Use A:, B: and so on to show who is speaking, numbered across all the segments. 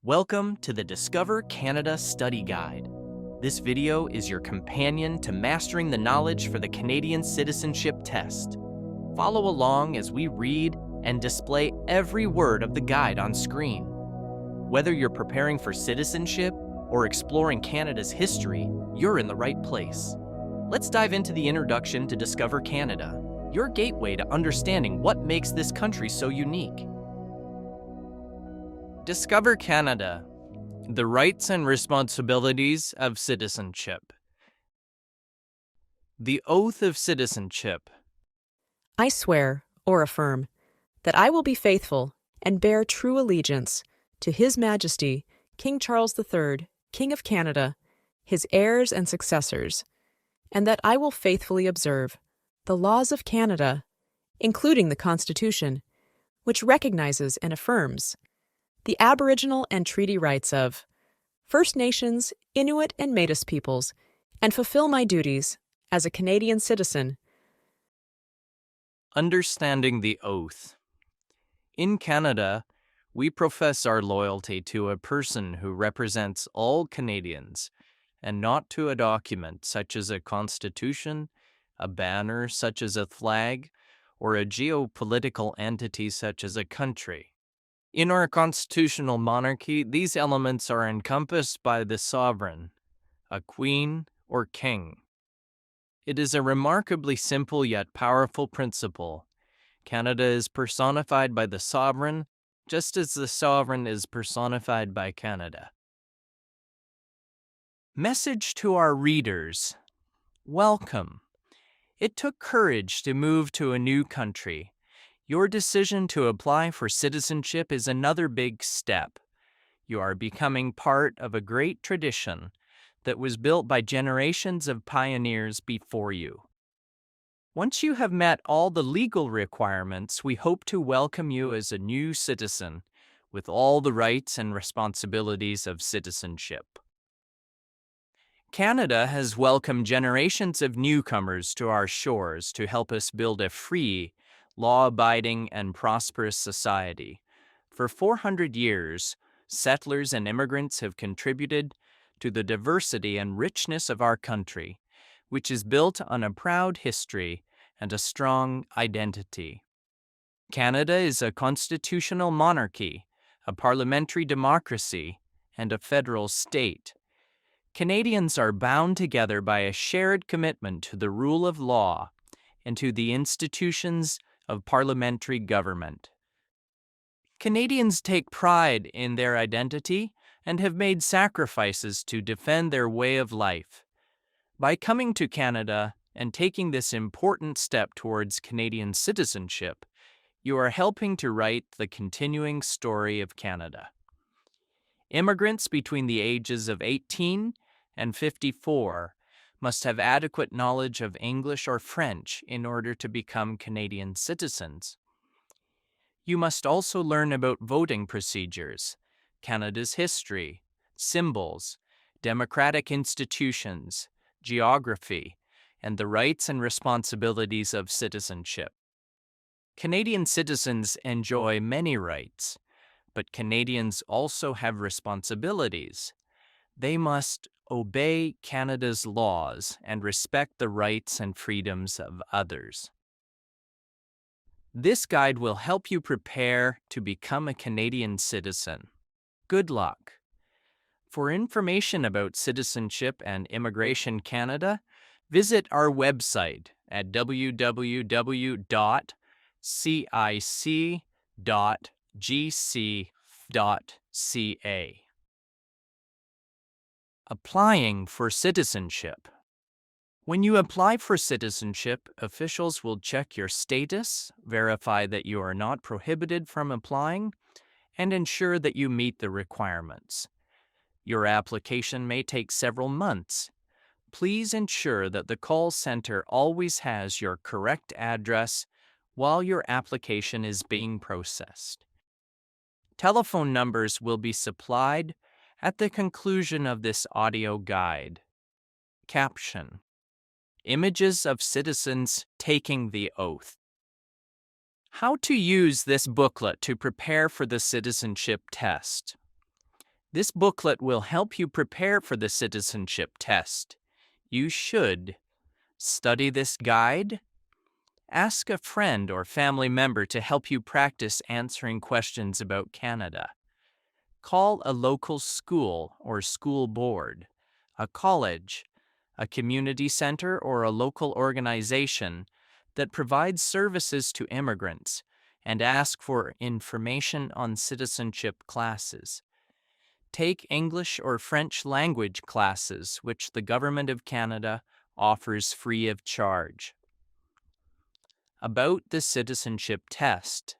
A: Welcome to the Discover Canada Study Guide. This video is your companion to mastering the knowledge for the Canadian Citizenship Test. Follow along as we read and display every word of the guide on screen. Whether you're preparing for citizenship or exploring Canada's history, you're in the right place. Let's dive into the introduction to Discover Canada, your gateway to understanding what makes this country so unique. Discover Canada, the rights and responsibilities of citizenship. The Oath of Citizenship.
B: I swear, or affirm, that I will be faithful and bear true allegiance to His Majesty, King Charles III, King of Canada, his heirs and successors, and that I will faithfully observe the laws of Canada, including the Constitution, which recognizes and affirms the Aboriginal and treaty rights of First Nations, Inuit, and Métis peoples, and fulfill my duties as a Canadian citizen.
A: Understanding the Oath. In Canada, we profess our loyalty to a person who represents all Canadians, and not to a document such as a constitution, a banner such as a flag, or a geopolitical entity such as a country. In our constitutional monarchy, these elements are encompassed by the sovereign, a queen or king. It is a remarkably simple yet powerful principle. Canada is personified by the sovereign, just as the sovereign is personified by Canada. Message to our readers. Welcome. It took courage to move to a new country. Your decision to apply for citizenship is another big step. You are becoming part of a great tradition that was built by generations of pioneers before you. Once you have met all the legal requirements, we hope to welcome you as a new citizen with all the rights and responsibilities of citizenship. Canada has welcomed generations of newcomers to our shores to help us build a free, law-abiding, and prosperous society. For 400 years, settlers and immigrants have contributed to the diversity and richness of our country, which is built on a proud history and a strong identity. Canada is a constitutional monarchy, a parliamentary democracy, and a federal state. Canadians are bound together by a shared commitment to the rule of law and to the institutions of parliamentary government. Canadians take pride in their identity and have made sacrifices to defend their way of life. By coming to Canada and taking this important step towards Canadian citizenship, you are helping to write the continuing story of Canada. Immigrants between the ages of 18 and 54 must have adequate knowledge of English or French in order to become Canadian citizens. You must also learn about voting procedures, Canada's history, symbols, democratic institutions, geography, and the rights and responsibilities of citizenship. Canadian citizens enjoy many rights, but Canadians also have responsibilities. They must obey Canada's laws and respect the rights and freedoms of others. This guide will help you prepare to become a Canadian citizen. Good luck! For information about Citizenship and Immigration Canada, visit our website at www.cic.gc.ca. Applying for citizenship. When you apply for citizenship, officials will check your status, verify that you are not prohibited from applying, and ensure that you meet the requirements. Your application may take several months. Please ensure that the call center always has your correct address while your application is being processed. Telephone numbers will be supplied at the conclusion of this audio guide. Caption: Images of citizens taking the oath. How to use this booklet to prepare for the citizenship test. This booklet will help you prepare for the citizenship test. You should study this guide. Ask a friend or family member to help you practice answering questions about Canada. Call a local school or school board, a college, a community center, or a local organization that provides services to immigrants and ask for information on citizenship classes. Take English or French language classes, which the Government of Canada offers free of charge. About the citizenship test.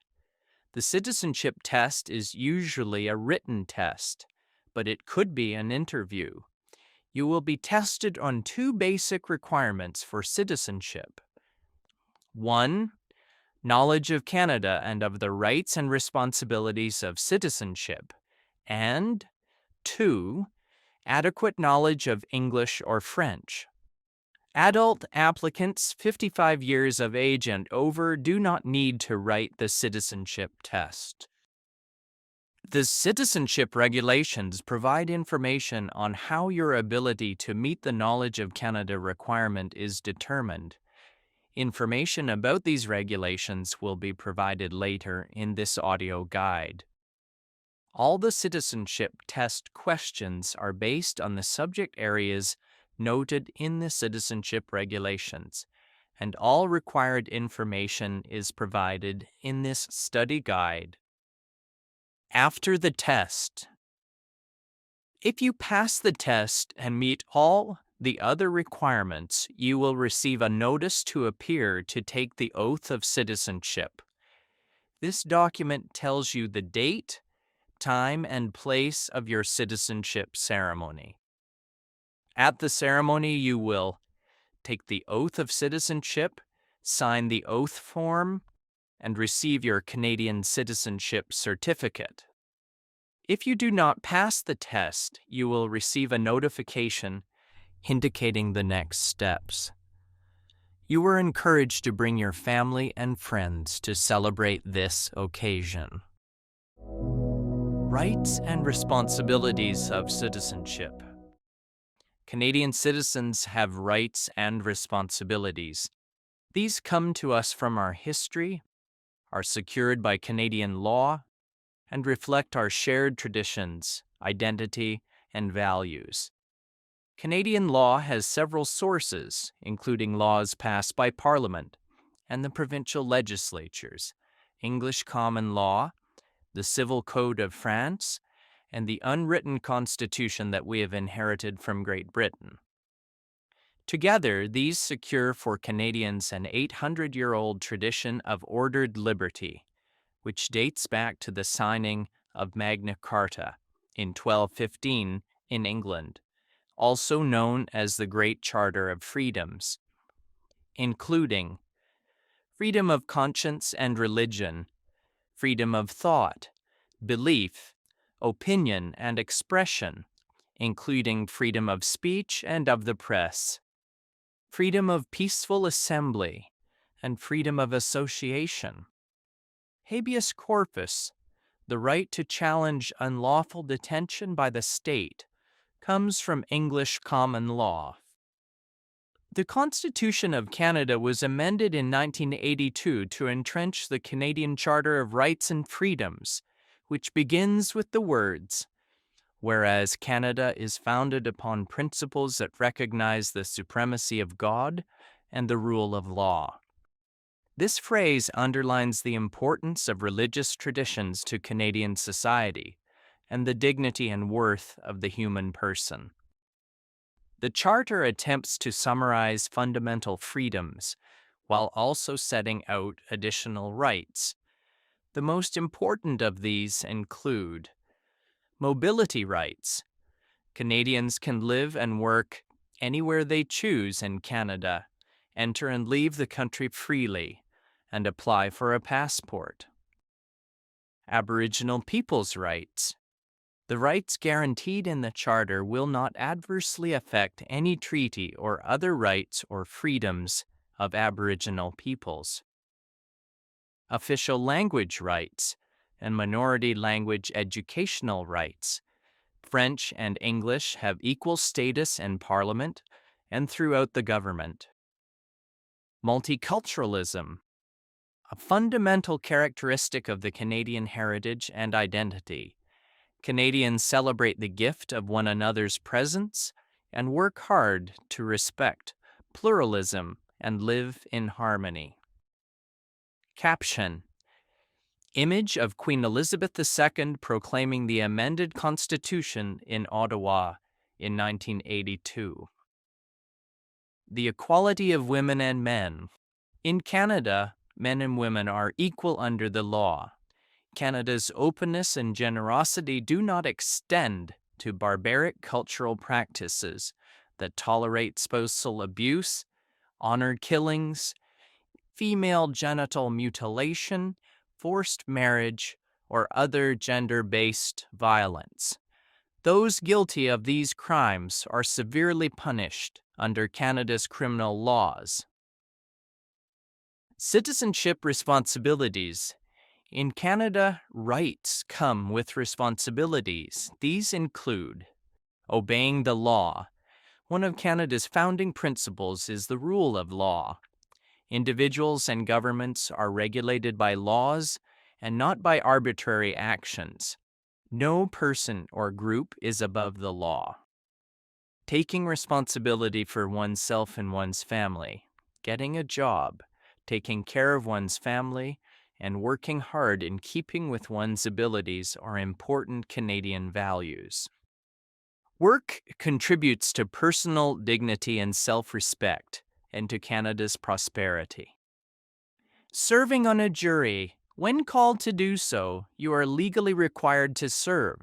A: The citizenship test is usually a written test, but it could be an interview. You will be tested on two basic requirements for citizenship. 1. Knowledge of Canada and of the rights and responsibilities of citizenship. And 2. Adequate knowledge of English or French. Adult applicants 55 years of age and over do not need to write the citizenship test. The citizenship regulations provide information on how your ability to meet the Knowledge of Canada requirement is determined. Information about these regulations will be provided later in this audio guide. All the citizenship test questions are based on the subject areas noted in the citizenship regulations, and all required information is provided in this study guide. After the test. If you pass the test and meet all the other requirements, you will receive a notice to appear to take the oath of citizenship. This document tells you the date, time, and place of your citizenship ceremony. At the ceremony, you will take the oath of citizenship, sign the oath form, and receive your Canadian citizenship certificate. If you do not pass the test, you will receive a notification indicating the next steps. You are encouraged to bring your family and friends to celebrate this occasion. Rights and responsibilities of citizenship. Canadian citizens have rights and responsibilities. These come to us from our history, are secured by Canadian law, and reflect our shared traditions, identity, and values. Canadian law has several sources, including laws passed by Parliament and the provincial legislatures, English common law, the Civil Code of France, and the unwritten constitution that we have inherited from Great Britain. Together, these secure for Canadians an 800-year-old tradition of ordered liberty, which dates back to the signing of Magna Carta in 1215 in England, also known as the Great Charter of Freedoms, including freedom of conscience and religion, freedom of thought, belief, opinion, and expression, including freedom of speech and of the press, freedom of peaceful assembly, and freedom of association. Habeas corpus, the right to challenge unlawful detention by the state, comes from English common law. The Constitution of Canada was amended in 1982 to entrench the Canadian Charter of Rights and Freedoms, which begins with the words, "Whereas Canada is founded upon principles that recognize the supremacy of God and the rule of law." This phrase underlines the importance of religious traditions to Canadian society and the dignity and worth of the human person. The Charter attempts to summarize fundamental freedoms while also setting out additional rights. The most important of these include mobility rights. Canadians can live and work anywhere they choose in Canada, enter and leave the country freely, and apply for a passport. Aboriginal peoples' rights. The rights guaranteed in the Charter will not adversely affect any treaty or other rights or freedoms of Aboriginal peoples. Official language rights and minority language educational rights. French and English have equal status in Parliament and throughout the government. Multiculturalism, a fundamental characteristic of the Canadian heritage and identity. Canadians celebrate the gift of one another's presence and work hard to respect pluralism and live in harmony. Caption: Image of Queen Elizabeth II proclaiming the amended Constitution in Ottawa in 1982. The equality of women and men. In Canada, men and women are equal under the law. Canada's openness and generosity do not extend to barbaric cultural practices that tolerate spousal abuse, honor killings, female genital mutilation, forced marriage, or other gender-based violence. Those guilty of these crimes are severely punished under Canada's criminal laws. Citizenship responsibilities. In Canada, rights come with responsibilities. These include obeying the law. One of Canada's founding principles is the rule of law. Individuals and governments are regulated by laws and not by arbitrary actions. No person or group is above the law. Taking responsibility for oneself and one's family, getting a job, taking care of one's family, and working hard in keeping with one's abilities are important Canadian values. Work contributes to personal dignity and self-respect, and to Canada's prosperity. Serving on a jury. When called to do so, you are legally required to serve.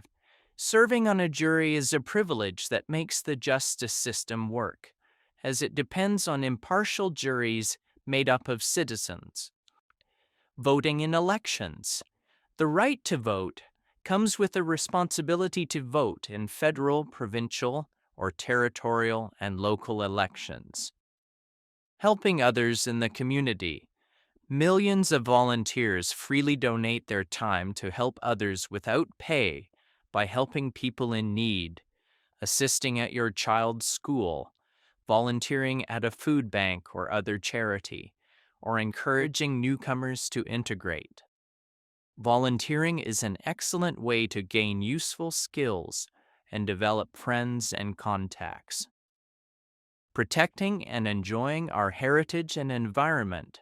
A: Serving on a jury is a privilege that makes the justice system work, as it depends on impartial juries made up of citizens. Voting in elections. The right to vote comes with a responsibility to vote in federal, provincial, or territorial and local elections. Helping others in the community. Millions of volunteers freely donate their time to help others without pay by helping people in need, assisting at your child's school, volunteering at a food bank or other charity, or encouraging newcomers to integrate. Volunteering is an excellent way to gain useful skills and develop friends and contacts. Protecting and enjoying our heritage and environment.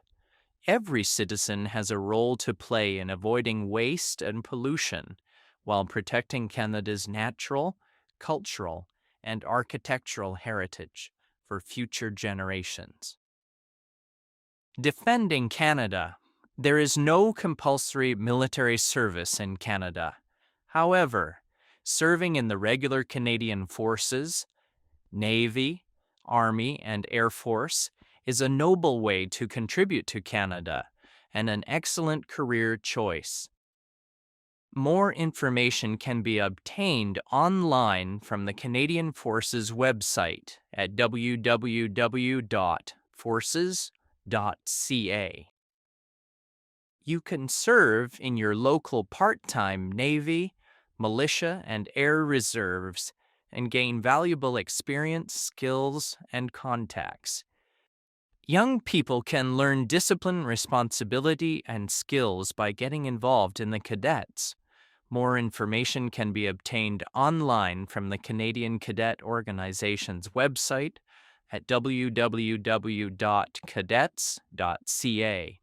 A: Every citizen has a role to play in avoiding waste and pollution while protecting Canada's natural, cultural, and architectural heritage for future generations. Defending Canada. There is no compulsory military service in Canada. However, serving in the regular Canadian Forces, Navy, Army, and Air Force is a noble way to contribute to Canada and an excellent career choice. More information can be obtained online from the Canadian Forces website at www.forces.ca. You can serve in your local part-time Navy, militia, and air reserves and gain valuable experience, skills, and contacts. Young people can learn discipline, responsibility, and skills by getting involved in the cadets. More information can be obtained online from the Canadian Cadet Organization's website at www.cadets.ca.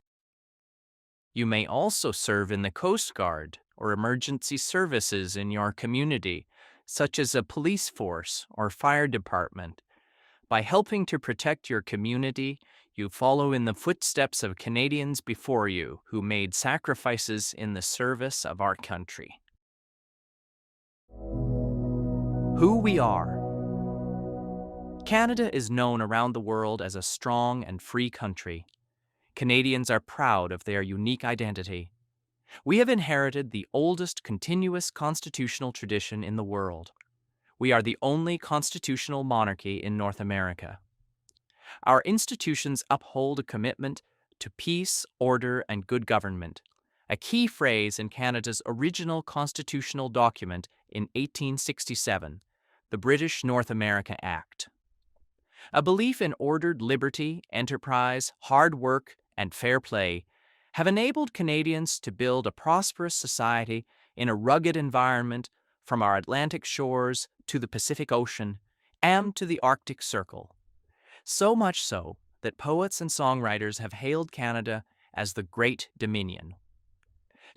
A: You may also serve in the Coast Guard or emergency services in your community, such as a police force or fire department. By helping to protect your community, you follow in the footsteps of Canadians before you who made sacrifices in the service of our country. Who we are. Canada is known around the world as a strong and free country. Canadians are proud of their unique identity. We have inherited the oldest continuous constitutional tradition in the world. We are the only constitutional monarchy in North America. Our institutions uphold a commitment to peace, order, and good government. a key phrase in Canada's original constitutional document in 1867, the British North America Act. A belief in ordered liberty, enterprise, hard work, and fair play have enabled Canadians to build a prosperous society in a rugged environment from our Atlantic shores to the Pacific Ocean and to the Arctic Circle. So much so that poets and songwriters have hailed Canada as the Great Dominion.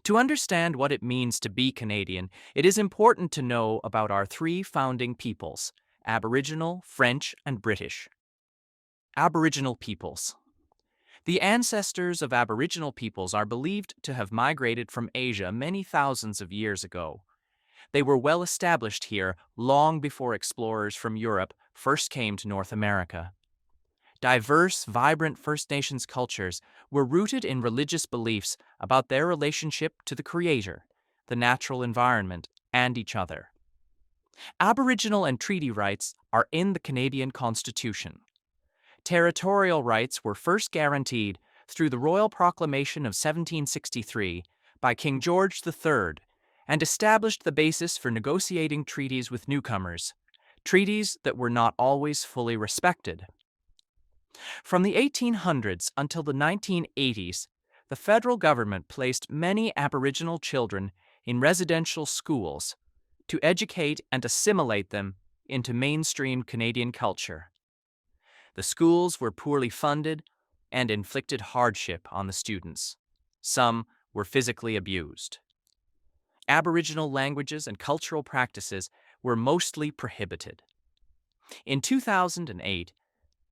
A: To understand what it means to be Canadian, it is important to know about our three founding peoples: Aboriginal, French, and British. Aboriginal peoples. The ancestors of Aboriginal peoples are believed to have migrated from Asia many thousands of years ago. They were well established here long before explorers from Europe first came to North America. Diverse, vibrant First Nations cultures were rooted in religious beliefs about their relationship to the Creator, the natural environment, and each other. Aboriginal and treaty rights are in the Canadian Constitution. Territorial rights were first guaranteed through the Royal Proclamation of 1763 by King George III and established the basis for negotiating treaties with newcomers, treaties that were not always fully respected. From the 1800s until the 1980s, the federal government placed many Aboriginal children in residential schools to educate and assimilate them into mainstream Canadian culture. The schools were poorly funded and inflicted hardship on the students. Some were physically abused. Aboriginal languages and cultural practices were mostly prohibited. In 2008,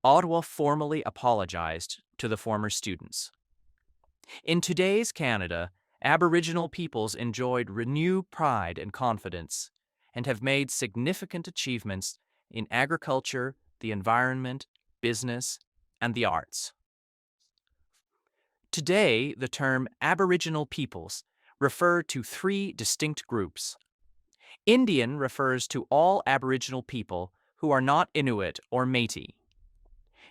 A: Ottawa formally apologized to the former students. In today's Canada, Aboriginal peoples enjoyed renewed pride and confidence and have made significant achievements in agriculture, the environment, business, and the arts. Today, the term Aboriginal peoples refer to three distinct groups. Indian refers to all Aboriginal people who are not Inuit or Métis.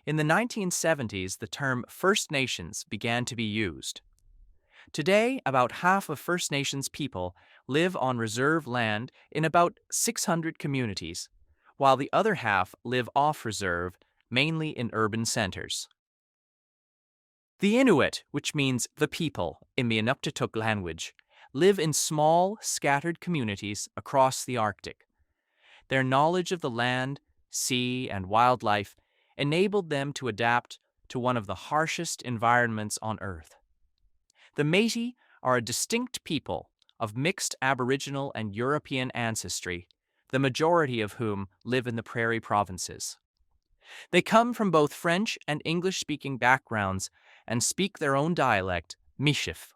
A: In the 1970s, the term First Nations began to be used. Today, about half of First Nations people live on reserve land in about 600 communities, while the other half live off-reserve, mainly in urban centers. The Inuit, which means the people in the Inuktitut language, live in small, scattered communities across the Arctic. Their knowledge of the land, sea, and wildlife enabled them to adapt to one of the harshest environments on Earth. The Métis are a distinct people of mixed Aboriginal and European ancestry, the majority of whom live in the prairie provinces. They come from both French and English-speaking backgrounds and speak their own dialect, Michif.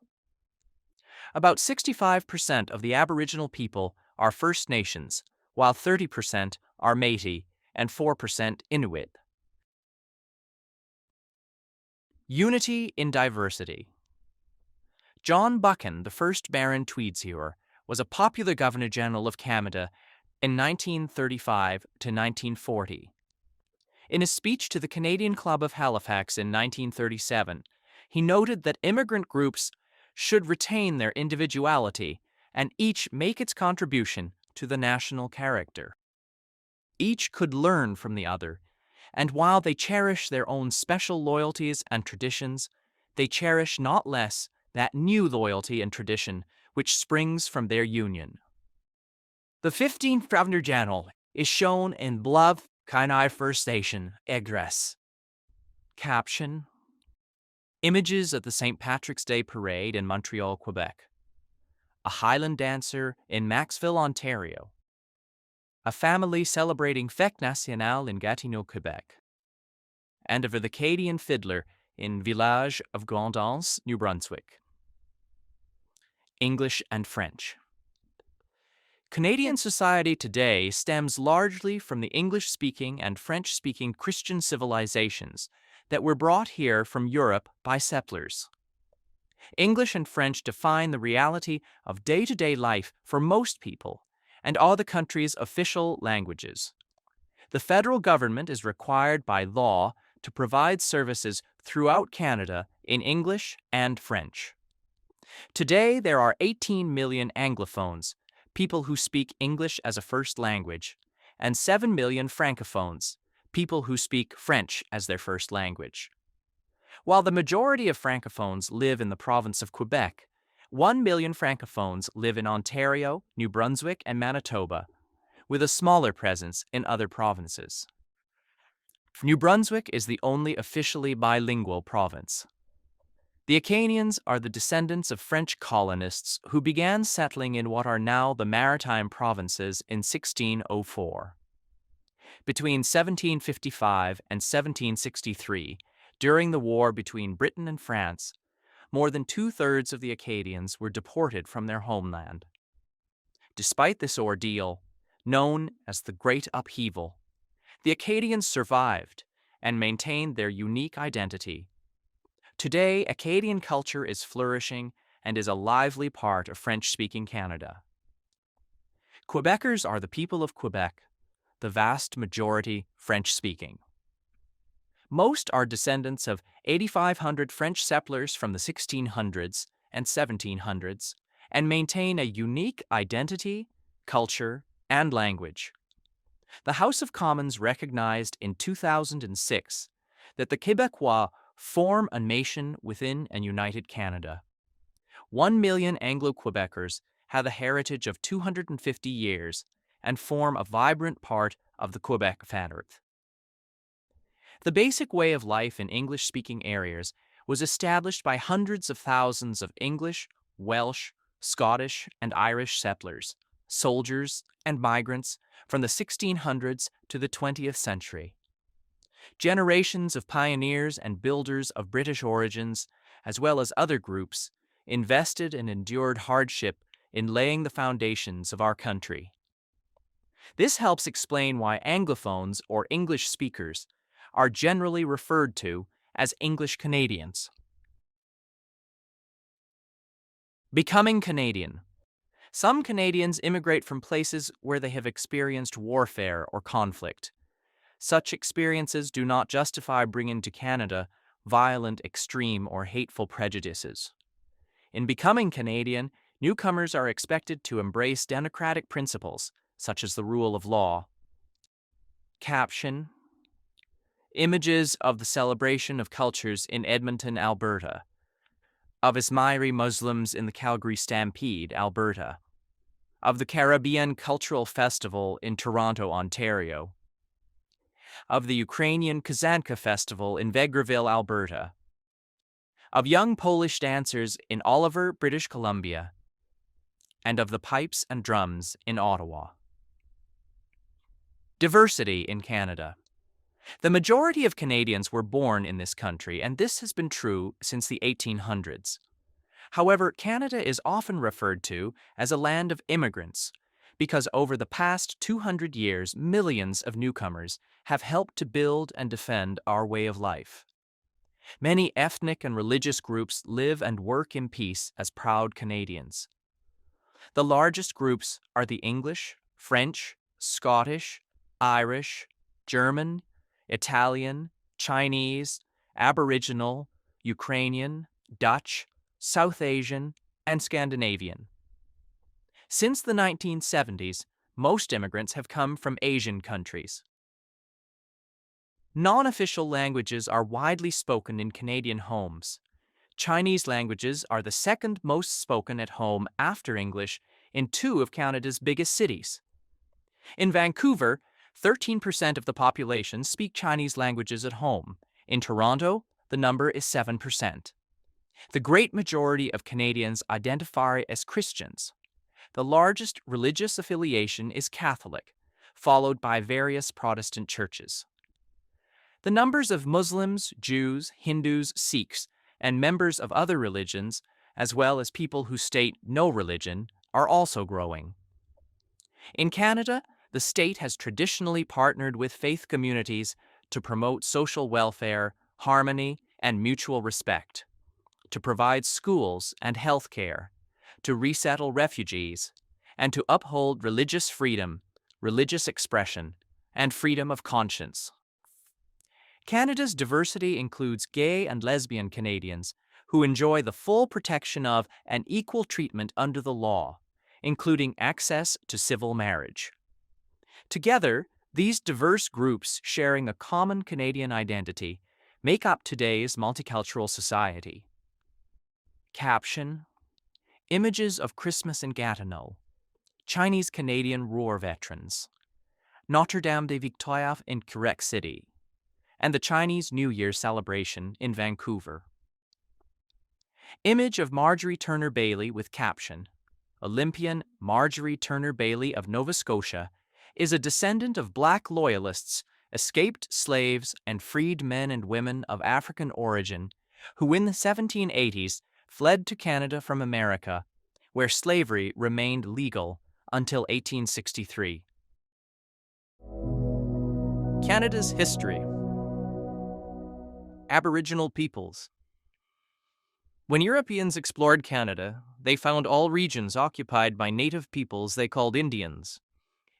A: About 65% of the Aboriginal people are First Nations, while 30% are Métis and 4% Inuit. Unity in diversity. John Buchan, the first Baron Tweedseer, was a popular Governor-General of Canada in 1935 to 1940. In a speech to the Canadian Club of Halifax in 1937, he noted that immigrant groups should retain their individuality and each make its contribution to the national character. Each could learn from the other, and while they cherish their own special loyalties and traditions, they cherish not less that new loyalty and tradition which springs from their union. The 15th Governor-General is shown in Bluff Kainai First Station, Egress. Caption: Images of the St. Patrick's Day Parade in Montreal, Quebec. A Highland dancer in Maxville, Ontario. A family celebrating Fête Nationale in Gatineau, Quebec. And a Acadian fiddler in Village of Grand'Anse, New Brunswick. English and French. Canadian society today stems largely from the English-speaking and French-speaking Christian civilizations that were brought here from Europe by settlers. English and French define the reality of day-to-day life for most people and are the country's official languages. The federal government is required by law to provide services throughout Canada in English and French. Today, there are 18 million Anglophones, people who speak English as a first language, and 7 million Francophones, people who speak French as their first language. While the majority of Francophones live in the province of Quebec, 1 million Francophones live in Ontario, New Brunswick, and Manitoba, with a smaller presence in other provinces. New Brunswick is the only officially bilingual province. The Acadians are the descendants of French colonists who began settling in what are now the Maritime Provinces in 1604. Between 1755 and 1763, during the war between Britain and France, more than two-thirds of the Acadians were deported from their homeland. Despite this ordeal, known as the Great Upheaval, the Acadians survived and maintained their unique identity. Today, Acadian culture is flourishing and is a lively part of French-speaking Canada. Quebecers are the people of Quebec, the vast majority French-speaking. Most are descendants of 8,500 French settlers from the 1600s and 1700s and maintain a unique identity, culture, and language. The House of Commons recognized in 2006 that the Québécois form a nation within a united Canada. 1 million Anglo-Quebecers have a heritage of 250 years and form a vibrant part of the Quebec fabric. The basic way of life in English-speaking areas was established by hundreds of thousands of English, Welsh, Scottish, and Irish settlers, soldiers, and migrants from the 1600s to the 20th century. Generations of pioneers and builders of British origins, as well as other groups, invested and endured hardship in laying the foundations of our country. This helps explain why Anglophones, or English speakers, are generally referred to as English Canadians. Becoming Canadian. Some Canadians immigrate from places where they have experienced warfare or conflict. Such experiences do not justify bringing to Canada violent, extreme, or hateful prejudices. In becoming Canadian, newcomers are expected to embrace democratic principles, such as the rule of law. Caption: Images of the celebration of cultures in Edmonton, Alberta, of Ismaili Muslims in the Calgary Stampede, Alberta, of the Caribbean Cultural Festival in Toronto, Ontario, of the Ukrainian Kazanka Festival in Vegreville, Alberta, of young Polish dancers in Oliver, British Columbia, and of the pipes and drums in Ottawa. Diversity in Canada. The majority of Canadians were born in this country, and this has been true since the 1800s. However, Canada is often referred to as a land of immigrants because over the past 200 years, millions of newcomers have helped to build and defend our way of life. Many ethnic and religious groups live and work in peace as proud Canadians. The largest groups are the English, French, Scottish, Irish, German, Italian, Chinese, Aboriginal, Ukrainian, Dutch, South Asian, and Scandinavian. Since the 1970s, most immigrants have come from Asian countries. Non-official languages are widely spoken in Canadian homes. Chinese languages are the second most spoken at home after English in 2 of Canada's biggest cities. In Vancouver, 13% of the population speak Chinese languages at home. In Toronto, the number is 7%. The great majority of Canadians identify as Christians. The largest religious affiliation is Catholic, followed by various Protestant churches. The numbers of Muslims, Jews, Hindus, Sikhs, and members of other religions, as well as people who state no religion, are also growing. In Canada, the state has traditionally partnered with faith communities to promote social welfare, harmony, and mutual respect, to provide schools and health care, to resettle refugees, and to uphold religious freedom, religious expression, and freedom of conscience. Canada's diversity includes gay and lesbian Canadians who enjoy the full protection of and equal treatment under the law, including access to civil marriage. Together, these diverse groups sharing a common Canadian identity make up today's multicultural society. Caption: Images of Christmas in Gatineau, Chinese-Canadian war veterans, Notre-Dame-des-Victoires in Quebec City, and the Chinese New Year celebration in Vancouver. Image of Marjorie Turner Bailey with caption: Olympian Marjorie Turner Bailey of Nova Scotia is a descendant of Black Loyalists, escaped slaves, and freed men and women of African origin who in the 1780s fled to Canada from America, where slavery remained legal until 1863. Canada's history. Aboriginal peoples. When Europeans explored Canada, they found all regions occupied by native peoples they called Indians,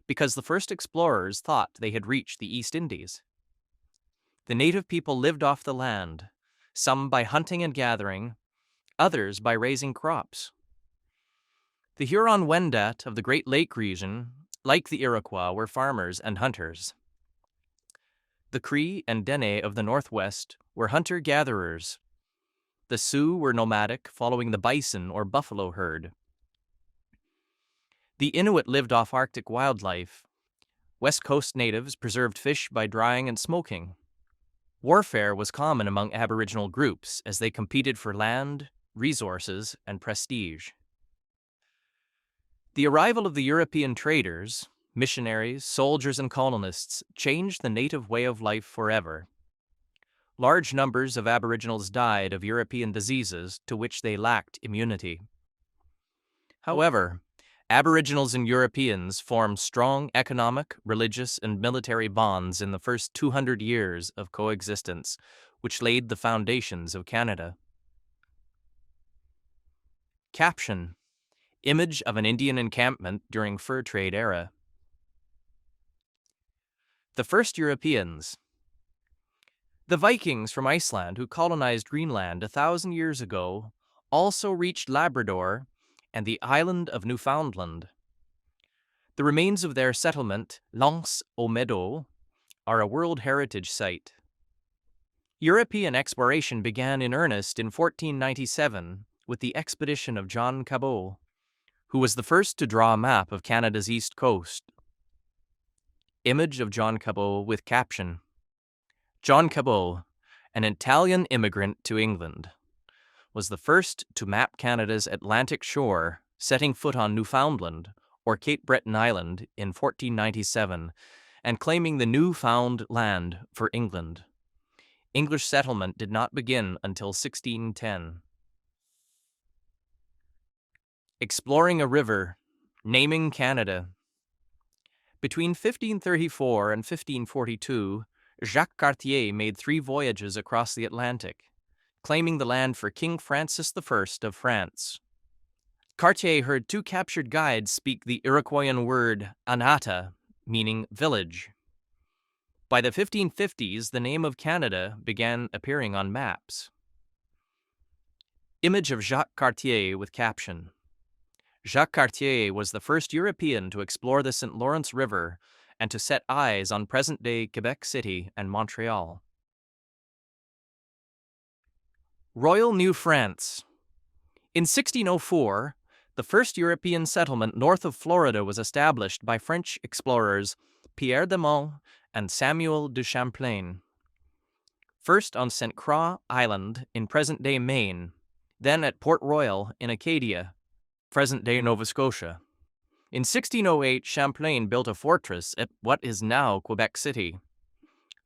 A: because the first explorers thought they had reached the East Indies. The native people lived off the land, some by hunting and gathering, others by raising crops. The Huron-Wendat of the Great Lake region, like the Iroquois, were farmers and hunters. The Cree and Dene of the Northwest were hunter-gatherers. The Sioux were nomadic, following the bison or buffalo herd. The Inuit lived off Arctic wildlife. West Coast natives preserved fish by drying and smoking. Warfare was common among Aboriginal groups as they competed for land, resources, and prestige. The arrival of the European traders, missionaries, soldiers, and colonists changed the native way of life forever. Large numbers of Aboriginals died of European diseases to which they lacked immunity. However, Aboriginals and Europeans formed strong economic, religious, and military bonds in the first 200 years of coexistence, which laid the foundations of Canada. Caption: Image of an Indian encampment during fur trade era. The first Europeans. The Vikings from Iceland who colonized Greenland 1,000 years ago also reached Labrador and the island of Newfoundland. The remains of their settlement, L'Anse aux Meadows, are a World Heritage Site. European exploration began in earnest in 1497 with the expedition of John Cabot, who was the first to draw a map of Canada's east coast. Image of John Cabot with caption: John Cabot, an Italian immigrant to England, was the first to map Canada's Atlantic shore, setting foot on Newfoundland, or Cape Breton Island, in 1497, and claiming the newfound land for England. English settlement did not begin until 1610. Exploring a river, naming Canada. Between 1534 and 1542, Jacques Cartier made 3 voyages across the Atlantic, claiming the land for King Francis I of France. Cartier heard 2 captured guides speak the Iroquoian word Anata, meaning village. By the 1550s, the name of Canada began appearing on maps. Image of Jacques Cartier with caption: Jacques Cartier was the first European to explore the St. Lawrence River and to set eyes on present-day Quebec City and Montreal. Royal New France. In 1604, the first European settlement north of Florida was established by French explorers Pierre de Monts and Samuel de Champlain. First on St. Croix Island in present-day Maine, then at Port Royal in Acadia, present-day Nova Scotia. In 1608, Champlain built a fortress at what is now Quebec City.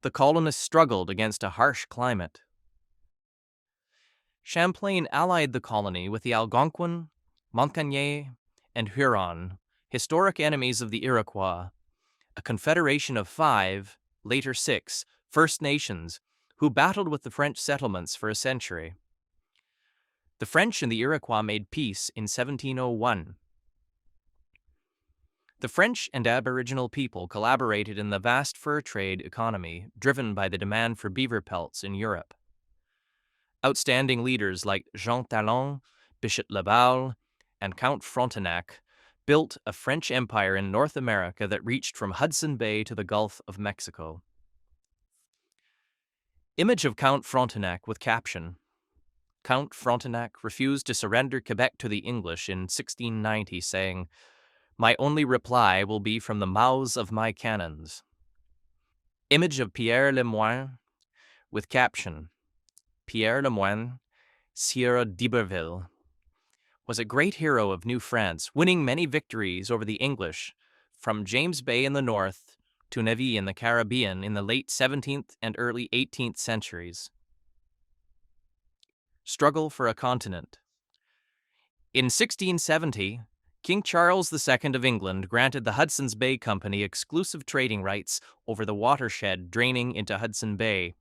A: The colonists struggled against a harsh climate. Champlain allied the colony with the Algonquin, Montagnais, and Huron, historic enemies of the Iroquois, a confederation of 5, later 6, First Nations who battled with the French settlements for a century. The French and the Iroquois made peace in 1701. The French and Aboriginal people collaborated in the vast fur trade economy driven by the demand for beaver pelts in Europe. Outstanding leaders like Jean Talon, Bishop Laval, and Count Frontenac built a French empire in North America that reached from Hudson Bay to the Gulf of Mexico. Image of Count Frontenac with caption: Count Frontenac refused to surrender Quebec to the English in 1690, saying, "My only reply will be from the mouths of my cannons." Image of Pierre Le Moyne with caption: Pierre Le Moyne, Sieur d'Iberville, was a great hero of New France, winning many victories over the English, from James Bay in the north to Navy in the Caribbean in the late 17th and early 18th centuries. Struggle for a continent. In 1670, King Charles II of England granted the Hudson's Bay Company exclusive trading rights over the watershed draining into Hudson Bay.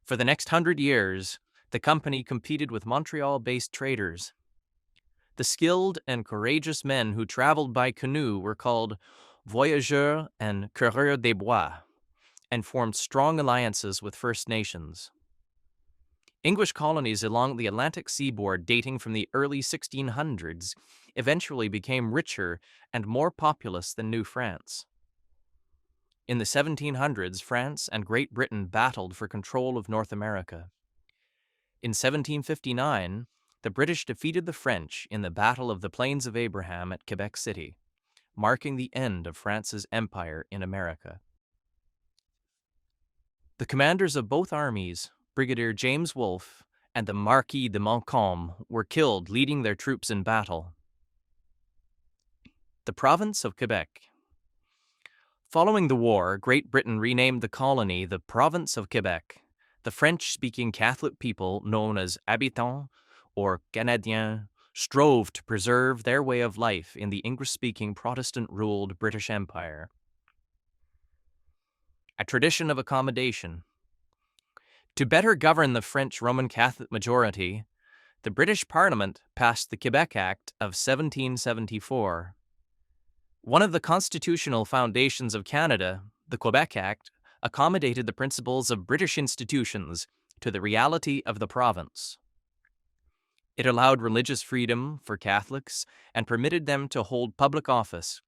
A: For the next 100 years, the company competed with Montreal-based traders. The skilled and courageous men who traveled by canoe were called voyageurs and coureurs des bois, and formed strong alliances with First Nations. English colonies along the Atlantic seaboard dating from the early 1600s eventually became richer and more populous than New France. In the 1700s, France and Great Britain battled for control of North America. In 1759, the British defeated the French in the Battle of the Plains of Abraham at Quebec City, marking the end of France's empire in America. The commanders of both armies, Brigadier James Wolfe and the Marquis de Montcalm, were killed leading their troops in battle. The province of Quebec. Following the war, Great Britain renamed the colony the Province of Quebec. The French-speaking Catholic people, known as habitants or Canadiens, strove to preserve their way of life in the English-speaking Protestant-ruled British Empire. A tradition of accommodation. To better govern the French Roman Catholic majority, the British Parliament passed the Quebec Act of 1774. One of the constitutional foundations of Canada, the Quebec Act, accommodated the principles of British institutions to the reality of the province. It allowed religious freedom for Catholics and permitted them to hold public office,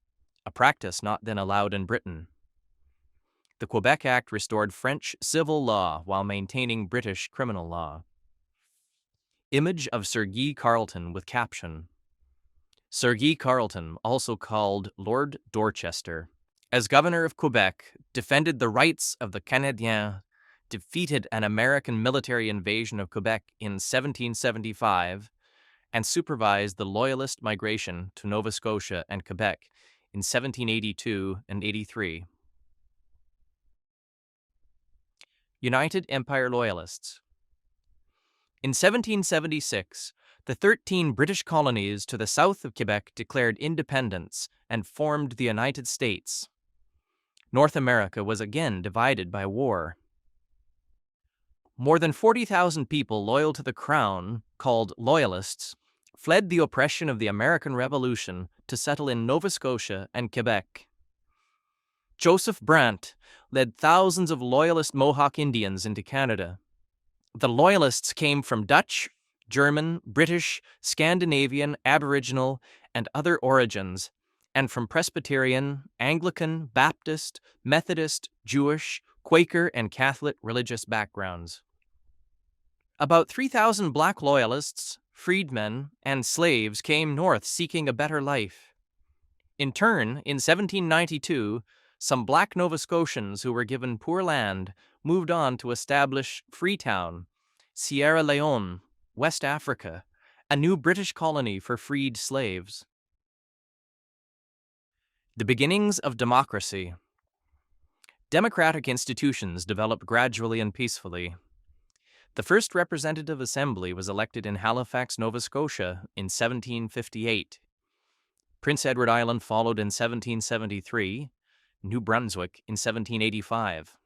A: a practice not then allowed in Britain. The Quebec Act restored French civil law while maintaining British criminal law. Image of Sir Guy Carleton with caption: Sir Guy Carleton, also called Lord Dorchester, as governor of Quebec, defended the rights of the Canadiens, defeated an American military invasion of Quebec in 1775, and supervised the Loyalist migration to Nova Scotia and Quebec in 1782 and 83. United Empire Loyalists. In 1776, the 13 British colonies to the south of Quebec declared independence and formed the United States. North America was again divided by war. More than 40,000 people loyal to the Crown, called Loyalists, fled the oppression of the American Revolution to settle in Nova Scotia and Quebec. Joseph Brant led thousands of Loyalist Mohawk Indians into Canada. The Loyalists came from Dutch, German, British, Scandinavian, Aboriginal, and other origins, and from Presbyterian, Anglican, Baptist, Methodist, Jewish, Quaker, and Catholic religious backgrounds. About 3,000 black Loyalists, freedmen, and slaves came north seeking a better life. In turn, in 1792, some black Nova Scotians who were given poor land moved on to establish Freetown, Sierra Leone, West Africa, a new British colony for freed slaves. The beginnings of democracy. Democratic institutions developed gradually and peacefully. The first representative assembly was elected in Halifax, Nova Scotia in 1758. Prince Edward Island followed in 1773, New Brunswick in 1785.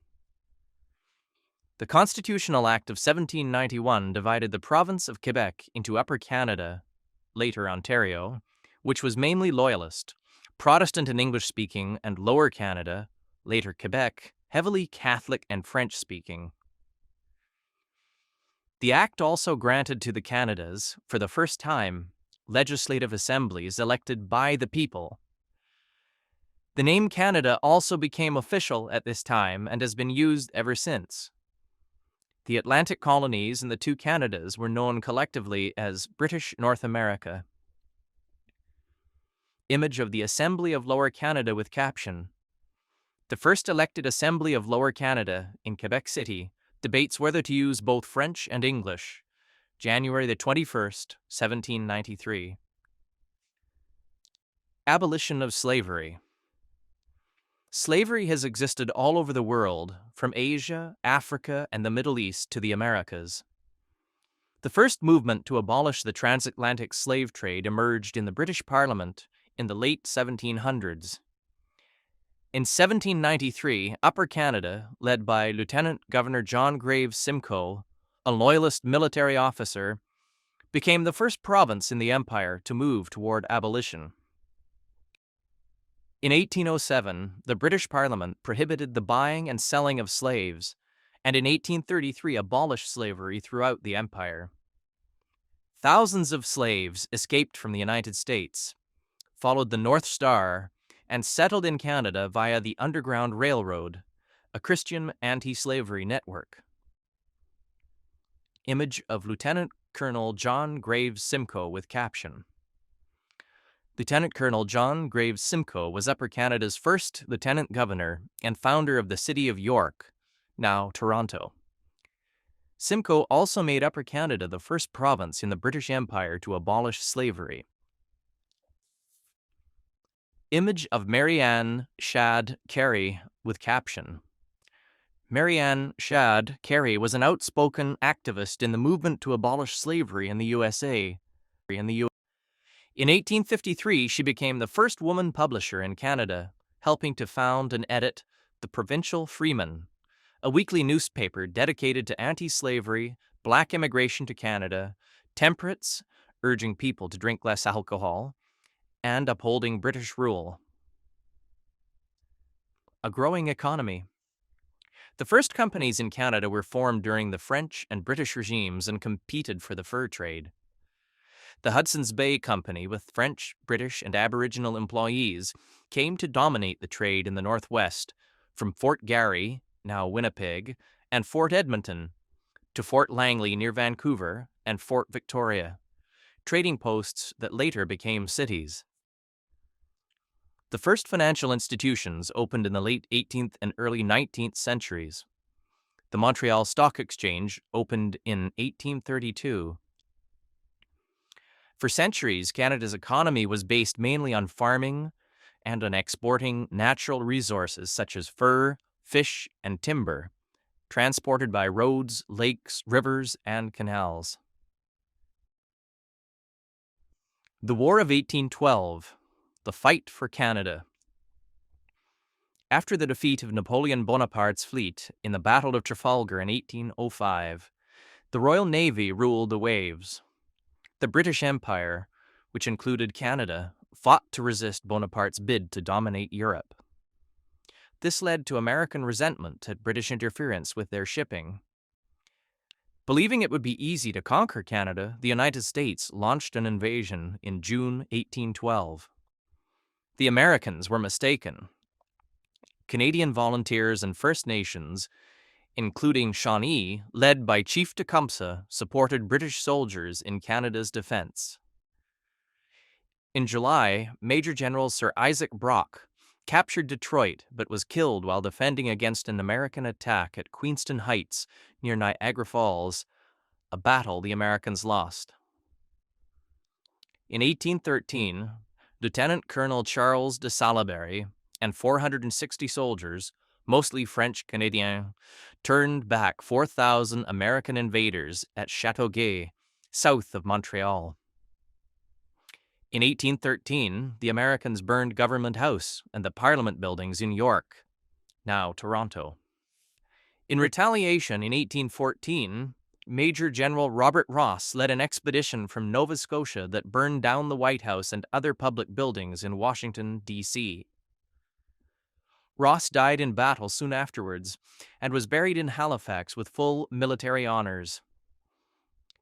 A: The Constitutional Act of 1791 divided the province of Quebec into Upper Canada, later Ontario, which was mainly Loyalist, Protestant and English-speaking, and Lower Canada, later Quebec, heavily Catholic and French-speaking. The act also granted to the Canadas, for the first time, legislative assemblies elected by the people. The name Canada also became official at this time and has been used ever since. The Atlantic colonies and the two Canadas were known collectively as British North America. Image of the Assembly of Lower Canada with caption. The first elected Assembly of Lower Canada in Quebec City debates whether to use both French and English. January the 21st, 1793. Abolition of slavery. Slavery has existed all over the world, from Asia, Africa, and the Middle East to the Americas. The first movement to abolish the transatlantic slave trade emerged in the British Parliament in the late 1700s. In 1793, Upper Canada, led by Lieutenant Governor John Graves Simcoe, a Loyalist military officer, became the first province in the Empire to move toward abolition. In 1807, the British Parliament prohibited the buying and selling of slaves, and in 1833 abolished slavery throughout the Empire. Thousands of slaves escaped from the United States, followed the North Star, and settled in Canada via the Underground Railroad, a Christian anti-slavery network. Image of Lieutenant Colonel John Graves Simcoe with caption. Lieutenant Colonel John Graves Simcoe was Upper Canada's first lieutenant governor and founder of the city of York, now Toronto. Simcoe also made Upper Canada the first province in the British Empire to abolish slavery. Image of Marianne Shadd Carey with caption. Marianne Shadd Carey was an outspoken activist in the movement to abolish slavery in the USA. In 1853, she became the first woman publisher in Canada, helping to found and edit the Provincial Freeman, a weekly newspaper dedicated to anti-slavery, black immigration to Canada, temperance, urging people to drink less alcohol, and upholding British rule. A growing economy. The first companies in Canada were formed during the French and British regimes and competed for the fur trade. The Hudson's Bay Company, with French, British, and Aboriginal employees, came to dominate the trade in the Northwest, from Fort Garry, now Winnipeg, and Fort Edmonton, to Fort Langley near Vancouver and Fort Victoria, trading posts that later became cities. The first financial institutions opened in the late 18th and early 19th centuries. The Montreal Stock Exchange opened in 1832. For centuries, Canada's economy was based mainly on farming and on exporting natural resources such as fur, fish, and timber, transported by roads, lakes, rivers, and canals. The War of 1812, the fight for Canada. After the defeat of Napoleon Bonaparte's fleet in the Battle of Trafalgar in 1805, the Royal Navy ruled the waves. The British Empire, which included Canada, fought to resist Bonaparte's bid to dominate Europe. This led to American resentment at British interference with their shipping. Believing it would be easy to conquer Canada, the United States launched an invasion in June 1812. The Americans were mistaken. Canadian volunteers and First Nations, including Shawnee, led by Chief Tecumseh, supported British soldiers in Canada's defense. In July, Major General Sir Isaac Brock captured Detroit but was killed while defending against an American attack at Queenston Heights near Niagara Falls, a battle the Americans lost. In 1813, Lieutenant Colonel Charles de Salaberry and 460 soldiers, mostly French Canadiens, turned back 4,000 American invaders at Châteauguay, south of Montreal. In 1813, the Americans burned Government House and the Parliament buildings in York, now Toronto. In retaliation, in 1814, Major General Robert Ross led an expedition from Nova Scotia that burned down the White House and other public buildings in Washington, D.C. Ross died in battle soon afterwards and was buried in Halifax with full military honors.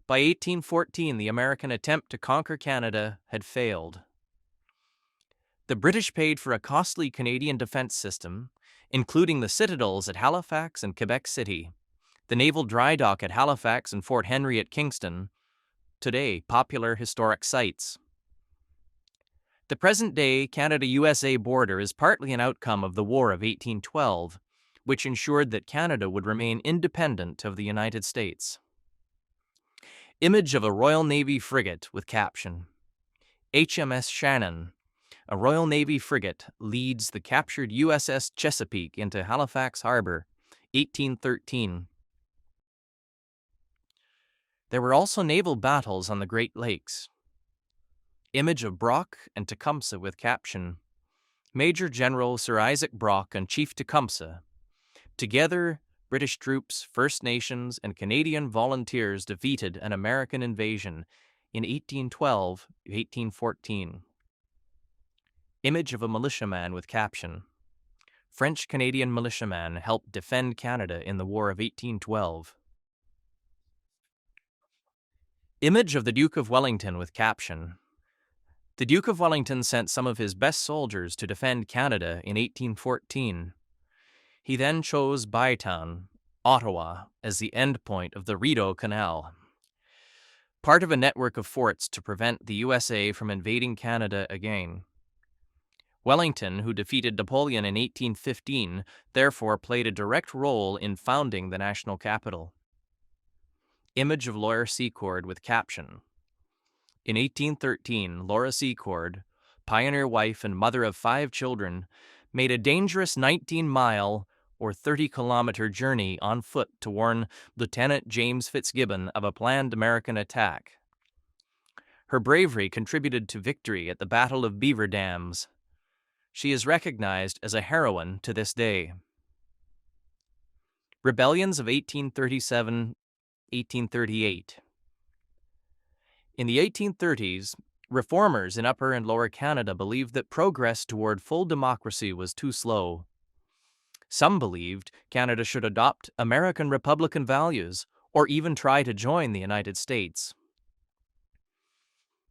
A: By 1814, the American attempt to conquer Canada had failed. The British paid for a costly Canadian defense system, including the citadels at Halifax and Quebec City, the naval dry dock at Halifax and Fort Henry at Kingston, today popular historic sites. The present-day Canada-USA border is partly an outcome of the War of 1812, which ensured that Canada would remain independent of the United States. Image of a Royal Navy frigate with caption. HMS Shannon, a Royal Navy frigate, leads the captured USS Chesapeake into Halifax Harbor, 1813. There were also naval battles on the Great Lakes. Image of Brock and Tecumseh with caption. Major General Sir Isaac Brock and Chief Tecumseh. Together, British troops, First Nations, and Canadian volunteers defeated an American invasion in 1812-1814. Image of a militiaman with caption. French-Canadian militiaman helped defend Canada in the War of 1812. Image of the Duke of Wellington with caption. The Duke of Wellington sent some of his best soldiers to defend Canada in 1814. He then chose Bytown, Ottawa, as the endpoint of the Rideau Canal, part of a network of forts to prevent the USA from invading Canada again. Wellington, who defeated Napoleon in 1815, therefore played a direct role in founding the national capital. Image of Laura Secord with caption. In 1813, Laura Secord, pioneer wife and mother of 5 children, made a dangerous 19-mile or 30-kilometer journey on foot to warn Lieutenant James Fitzgibbon of a planned American attack. Her bravery contributed to victory at the Battle of Beaver Dams. She is recognized as a heroine to this day. Rebellions of 1837-1838. In the 1830s, reformers in Upper and Lower Canada believed that progress toward full democracy was too slow. Some believed Canada should adopt American Republican values or even try to join the United States.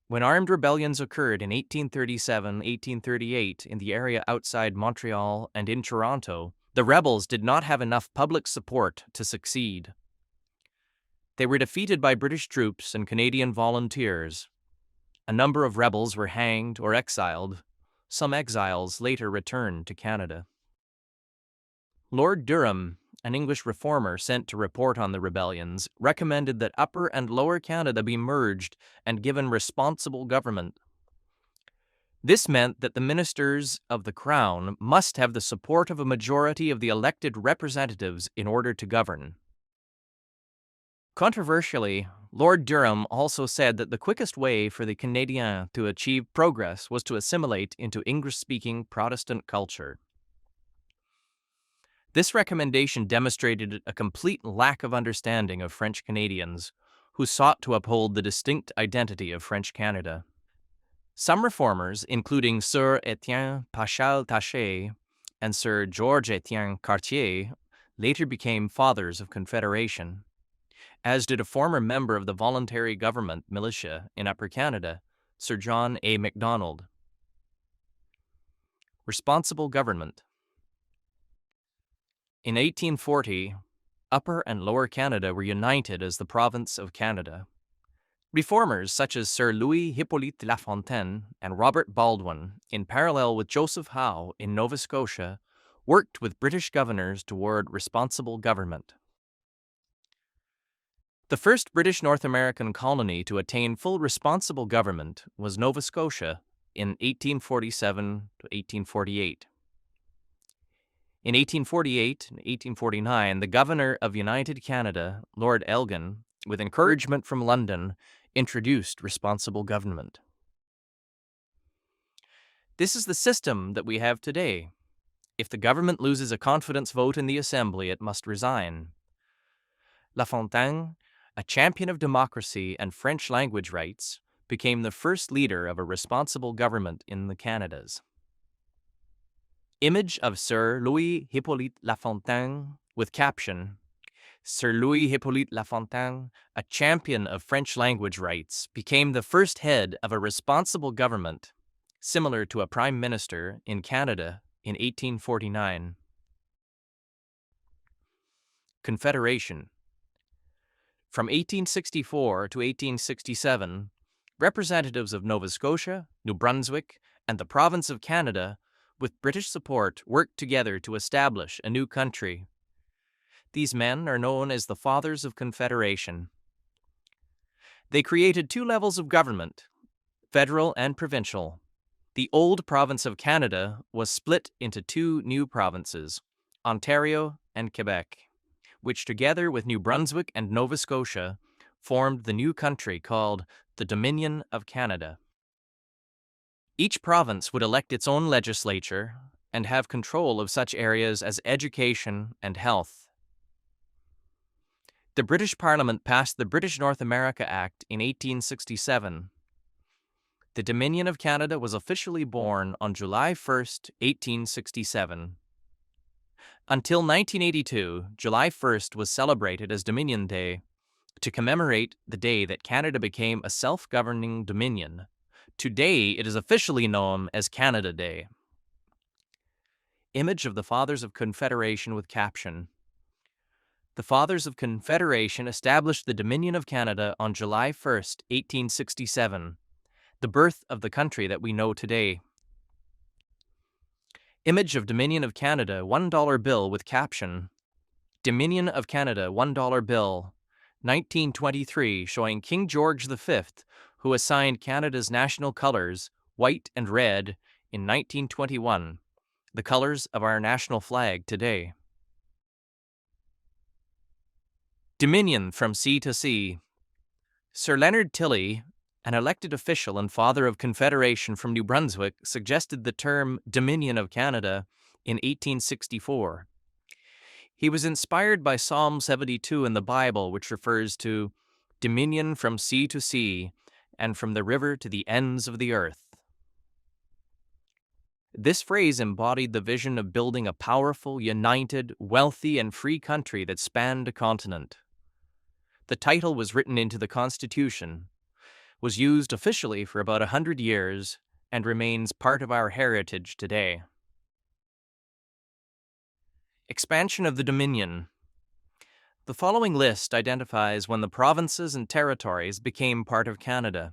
A: When armed rebellions occurred in 1837-1838 in the area outside Montreal and in Toronto, the rebels did not have enough public support to succeed. They were defeated by British troops and Canadian volunteers. A number of rebels were hanged or exiled. Some exiles later returned to Canada. Lord Durham, an English reformer sent to report on the rebellions, recommended that Upper and Lower Canada be merged and given responsible government. This meant that the ministers of the Crown must have the support of a majority of the elected representatives in order to govern. Controversially, Lord Durham also said that the quickest way for the Canadiens to achieve progress was to assimilate into English-speaking Protestant culture. This recommendation demonstrated a complete lack of understanding of French Canadians, who sought to uphold the distinct identity of French Canada. Some reformers, including Sir Étienne Paschal Taché and Sir Georges Étienne Cartier, later became fathers of Confederation, as did a former member of the voluntary government militia in Upper Canada, Sir John A. Macdonald. Responsible government. In 1840, Upper and Lower Canada were united as the province of Canada. Reformers such as Sir Louis Hippolyte Lafontaine and Robert Baldwin, in parallel with Joseph Howe in Nova Scotia, worked with British governors toward responsible government. The first British North American colony to attain full responsible government was Nova Scotia in 1847 to 1848. In 1848 and 1849, the Governor of United Canada, Lord Elgin, with encouragement from London, introduced responsible government. This is the system that we have today. If the government loses a confidence vote in the Assembly, it must resign. Lafontaine, a champion of democracy and French language rights, became the first leader of a responsible government in the Canadas. Image of Sir Louis Hippolyte Lafontaine with caption, Sir Louis-Hippolyte Lafontaine, a champion of French language rights, became the first head of a responsible government, similar to a prime minister in Canada in 1849. Confederation. From 1864 to 1867, representatives of Nova Scotia, New Brunswick, and the province of Canada, with British support, worked together to establish a new country. These men are known as the Fathers of Confederation. They created two levels of government, federal and provincial. The old province of Canada was split into two new provinces, Ontario and Quebec, which together with New Brunswick and Nova Scotia formed the new country called the Dominion of Canada. Each province would elect its own legislature and have control of such areas as education and health. The British Parliament passed the British North America Act in 1867. The Dominion of Canada was officially born on July 1, 1867. Until 1982, July 1st was celebrated as Dominion Day to commemorate the day that Canada became a self-governing dominion. Today, it is officially known as Canada Day. Image of the Fathers of Confederation with caption. The Fathers of Confederation established the Dominion of Canada on July 1st, 1867, the birth of the country that we know today. Image of Dominion of Canada $1 bill with caption. Dominion of Canada $1 bill, 1923, showing King George V, who assigned Canada's national colors, white and red, in 1921, the colors of our national flag today. Dominion from sea to sea. Sir Leonard Tilley, an elected official and father of Confederation from New Brunswick, suggested the term Dominion of Canada in 1864. He was inspired by Psalm 72 in the Bible, which refers to dominion from sea to sea and from the river to the ends of the earth. This phrase embodied the vision of building a powerful, united, wealthy, and free country that spanned a continent. The title was written into the Constitution, was used officially for about 100 years, and remains part of our heritage today. Expansion of the Dominion. The following list identifies when the provinces and territories became part of Canada.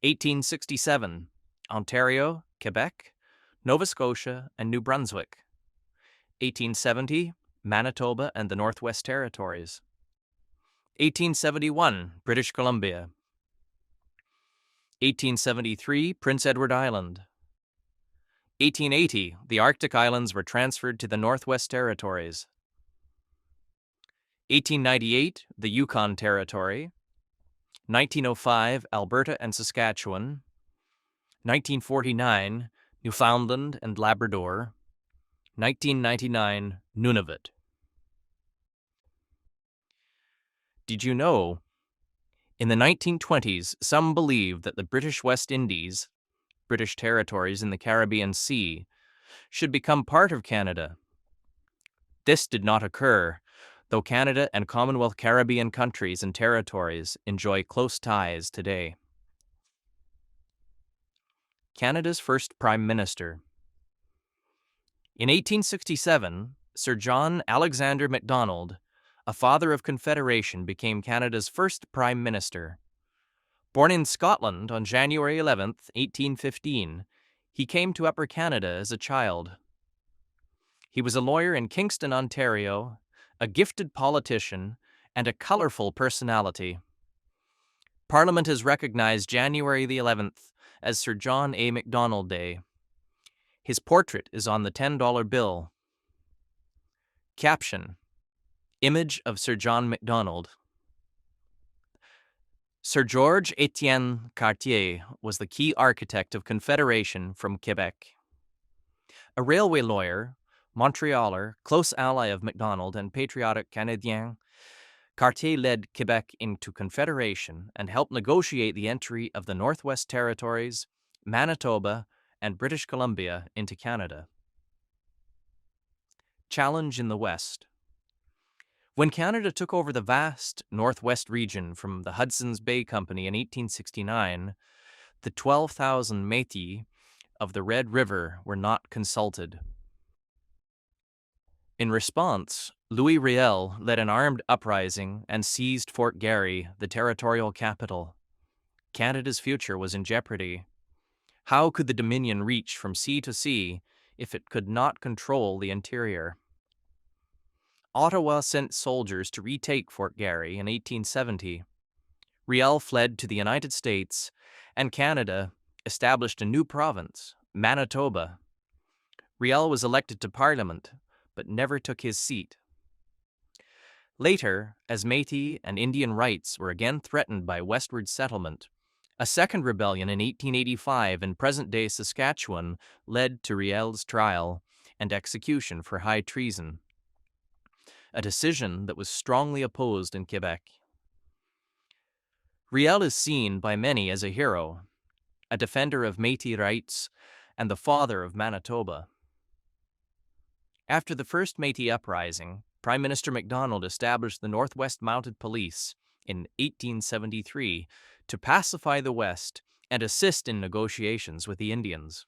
A: 1867, Ontario, Quebec, Nova Scotia, and New Brunswick. 1870, Manitoba and the Northwest Territories. 1871, British Columbia. 1873, Prince Edward Island. 1880, the Arctic Islands were transferred to the Northwest Territories. 1898, the Yukon Territory. 1905, Alberta and Saskatchewan. 1949, Newfoundland and Labrador. 1999, Nunavut. Did you know? In the 1920s, some believed that the British West Indies, British territories in the Caribbean Sea, should become part of Canada. This did not occur, though Canada and Commonwealth Caribbean countries and territories enjoy close ties today. Canada's first Prime Minister. In 1867, Sir John Alexander Macdonald, a father of Confederation, became Canada's first Prime Minister. Born in Scotland on January 11, 1815, he came to Upper Canada as a child. He was a lawyer in Kingston, Ontario, a gifted politician, and a colorful personality. Parliament has recognized January the 11th as Sir John A. Macdonald Day. His portrait is on the $10 bill. Caption. Image of Sir John Macdonald. Sir George Etienne Cartier was the key architect of Confederation from Quebec. A railway lawyer, Montrealer, close ally of Macdonald and patriotic Canadien, Cartier led Quebec into Confederation and helped negotiate the entry of the Northwest Territories, Manitoba, and British Columbia into Canada. Challenge in the West. When Canada took over the vast northwest region from the Hudson's Bay Company in 1869, the 12,000 Métis of the Red River were not consulted. In response, Louis Riel led an armed uprising and seized Fort Garry, the territorial capital. Canada's future was in jeopardy. How could the Dominion reach from sea to sea if it could not control the interior? Ottawa sent soldiers to retake Fort Garry in 1870. Riel fled to the United States, and Canada established a new province, Manitoba. Riel was elected to Parliament, but never took his seat. Later, as Métis and Indian rights were again threatened by westward settlement, a second rebellion in 1885 in present-day Saskatchewan led to Riel's trial and execution for high treason, a decision that was strongly opposed in Quebec. Riel is seen by many as a hero, a defender of Métis rights, and the father of Manitoba. After the first Métis uprising, Prime Minister Macdonald established the Northwest Mounted Police in 1873 to pacify the West and assist in negotiations with the Indians.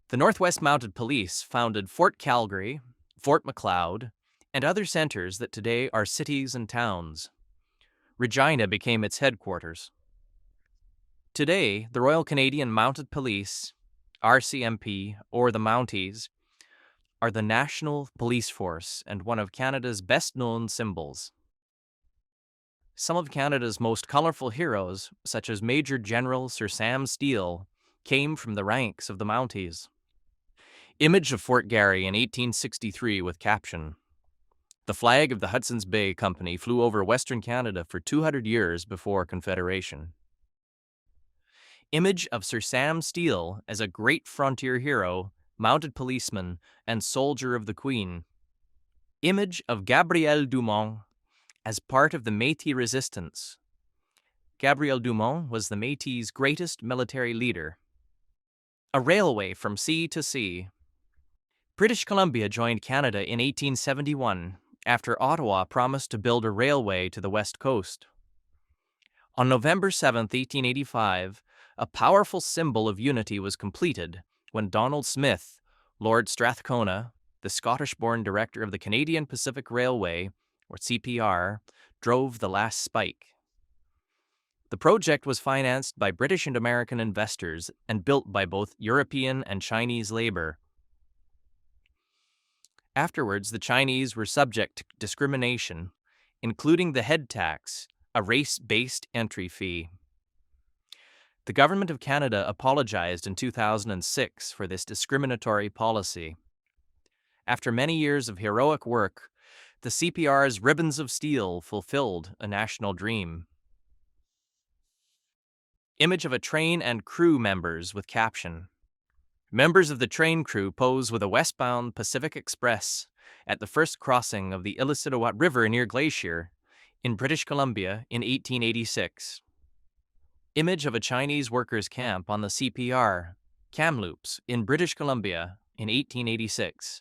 A: The Northwest Mounted Police founded Fort Calgary, Fort Macleod, and other centers that today are cities and towns. Regina became its headquarters. Today, the Royal Canadian Mounted Police, RCMP, or the Mounties, are the national police force and one of Canada's best-known symbols. Some of Canada's most colorful heroes, such as Major General Sir Sam Steele, came from the ranks of the Mounties. Image of Fort Garry in 1863 with caption: "The flag of the Hudson's Bay Company flew over Western Canada for 200 years before Confederation." Image of Sir Sam Steele as a great frontier hero, mounted policeman, and soldier of the Queen. Image of Gabriel Dumont as part of the Métis resistance. Gabriel Dumont was the Métis' greatest military leader. A railway from sea to sea. British Columbia joined Canada in 1871 after Ottawa promised to build a railway to the west coast. On November 7, 1885, a powerful symbol of unity was completed when Donald Smith, Lord Strathcona, the Scottish-born director of the Canadian Pacific Railway, or CPR, drove the last spike. The project was financed by British and American investors and built by both European and Chinese labor. Afterwards, the Chinese were subject to discrimination, including the head tax, a race-based entry fee. The Government of Canada apologized in 2006 for this discriminatory policy. After many years of heroic work, the CPR's ribbons of steel fulfilled a national dream. Image of a train and crew members with caption: "Members of the train crew pose with a westbound Pacific Express at the first crossing of the Illicitawat River near Glacier in British Columbia in 1886. Image of a Chinese workers' camp on the CPR, Kamloops, in British Columbia in 1886.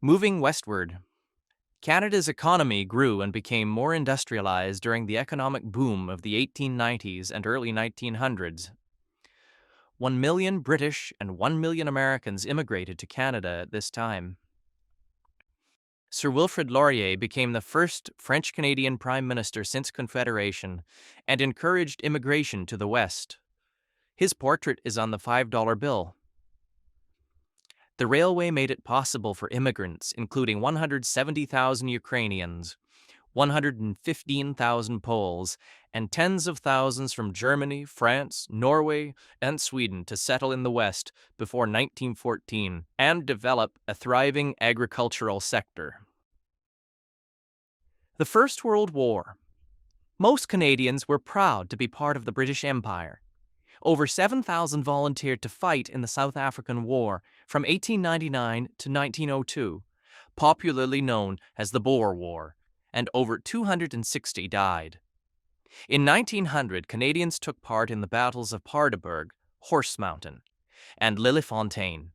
A: Moving westward, Canada's economy grew and became more industrialized during the economic boom of the 1890s and early 1900s. 1 million British and 1 million Americans immigrated to Canada at this time. Sir Wilfrid Laurier became the first French-Canadian Prime Minister since Confederation and encouraged immigration to the West. His portrait is on the $5 bill. The railway made it possible for immigrants, including 170,000 Ukrainians, 115,000 Poles, and tens of thousands from Germany, France, Norway, and Sweden to settle in the West before 1914 and develop a thriving agricultural sector. The First World War. Most Canadians were proud to be part of the British Empire. Over 7,000 volunteered to fight in the South African War from 1899 to 1902, popularly known as the Boer War, and over 260 died. In 1900, Canadians took part in the battles of Paardeberg, Horse Mountain, and Lillefontaine,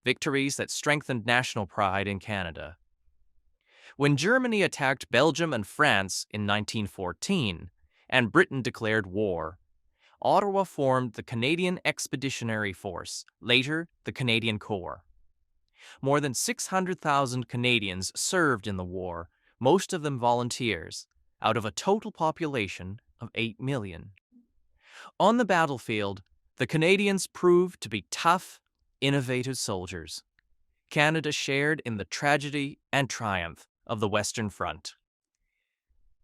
A: victories that strengthened national pride in Canada. When Germany attacked Belgium and France in 1914 and Britain declared war, Ottawa formed the Canadian Expeditionary Force, later the Canadian Corps. More than 600,000 Canadians served in the war, most of them volunteers, out of a total population of 8 million. On the battlefield, the Canadians proved to be tough, innovative soldiers. Canada shared in the tragedy and triumph of the Western Front.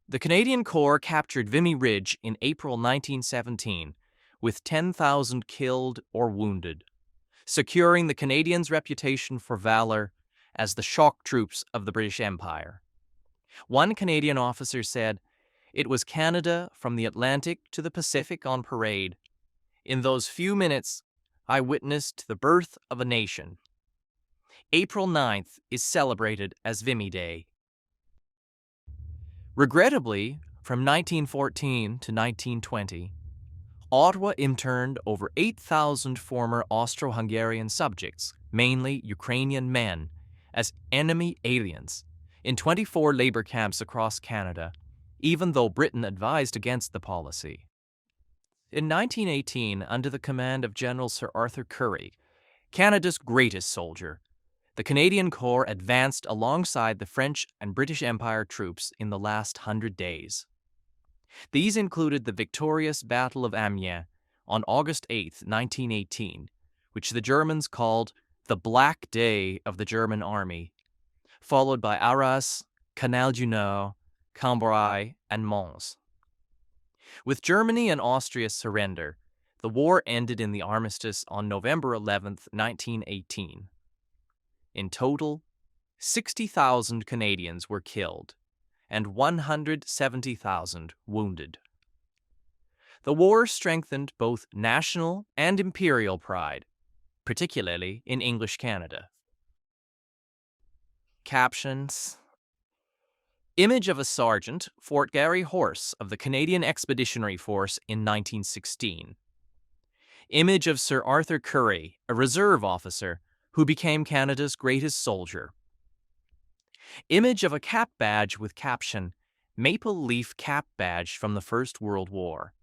A: The Canadian Corps captured Vimy Ridge in April 1917, with 10,000 killed or wounded, securing the Canadians' reputation for valor as the shock troops of the British Empire. One Canadian officer said, "It was Canada from the Atlantic to the Pacific on parade. In those few minutes, I witnessed the birth of a nation." April 9th is celebrated as Vimy Day. Regrettably, from 1914 to 1920, Ottawa interned over 8,000 former Austro-Hungarian subjects, mainly Ukrainian men, as enemy aliens in 24 labor camps across Canada, even though Britain advised against the policy. In 1918, under the command of General Sir Arthur Currie, Canada's greatest soldier, the Canadian Corps advanced alongside the French and British Empire troops in the last 100 days. These included the victorious Battle of Amiens on August 8, 1918, which the Germans called the Black Day of the German Army, followed by Arras, Canal du Nord, Cambrai, and Mons. With Germany and Austria's surrender, the war ended in the armistice on November 11, 1918. In total, 60,000 Canadians were killed and 170,000 wounded. The war strengthened both national and imperial pride, particularly in English Canada. Captions: Image of a sergeant, Fort Garry Horse of the Canadian Expeditionary Force in 1916. Image of Sir Arthur Currie, a reserve officer who became Canada's greatest soldier. Image of a cap badge with caption, Maple Leaf Cap Badge from the First World War.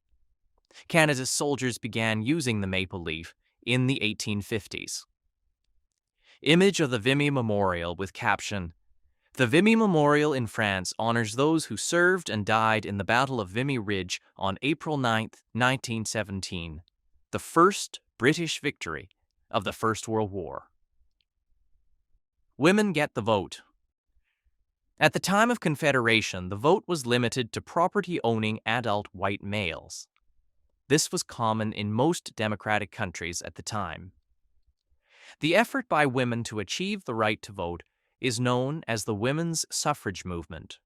A: Canada's soldiers began using the maple leaf in the 1850s. Image of the Vimy Memorial with caption, The Vimy Memorial in France honors those who served and died in the Battle of Vimy Ridge on April 9, 1917, the first British victory of the First World War. Women get the vote. At the time of Confederation, the vote was limited to property-owning adult white males. This was common in most democratic countries at the time. The effort by women to achieve the right to vote is known as the women's suffrage movement.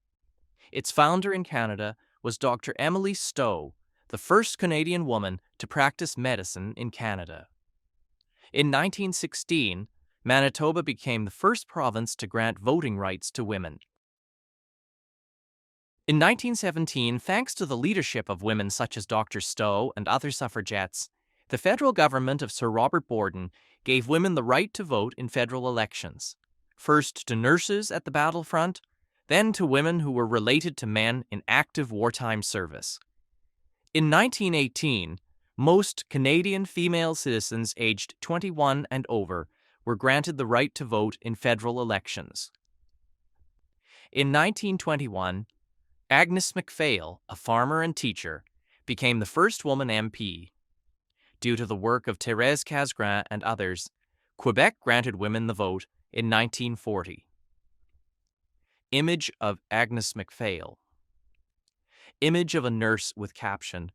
A: Its founder in Canada was Dr. Emily Stowe, the first Canadian woman to practice medicine in Canada. In 1916, Manitoba became the first province to grant voting rights to women. In 1917, thanks to the leadership of women such as Dr. Stowe and other suffragettes, the federal government of Sir Robert Borden gave women the right to vote in federal elections, first to nurses at the battlefront, then to women who were related to men in active wartime service. In 1918, most Canadian female citizens aged 21 and over were granted the right to vote in federal elections. In 1921, Agnes MacPhail, a farmer and teacher, became the first woman MP. Due to the work of Thérèse Casgrain and others, Quebec granted women the vote in 1940. Image of Agnes MacPhail. Image of a nurse with caption,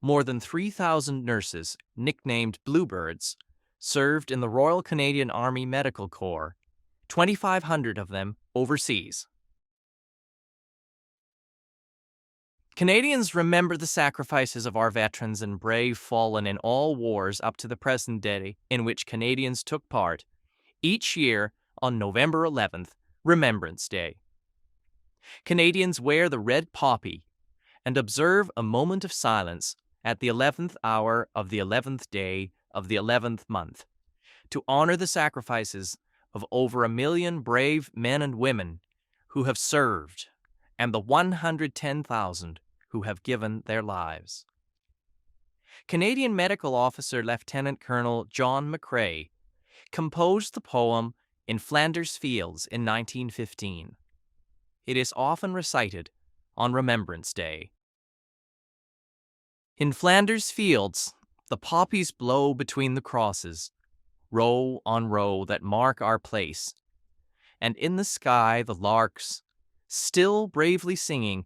A: More than 3,000 nurses, nicknamed Bluebirds, served in the Royal Canadian Army Medical Corps, 2,500 of them overseas. Canadians remember the sacrifices of our veterans and brave fallen in all wars up to the present day in which Canadians took part, each year on November 11th, Remembrance Day. Canadians wear the red poppy and observe a moment of silence at the 11th hour of the 11th day of the 11th month to honor the sacrifices of over 1 million brave men and women who have served and the 110,000 who have given their lives. Canadian medical officer Lieutenant Colonel John McCrae composed the poem In Flanders Fields in 1915. It is often recited on Remembrance Day. In Flanders fields, the poppies blow between the crosses, row on row that mark our place, and in the sky the larks, still bravely singing,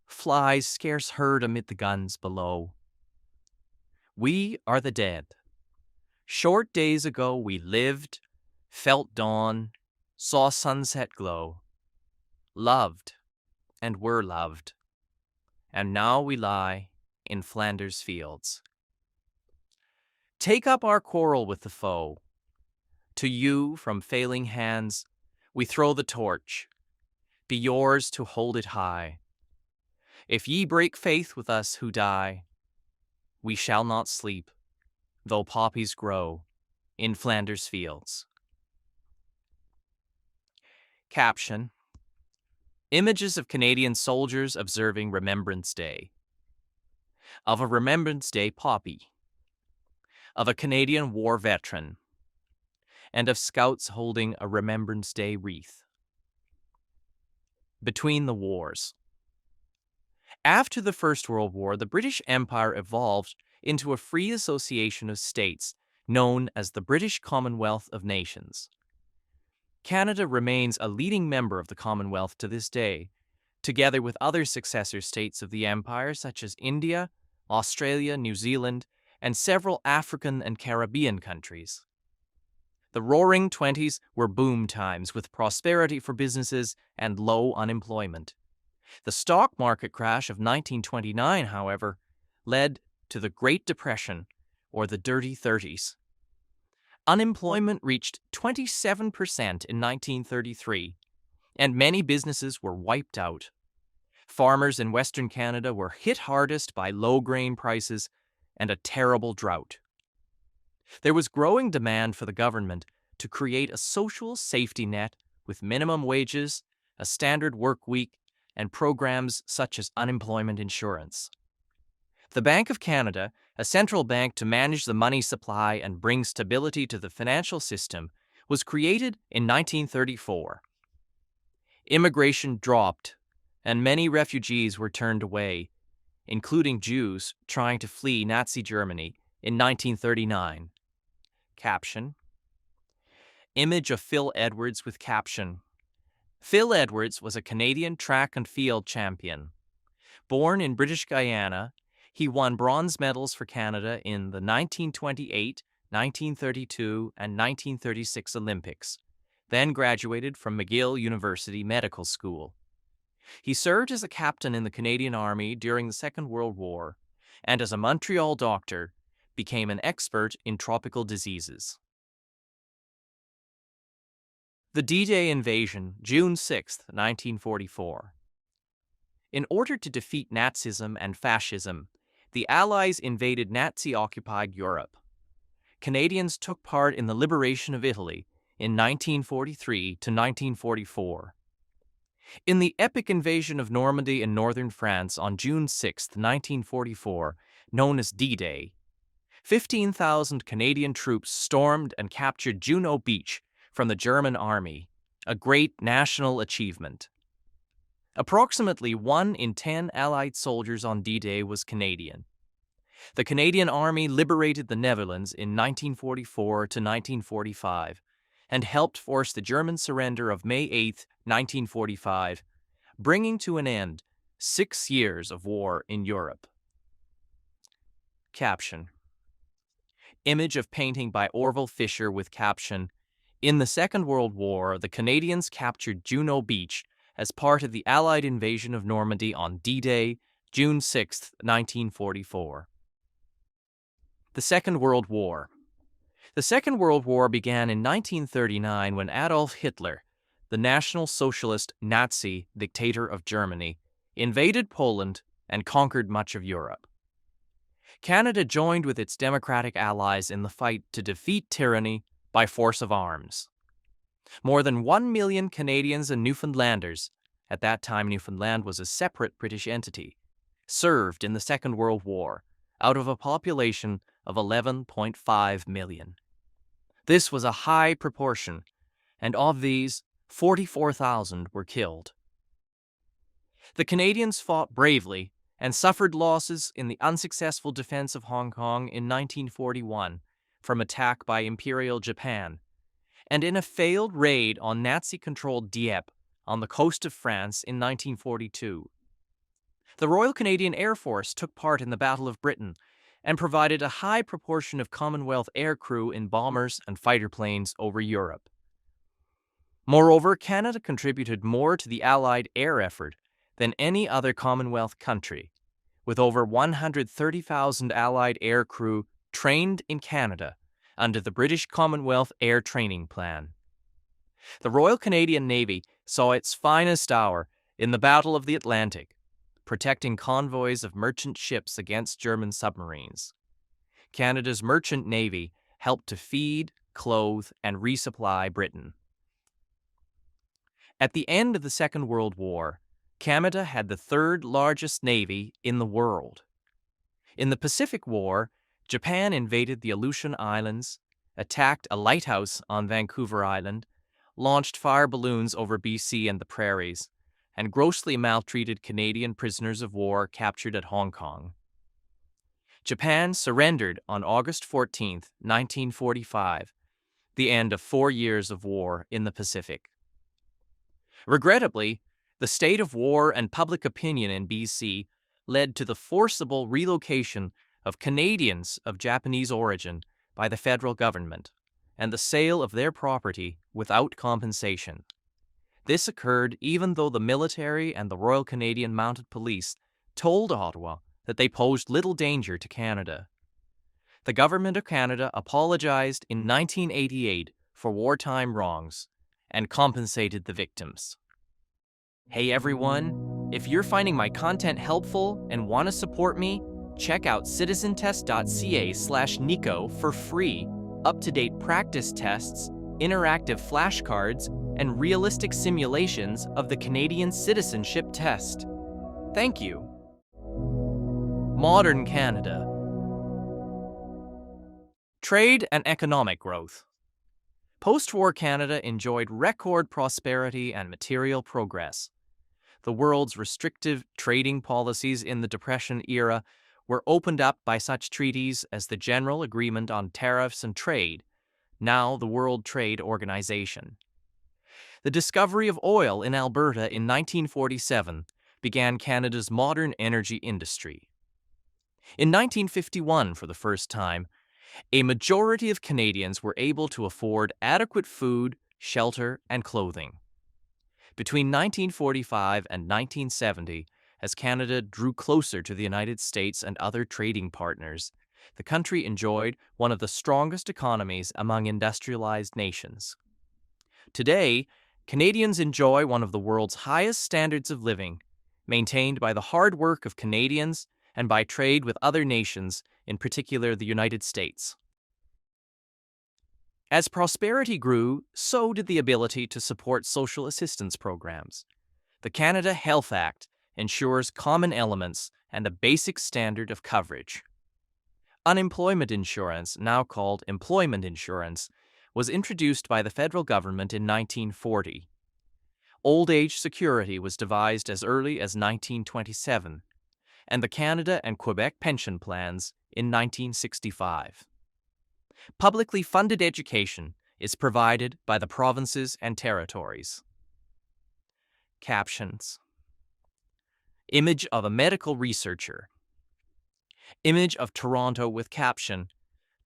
A: flies scarce heard amid the guns below. We are the dead. Short days ago we lived, felt dawn, saw sunset glow, loved and were loved, and now we lie in Flanders fields. Take up our quarrel with the foe. To you from failing hands we throw the torch. Be yours to hold it high. If ye break faith with us who die, we shall not sleep, though poppies grow in Flanders fields. Caption: Images of Canadian soldiers observing Remembrance Day. Of a Remembrance Day poppy. Of a Canadian war veteran. And of scouts holding a Remembrance Day wreath. Between the wars. After the First World War, the British Empire evolved into a free association of states known as the British Commonwealth of Nations. Canada remains a leading member of the Commonwealth to this day, together with other successor states of the Empire such as India, Australia, New Zealand, and several African and Caribbean countries. The Roaring Twenties were boom times with prosperity for businesses and low unemployment. The stock market crash of 1929, however, led to the Great Depression, or the Dirty Thirties. Unemployment reached 27% in 1933, and many businesses were wiped out. Farmers in Western Canada were hit hardest by low grain prices and a terrible drought. There was growing demand for the government to create a social safety net with minimum wages, a standard work week, and programs such as unemployment insurance. The Bank of Canada, a central bank to manage the money supply and bring stability to the financial system, was created in 1934. Immigration dropped, and many refugees were turned away, including Jews trying to flee Nazi Germany in 1939. Caption: Image of Phil Edwards with caption: Phil Edwards was a Canadian track and field champion. Born in British Guyana, he won bronze medals for Canada in the 1928, 1932, and 1936 Olympics, then graduated from McGill University Medical School. He served as a captain in the Canadian Army during the Second World War, and as a Montreal doctor, became an expert in tropical diseases. The D-Day invasion, June 6, 1944. In order to defeat Nazism and fascism, the Allies invaded Nazi-occupied Europe. Canadians took part in the liberation of Italy in 1943 to 1944. In the epic invasion of Normandy in northern France on June 6, 1944, known as D-Day, 15,000 Canadian troops stormed and captured Juno Beach from the German army, a great national achievement. Approximately 1 in 10 Allied soldiers on D-Day was Canadian. The Canadian Army liberated the Netherlands in 1944 to 1945 and helped force the German surrender of May 8, 1945, bringing to an end 6 years of war in Europe. Caption: Image of painting by Orville Fisher with caption: In the Second World War, the Canadians captured Juno Beach as part of the Allied invasion of Normandy on D-Day, June 6, 1944. The Second World War. The Second World War began in 1939 when Adolf Hitler, the National Socialist Nazi dictator of Germany, invaded Poland and conquered much of Europe. Canada joined with its democratic allies in the fight to defeat tyranny by force of arms. More than 1 million Canadians and Newfoundlanders at that time Newfoundland was a separate British entity, served in the Second World War out of a population of 11.5 million. This was a high proportion, and of these, 44,000 were killed. The Canadians fought bravely and suffered losses in the unsuccessful defense of Hong Kong in 1941 from attack by Imperial Japan, and in a failed raid on Nazi-controlled Dieppe on the coast of France in 1942. The Royal Canadian Air Force took part in the Battle of Britain and provided a high proportion of Commonwealth aircrew in bombers and fighter planes over Europe. Moreover, Canada contributed more to the Allied air effort than any other Commonwealth country, with over 130,000 Allied air crew trained in Canada under the British Commonwealth Air Training Plan. The Royal Canadian Navy saw its finest hour in the Battle of the Atlantic, protecting convoys of merchant ships against German submarines. Canada's merchant navy helped to feed, clothe, and resupply Britain. At the end of the Second World War, Canada had the third largest navy in the world. In the Pacific War, Japan invaded the Aleutian Islands, attacked a lighthouse on Vancouver Island, launched fire balloons over BC and the prairies, and grossly maltreated Canadian prisoners of war captured at Hong Kong. Japan surrendered on August 14, 1945, the end of 4 years of war in the Pacific. Regrettably, the state of war and public opinion in BC led to the forcible relocation of Canadians of Japanese origin by the federal government and the sale of their property without compensation. This occurred even though the military and the Royal Canadian Mounted Police told Ottawa that they posed little danger to Canada. The Government of Canada apologized in 1988 for wartime wrongs and compensated the victims. Hey everyone, if you're finding my content helpful and want to support me, check out citizentest.ca/Nico for free, up-to-date practice tests, interactive flashcards, and realistic simulations of the Canadian citizenship test. Thank you. Modern Canada. Trade and economic growth. Post-war Canada enjoyed record prosperity and material progress. The world's restrictive trading policies in the Depression era were opened up by such treaties as the General Agreement on Tariffs and Trade, now the World Trade Organization. The discovery of oil in Alberta in 1947 began Canada's modern energy industry. In 1951, for the first time, a majority of Canadians were able to afford adequate food, shelter, and clothing. Between 1945 and 1970, as Canada drew closer to the United States and other trading partners, the country enjoyed one of the strongest economies among industrialized nations. Today, Canadians enjoy one of the world's highest standards of living, maintained by the hard work of Canadians and by trade with other nations, in particular the United States. As prosperity grew, so did the ability to support social assistance programs. The Canada Health Act ensures common elements and a basic standard of coverage. Unemployment insurance, now called employment insurance, was introduced by the federal government in 1940. Old age security was devised as early as 1927, and the Canada and Quebec pension plans in 1965. Publicly funded education is provided by the provinces and territories. Captions. Image of a medical researcher. Image of Toronto with caption,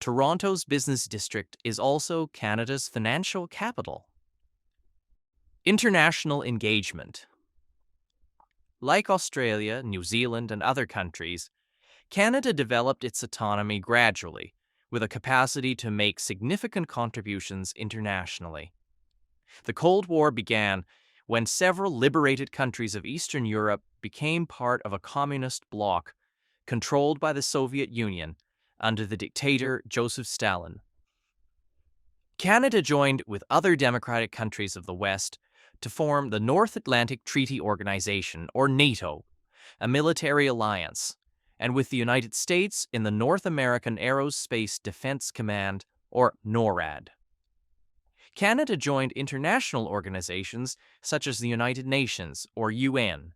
A: Toronto's business district is also Canada's financial capital. International engagement. Like Australia, New Zealand, and other countries, Canada developed its autonomy gradually, with a capacity to make significant contributions internationally. The Cold War began when several liberated countries of Eastern Europe became part of a communist bloc controlled by the Soviet Union under the dictator Joseph Stalin. Canada joined with other democratic countries of the West to form the North Atlantic Treaty Organization, or NATO, a military alliance, and with the United States in the North American Aerospace Defense Command, or NORAD. Canada joined international organizations such as the United Nations, or UN.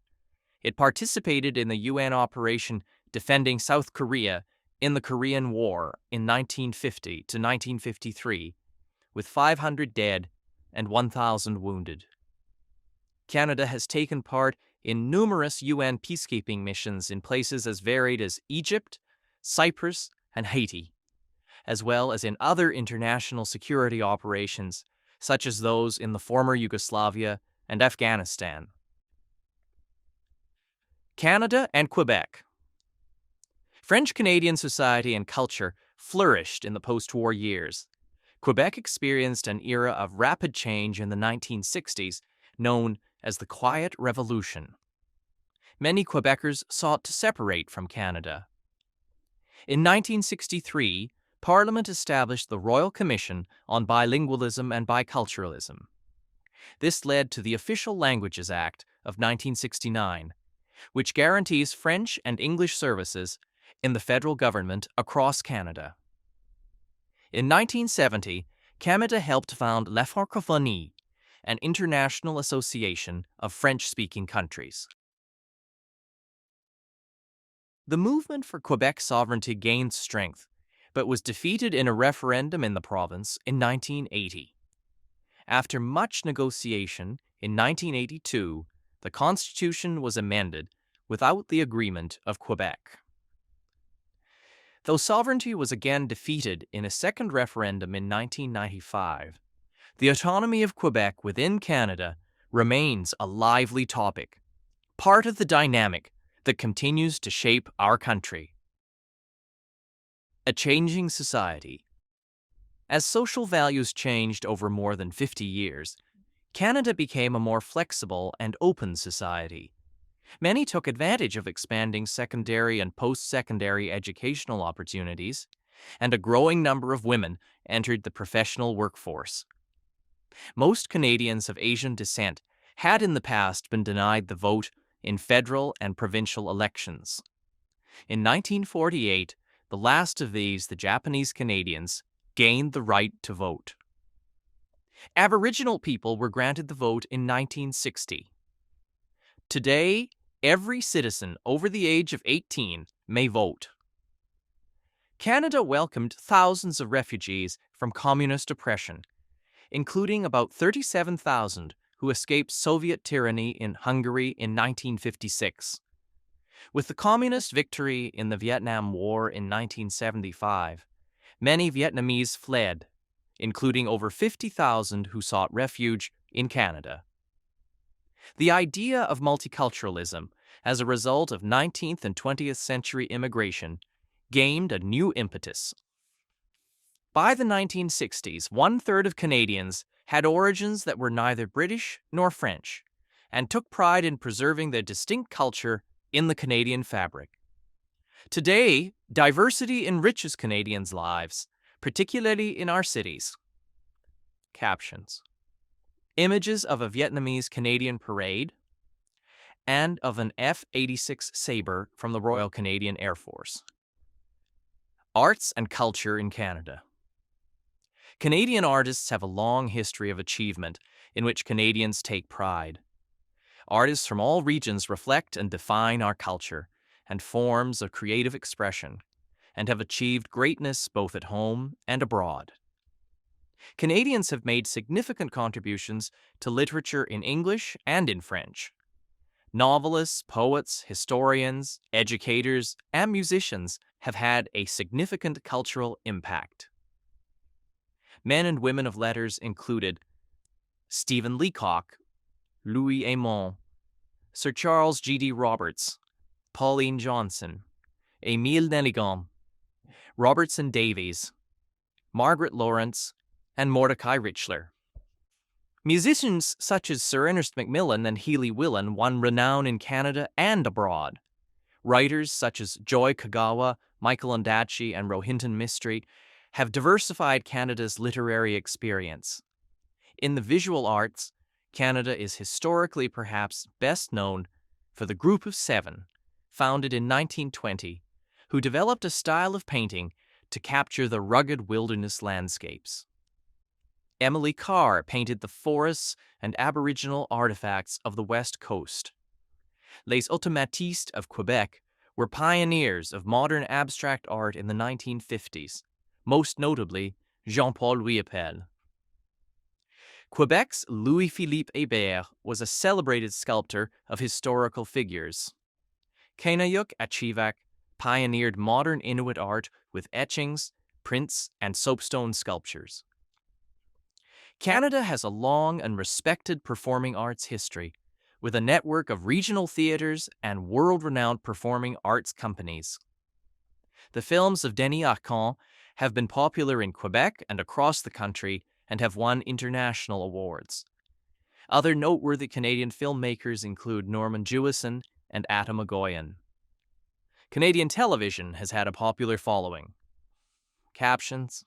A: It participated in the UN operation defending South Korea in the Korean War in 1950 to 1953, with 500 dead and 1,000 wounded. Canada has taken part in numerous UN peacekeeping missions in places as varied as Egypt, Cyprus, and Haiti, as well as in other international security operations, such as those in the former Yugoslavia and Afghanistan. Canada and Quebec. French-Canadian society and culture flourished in the post-war years. Quebec experienced an era of rapid change in the 1960s, known as the Quiet Revolution. Many Quebecers sought to separate from Canada. In 1963, Parliament established the Royal Commission on Bilingualism and Biculturalism. This led to the Official Languages Act of 1969, which guarantees French and English services in the federal government across Canada. In 1970, Canada helped found La Francophonie, an international association of French-speaking countries. The movement for Quebec sovereignty gained strength, but was defeated in a referendum in the province in 1980. After much negotiation, in 1982, the Constitution was amended without the agreement of Quebec. Though sovereignty was again defeated in a second referendum in 1995, the autonomy of Quebec within Canada remains a lively topic, part of the dynamic that continues to shape our country. A changing society. As social values changed over more than 50 years, Canada became a more flexible and open society. Many took advantage of expanding secondary and post-secondary educational opportunities, and a growing number of women entered the professional workforce. Most Canadians of Asian descent had in the past been denied the vote in federal and provincial elections. In 1948, the last of these, the Japanese Canadians, gained the right to vote. Aboriginal people were granted the vote in 1960. Today, every citizen over the age of 18 may vote. Canada welcomed thousands of refugees from communist oppression, including about 37,000 who escaped Soviet tyranny in Hungary in 1956. With the communist victory in the Vietnam War in 1975, many Vietnamese fled, including over 50,000 who sought refuge in Canada. The idea of multiculturalism, as a result of 19th and 20th century immigration, gained a new impetus. By the 1960s, 1/3 of Canadians had origins that were neither British nor French, and took pride in preserving their distinct culture in the Canadian fabric. Today, diversity enriches Canadians' lives, particularly in our cities. Captions. Images of a Vietnamese Canadian parade and of an F-86 Sabre from the Royal Canadian Air Force. Arts and culture in Canada. Canadian artists have a long history of achievement in which Canadians take pride. Artists from all regions reflect and define our culture and forms of creative expression, and have achieved greatness both at home and abroad. Canadians have made significant contributions to literature in English and in French. Novelists, poets, historians, educators, and musicians have had a significant cultural impact. Men and women of letters included Stephen Leacock, Louis Aymon, Sir Charles G.D. Roberts, Pauline Johnson, Émile Nelligan, Robertson Davies, Margaret Lawrence, and Mordecai Richler. Musicians such as Sir Ernest Macmillan and Healy Willan won renown in Canada and abroad. Writers such as Joy Kagawa, Michael Ondaatje, and Rohinton Mistry have diversified Canada's literary experience. In the visual arts, Canada is historically perhaps best known for the Group of Seven, founded in 1920, who developed a style of painting to capture the rugged wilderness landscapes. Emily Carr painted the forests and aboriginal artifacts of the West Coast. Les Automatistes of Quebec were pioneers of modern abstract art in the 1950s, most notably Jean-Paul Riopelle. Quebec's Louis-Philippe Hébert was a celebrated sculptor of historical figures. Kainayuk Achivak pioneered modern Inuit art with etchings, prints, and soapstone sculptures. Canada has a long and respected performing arts history, with a network of regional theaters and world-renowned performing arts companies. The films of Denis Arcand have been popular in Quebec and across the country and have won international awards. Other noteworthy Canadian filmmakers include Norman Jewison and Atta Magoyan. Canadian television has had a popular following. Captions: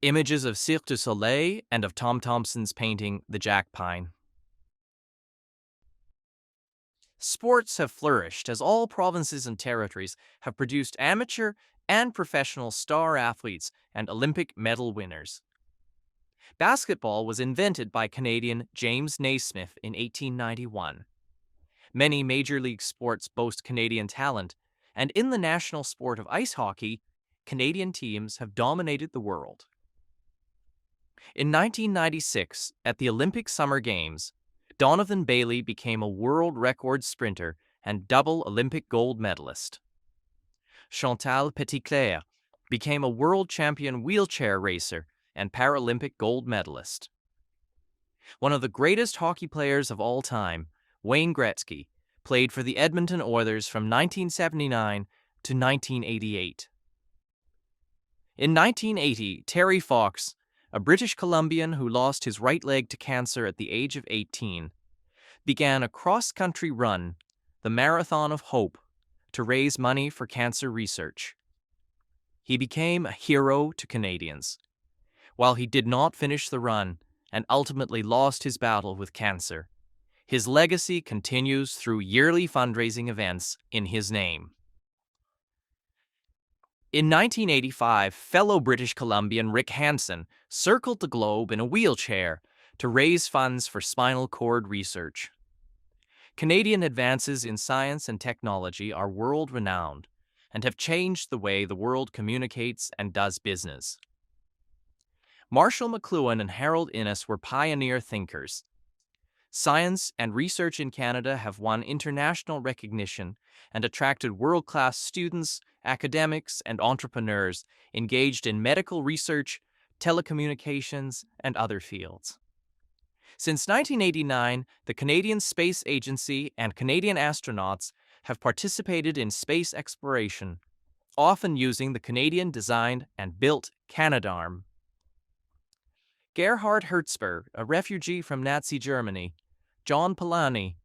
A: images of Cirque du Soleil and of Tom Thompson's painting The Jack Pine. Sports have flourished as all provinces and territories have produced amateur and professional star athletes and Olympic medal winners. Basketball was invented by Canadian James Naismith in 1891. Many Major League sports boast Canadian talent, and in the national sport of ice hockey, Canadian teams have dominated the world. In 1996, at the Olympic Summer Games, Donovan Bailey became a world record sprinter and double Olympic gold medalist. Chantal Petitclerc became a world champion wheelchair racer and Paralympic gold medalist. One of the greatest hockey players of all time, Wayne Gretzky, played for the Edmonton Oilers from 1979 to 1988. In 1980, Terry Fox, a British Columbian who lost his right leg to cancer at the age of 18, began a cross-country run, the Marathon of Hope, to raise money for cancer research. He became a hero to Canadians. While he did not finish the run and ultimately lost his battle with cancer, his legacy continues through yearly fundraising events in his name. In 1985, fellow British Columbian Rick Hansen circled the globe in a wheelchair to raise funds for spinal cord research. Canadian advances in science and technology are world-renowned and have changed the way the world communicates and does business. Marshall McLuhan and Harold Innis were pioneer thinkers. Science and research in Canada have won international recognition and attracted world-class students, academics, and entrepreneurs engaged in medical research, telecommunications, and other fields. Since 1989, the Canadian Space Agency and Canadian astronauts have participated in space exploration, often using the Canadian-designed and built Canadarm. Gerhard Hertzberg, a refugee from Nazi Germany, John Polanyi,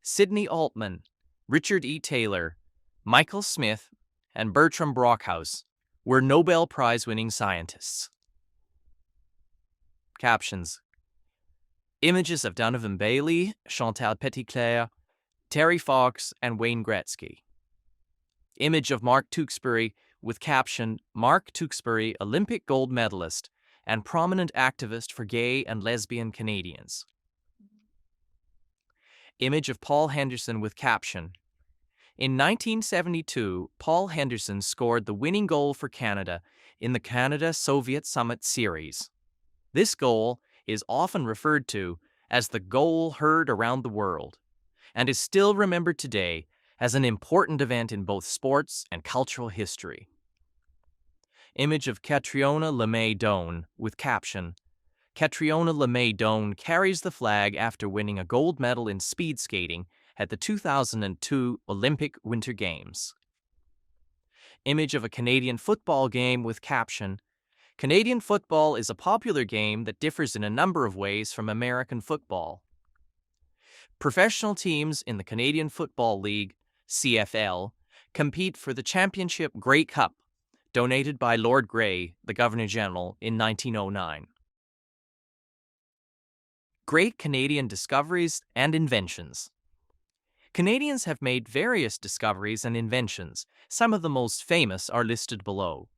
A: Sidney Altman, Richard E. Taylor, Michael Smith, and Bertram Brockhaus were Nobel Prize-winning scientists. Captions: images of Donovan Bailey, Chantal Petitclerc, Terry Fox, and Wayne Gretzky. Image of Mark Tewksbury with caption, Mark Tewksbury, Olympic gold medalist and prominent activist for gay and lesbian Canadians. Image of Paul Henderson with caption, in 1972, Paul Henderson scored the winning goal for Canada in the Canada-Soviet Summit Series. This goal is often referred to as the goal heard around the world and is still remembered today as an important event in both sports and cultural history. Image of Catriona LeMay-Doan with caption, Catriona LeMay-Doan carries the flag after winning a gold medal in speed skating at the 2002 Olympic Winter Games. Image of a Canadian football game with caption, Canadian football is a popular game that differs in a number of ways from American football. Professional teams in the Canadian Football League, CFL, compete for the Championship Grey Cup, donated by Lord Grey, the Governor-General, in 1909. Great Canadian Discoveries and Inventions. Canadians have made various discoveries and inventions. Some of the most famous are listed below.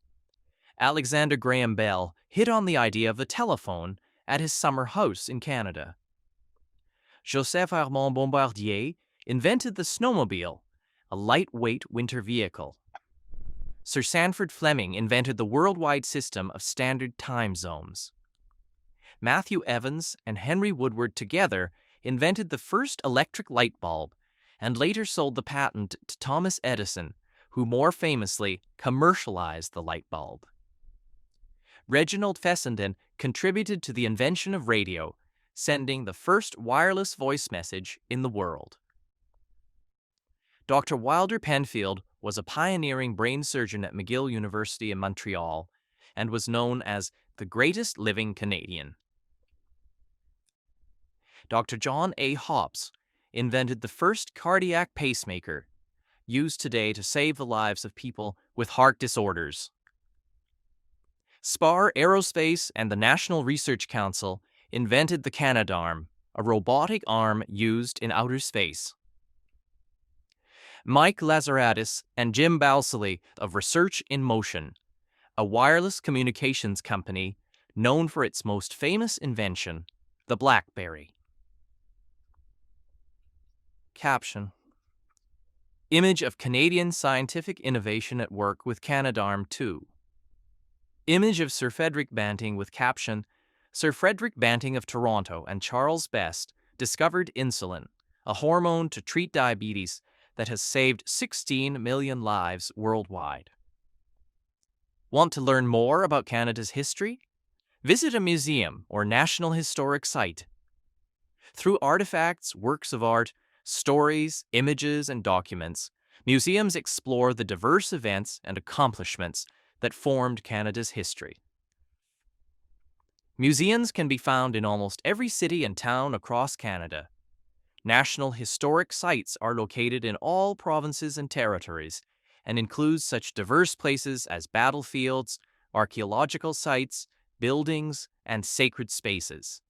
A: Alexander Graham Bell hit on the idea of the telephone at his summer house in Canada. Joseph Armand Bombardier invented the snowmobile, a lightweight winter vehicle. Sir Sandford Fleming invented the worldwide system of standard time zones. Matthew Evans and Henry Woodward together invented the first electric light bulb and later sold the patent to Thomas Edison, who more famously commercialized the light bulb. Reginald Fessenden contributed to the invention of radio, sending the first wireless voice message in the world. Dr. Wilder Penfield was a pioneering brain surgeon at McGill University in Montreal and was known as the greatest living Canadian. Dr. John A. Hopps invented the first cardiac pacemaker, used today to save the lives of people with heart disorders. Spar Aerospace and the National Research Council invented the Canadarm, a robotic arm used in outer space. Mike Lazaradis and Jim Balsillie of Research in Motion, a wireless communications company known for its most famous invention, the BlackBerry. Caption: Image of Canadian scientific innovation at work with Canadarm 2. Image of Sir Frederick Banting with caption: Sir Frederick Banting of Toronto and Charles Best discovered insulin, a hormone to treat diabetes that has saved 16 million lives worldwide. Want to learn more about Canada's history? Visit a museum or national historic site. Through artifacts, works of art, stories, images, and documents, museums explore the diverse events and accomplishments that formed Canada's history. Museums can be found in almost every city and town across Canada. National historic sites are located in all provinces and territories and include such diverse places as battlefields, archaeological sites, buildings, and sacred spaces.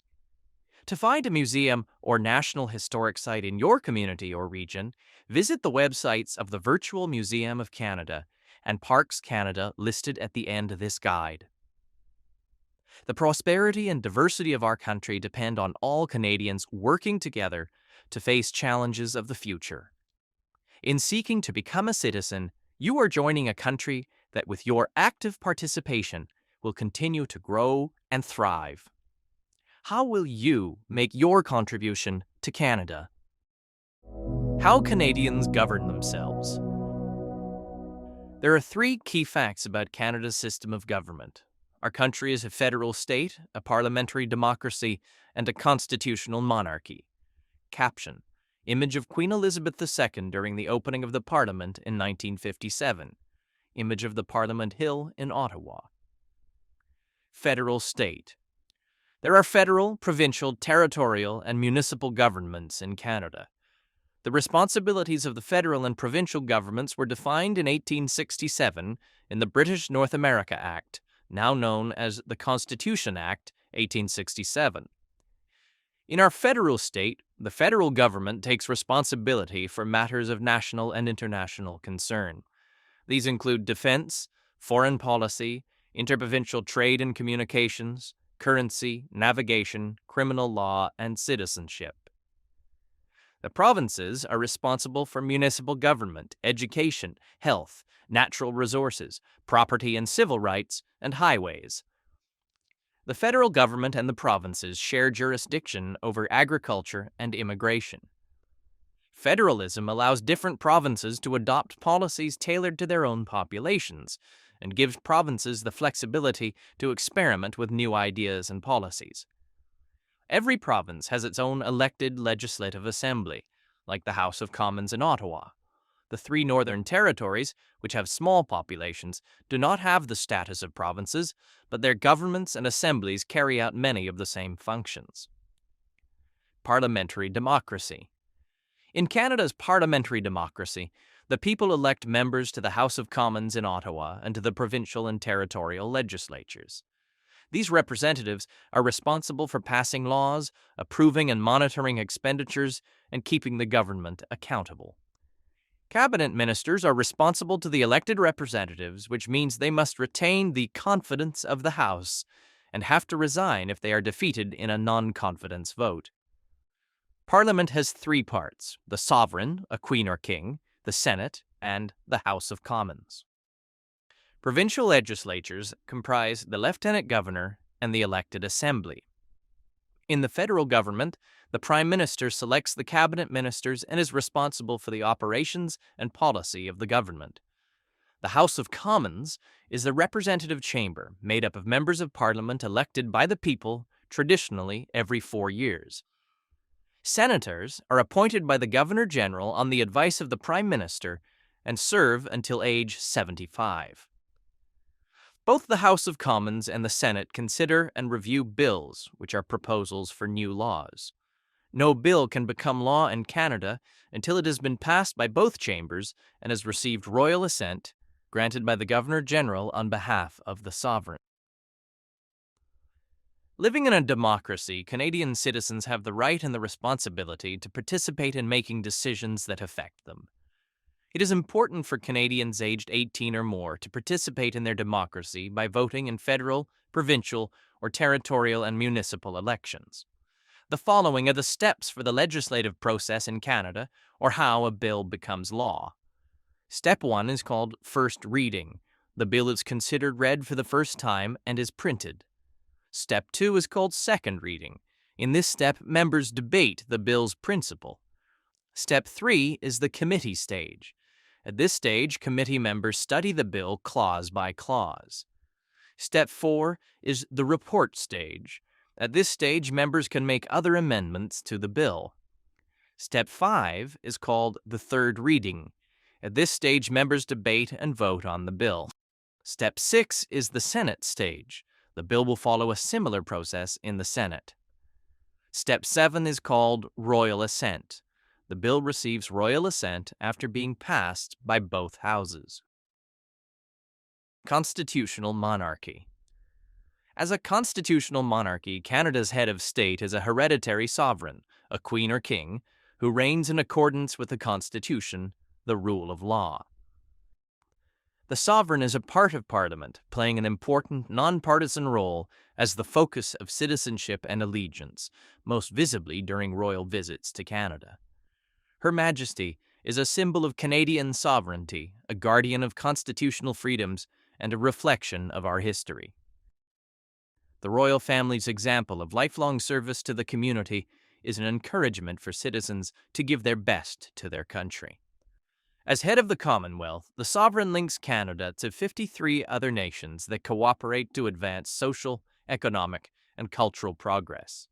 A: To find a museum or national historic site in your community or region, visit the websites of the Virtual Museum of Canada and Parks Canada listed at the end of this guide. The prosperity and diversity of our country depend on all Canadians working together to face challenges of the future. In seeking to become a citizen, you are joining a country that, with your active participation, will continue to grow and thrive. How will you make your contribution to Canada? How Canadians govern themselves. There are 3 key facts about Canada's system of government. Our country is a federal state, a parliamentary democracy, and a constitutional monarchy. Caption: Image of Queen Elizabeth II during the opening of the Parliament in 1957. Image of the Parliament Hill in Ottawa. Federal state. There are federal, provincial, territorial, and municipal governments in Canada. The responsibilities of the federal and provincial governments were defined in 1867 in the British North America Act, now known as the Constitution Act, 1867. In our federal state, the federal government takes responsibility for matters of national and international concern. These include defense, foreign policy, interprovincial trade and communications, currency, navigation, criminal law, and citizenship. The provinces are responsible for municipal government, education, health, natural resources, property and civil rights, and highways. The federal government and the provinces share jurisdiction over agriculture and immigration. Federalism allows different provinces to adopt policies tailored to their own populations, and gives provinces the flexibility to experiment with new ideas and policies. Every province has its own elected legislative assembly, like the House of Commons in Ottawa. The 3 northern territories, which have small populations, do not have the status of provinces, but their governments and assemblies carry out many of the same functions. Parliamentary democracy. In Canada's parliamentary democracy, the people elect members to the House of Commons in Ottawa and to the provincial and territorial legislatures. These representatives are responsible for passing laws, approving and monitoring expenditures, and keeping the government accountable. Cabinet ministers are responsible to the elected representatives, which means they must retain the confidence of the House and have to resign if they are defeated in a non-confidence vote. Parliament has three parts: the sovereign, a queen or king, the Senate, and the House of Commons. Provincial legislatures comprise the lieutenant governor and the elected assembly. In the federal government, the Prime Minister selects the cabinet ministers and is responsible for the operations and policy of the government. The House of Commons is the representative chamber made up of members of Parliament elected by the people, traditionally every 4 years. Senators are appointed by the Governor-General on the advice of the Prime Minister and serve until age 75. Both the House of Commons and the Senate consider and review bills, which are proposals for new laws. No bill can become law in Canada until it has been passed by both chambers and has received royal assent, granted by the Governor-General on behalf of the sovereign. Living in a democracy, Canadian citizens have the right and the responsibility to participate in making decisions that affect them. It is important for Canadians aged 18 or more to participate in their democracy by voting in federal, provincial, or territorial and municipal elections. The following are the steps for the legislative process in Canada, or how a bill becomes law. Step 1 is called first reading. The bill is considered read for the first time and is printed. Step 2 is called second reading. In this step, members debate the bill's principle. Step 3 is the committee stage. At this stage, committee members study the bill clause by clause. Step 4 is the report stage. At this stage, members can make other amendments to the bill. Step 5 is called the third reading. At this stage, members debate and vote on the bill. Step 6 is the Senate stage. The bill will follow a similar process in the Senate. Step 7 is called royal assent. The bill receives royal assent after being passed by both houses. Constitutional monarchy. As a constitutional monarchy, Canada's head of state is a hereditary sovereign, a queen or king, who reigns in accordance with the Constitution, the rule of law. The sovereign is a part of Parliament, playing an important non-partisan role as the focus of citizenship and allegiance, most visibly during royal visits to Canada. Her Majesty is a symbol of Canadian sovereignty, a guardian of constitutional freedoms, and a reflection of our history. The royal family's example of lifelong service to the community is an encouragement for citizens to give their best to their country. As head of the Commonwealth, the sovereign links Canada to 53 other nations that cooperate to advance social, economic, and cultural progress.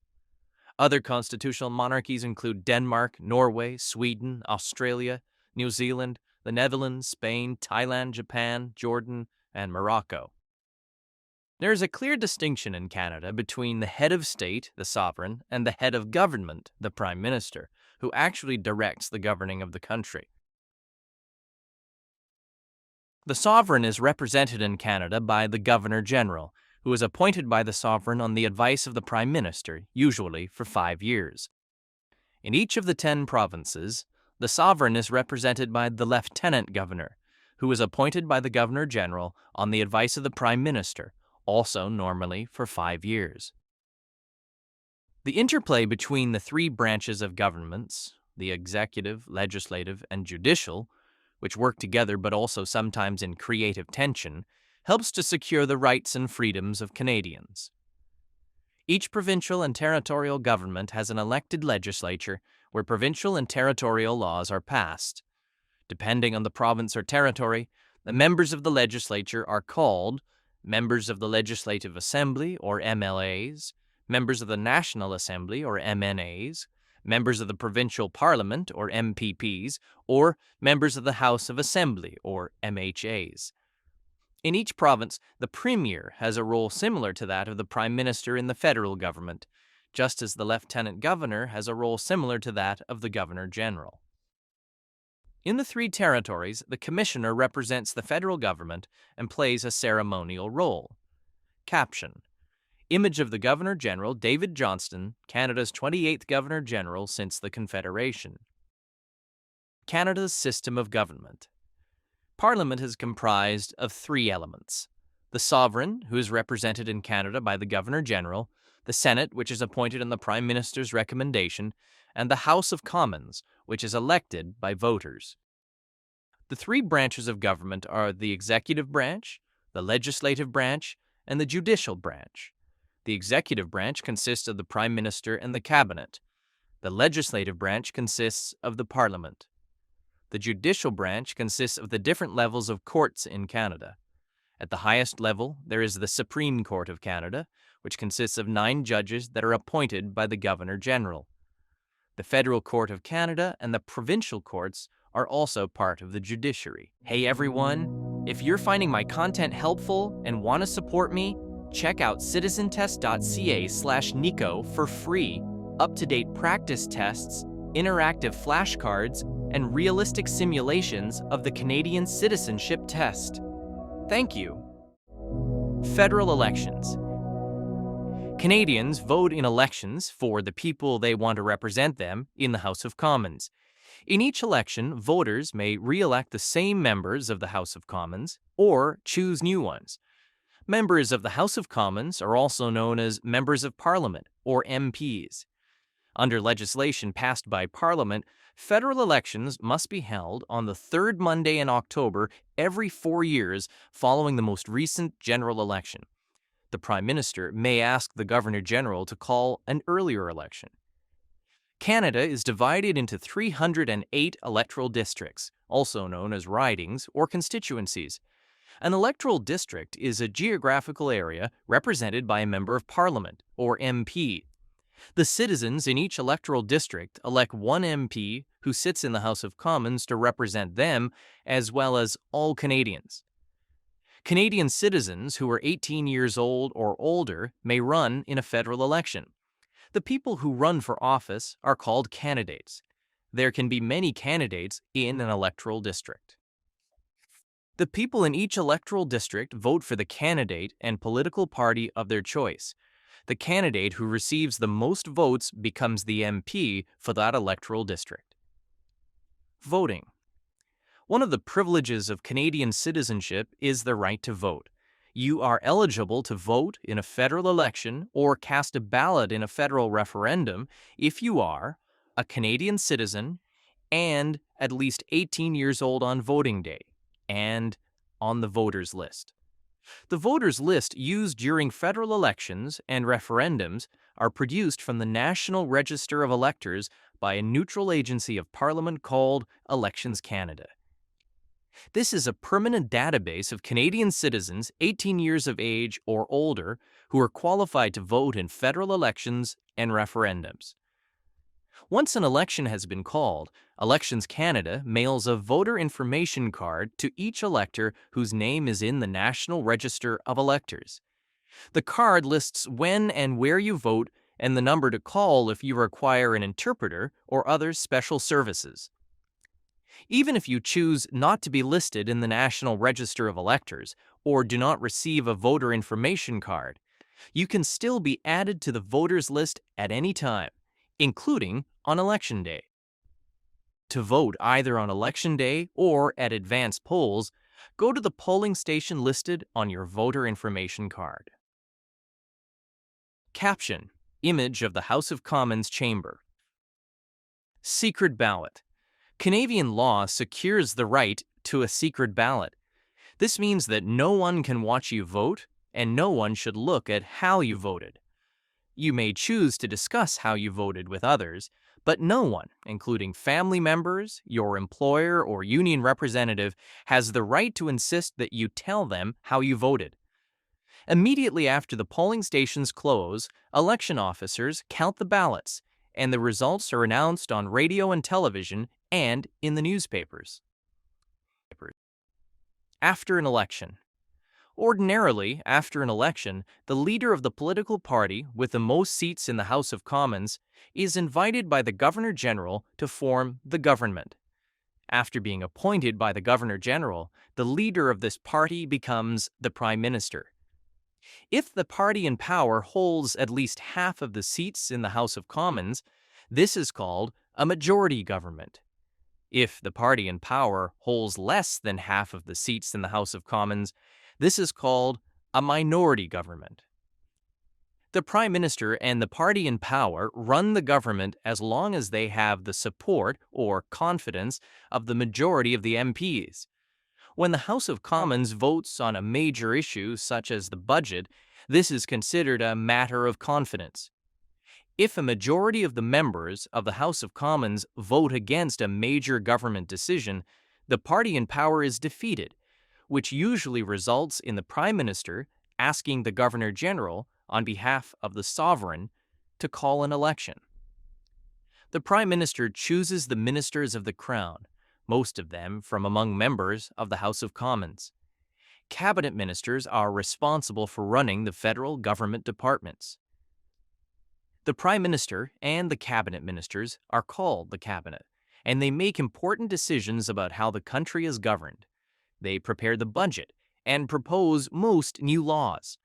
A: Other constitutional monarchies include Denmark, Norway, Sweden, Australia, New Zealand, the Netherlands, Spain, Thailand, Japan, Jordan, and Morocco. There is a clear distinction in Canada between the head of state, the sovereign, and the head of government, the Prime Minister, who actually directs the governing of the country. The sovereign is represented in Canada by the Governor-General, who is appointed by the sovereign on the advice of the Prime Minister, usually for 5 years. In each of the 10 provinces, the sovereign is represented by the Lieutenant Governor, who is appointed by the Governor-General on the advice of the Prime Minister, also normally for 5 years. The interplay between the 3 branches of governments, the executive, legislative, and judicial, which work together but also sometimes in creative tension, helps to secure the rights and freedoms of Canadians. Each provincial and territorial government has an elected legislature where provincial and territorial laws are passed. Depending on the province or territory, the members of the legislature are called members of the Legislative Assembly, or MLAs, members of the National Assembly, or MNAs, members of the Provincial Parliament, or MPPs, or members of the House of Assembly, or MHAs. In each province, the Premier has a role similar to that of the Prime Minister in the federal government, just as the Lieutenant Governor has a role similar to that of the Governor-General. In the 3 territories, the Commissioner represents the federal government and plays a ceremonial role. Caption. Image of the Governor-General David Johnston, Canada's 28th Governor-General since the Confederation. Canada's system of government. Parliament is comprised of three elements: the Sovereign, who is represented in Canada by the Governor-General, the Senate, which is appointed on the Prime Minister's recommendation, and the House of Commons, which is elected by voters. The three branches of government are the executive branch, the legislative branch, and the judicial branch. The executive branch consists of the Prime Minister and the Cabinet. The legislative branch consists of the Parliament. The judicial branch consists of the different levels of courts in Canada. At the highest level, there is the Supreme Court of Canada, which consists of 9 judges that are appointed by the Governor-General. The Federal Court of Canada and the provincial courts are also part of the judiciary. Hey everyone, if you're finding my content helpful and want to support me, check out citizentest.ca/Nico for free, up-to-date practice tests, interactive flashcards, and realistic simulations of the Canadian citizenship test. Thank you. Federal elections. Canadians vote in elections for the people they want to represent them in the House of Commons. In each election, voters may re-elect the same members of the House of Commons or choose new ones. Members of the House of Commons are also known as Members of Parliament, or MPs. Under legislation passed by Parliament, federal elections must be held on the third Monday in October every 4 years following the most recent general election. The Prime Minister may ask the Governor-General to call an earlier election. Canada is divided into 308 electoral districts, also known as ridings or constituencies. An electoral district is a geographical area represented by a Member of Parliament, or MP. The citizens in each electoral district elect one MP who sits in the House of Commons to represent them, as well as all Canadians. Canadian citizens who are 18 years old or older may run in a federal election. The people who run for office are called candidates. There can be many candidates in an electoral district. The people in each electoral district vote for the candidate and political party of their choice. The candidate who receives the most votes becomes the MP for that electoral district. Voting. One of the privileges of Canadian citizenship is the right to vote. You are eligible to vote in a federal election or cast a ballot in a federal referendum if you are a Canadian citizen and at least 18 years old on voting day and on the voters list. The voters list used during federal elections and referendums are produced from the National Register of Electors by a neutral agency of Parliament called Elections Canada. This is a permanent database of Canadian citizens 18 years of age or older who are qualified to vote in federal elections and referendums. Once an election has been called, Elections Canada mails a voter information card to each elector whose name is in the National Register of Electors. The card lists when and where you vote and the number to call if you require an interpreter or other special services. Even if you choose not to be listed in the National Register of Electors or do not receive a voter information card, you can still be added to the voters list at any time, including on Election Day. To vote either on Election Day or at advance polls, go to the polling station listed on your voter information card. Caption: Image of the House of Commons chamber. Secret ballot. Canadian law secures the right to a secret ballot. This means that no one can watch you vote, and no one should look at how you voted. You may choose to discuss how you voted with others, but no one, including family members, your employer, or union representative, has the right to insist that you tell them how you voted. Immediately after the polling stations close, election officers count the ballots, and the results are announced on radio and television and in the newspapers. After an election. Ordinarily, after an election, the leader of the political party with the most seats in the House of Commons is invited by the Governor-General to form the government. After being appointed by the Governor-General, the leader of this party becomes the Prime Minister. If the party in power holds at least half of the seats in the House of Commons, this is called a majority government. If the party in power holds less than half of the seats in the House of Commons, this is called a minority government. The Prime Minister and the party in power run the government as long as they have the support or confidence of the majority of the MPs. When the House of Commons votes on a major issue such as the budget, this is considered a matter of confidence. If a majority of the members of the House of Commons vote against a major government decision, the party in power is defeated, which usually results in the Prime Minister asking the Governor General, on behalf of the sovereign, to call an election. The Prime Minister chooses the ministers of the Crown, most of them from among members of the House of Commons. Cabinet ministers are responsible for running the federal government departments. The Prime Minister and the Cabinet ministers are called the Cabinet, and they make important decisions about how the country is governed. They prepare the budget and propose most new laws.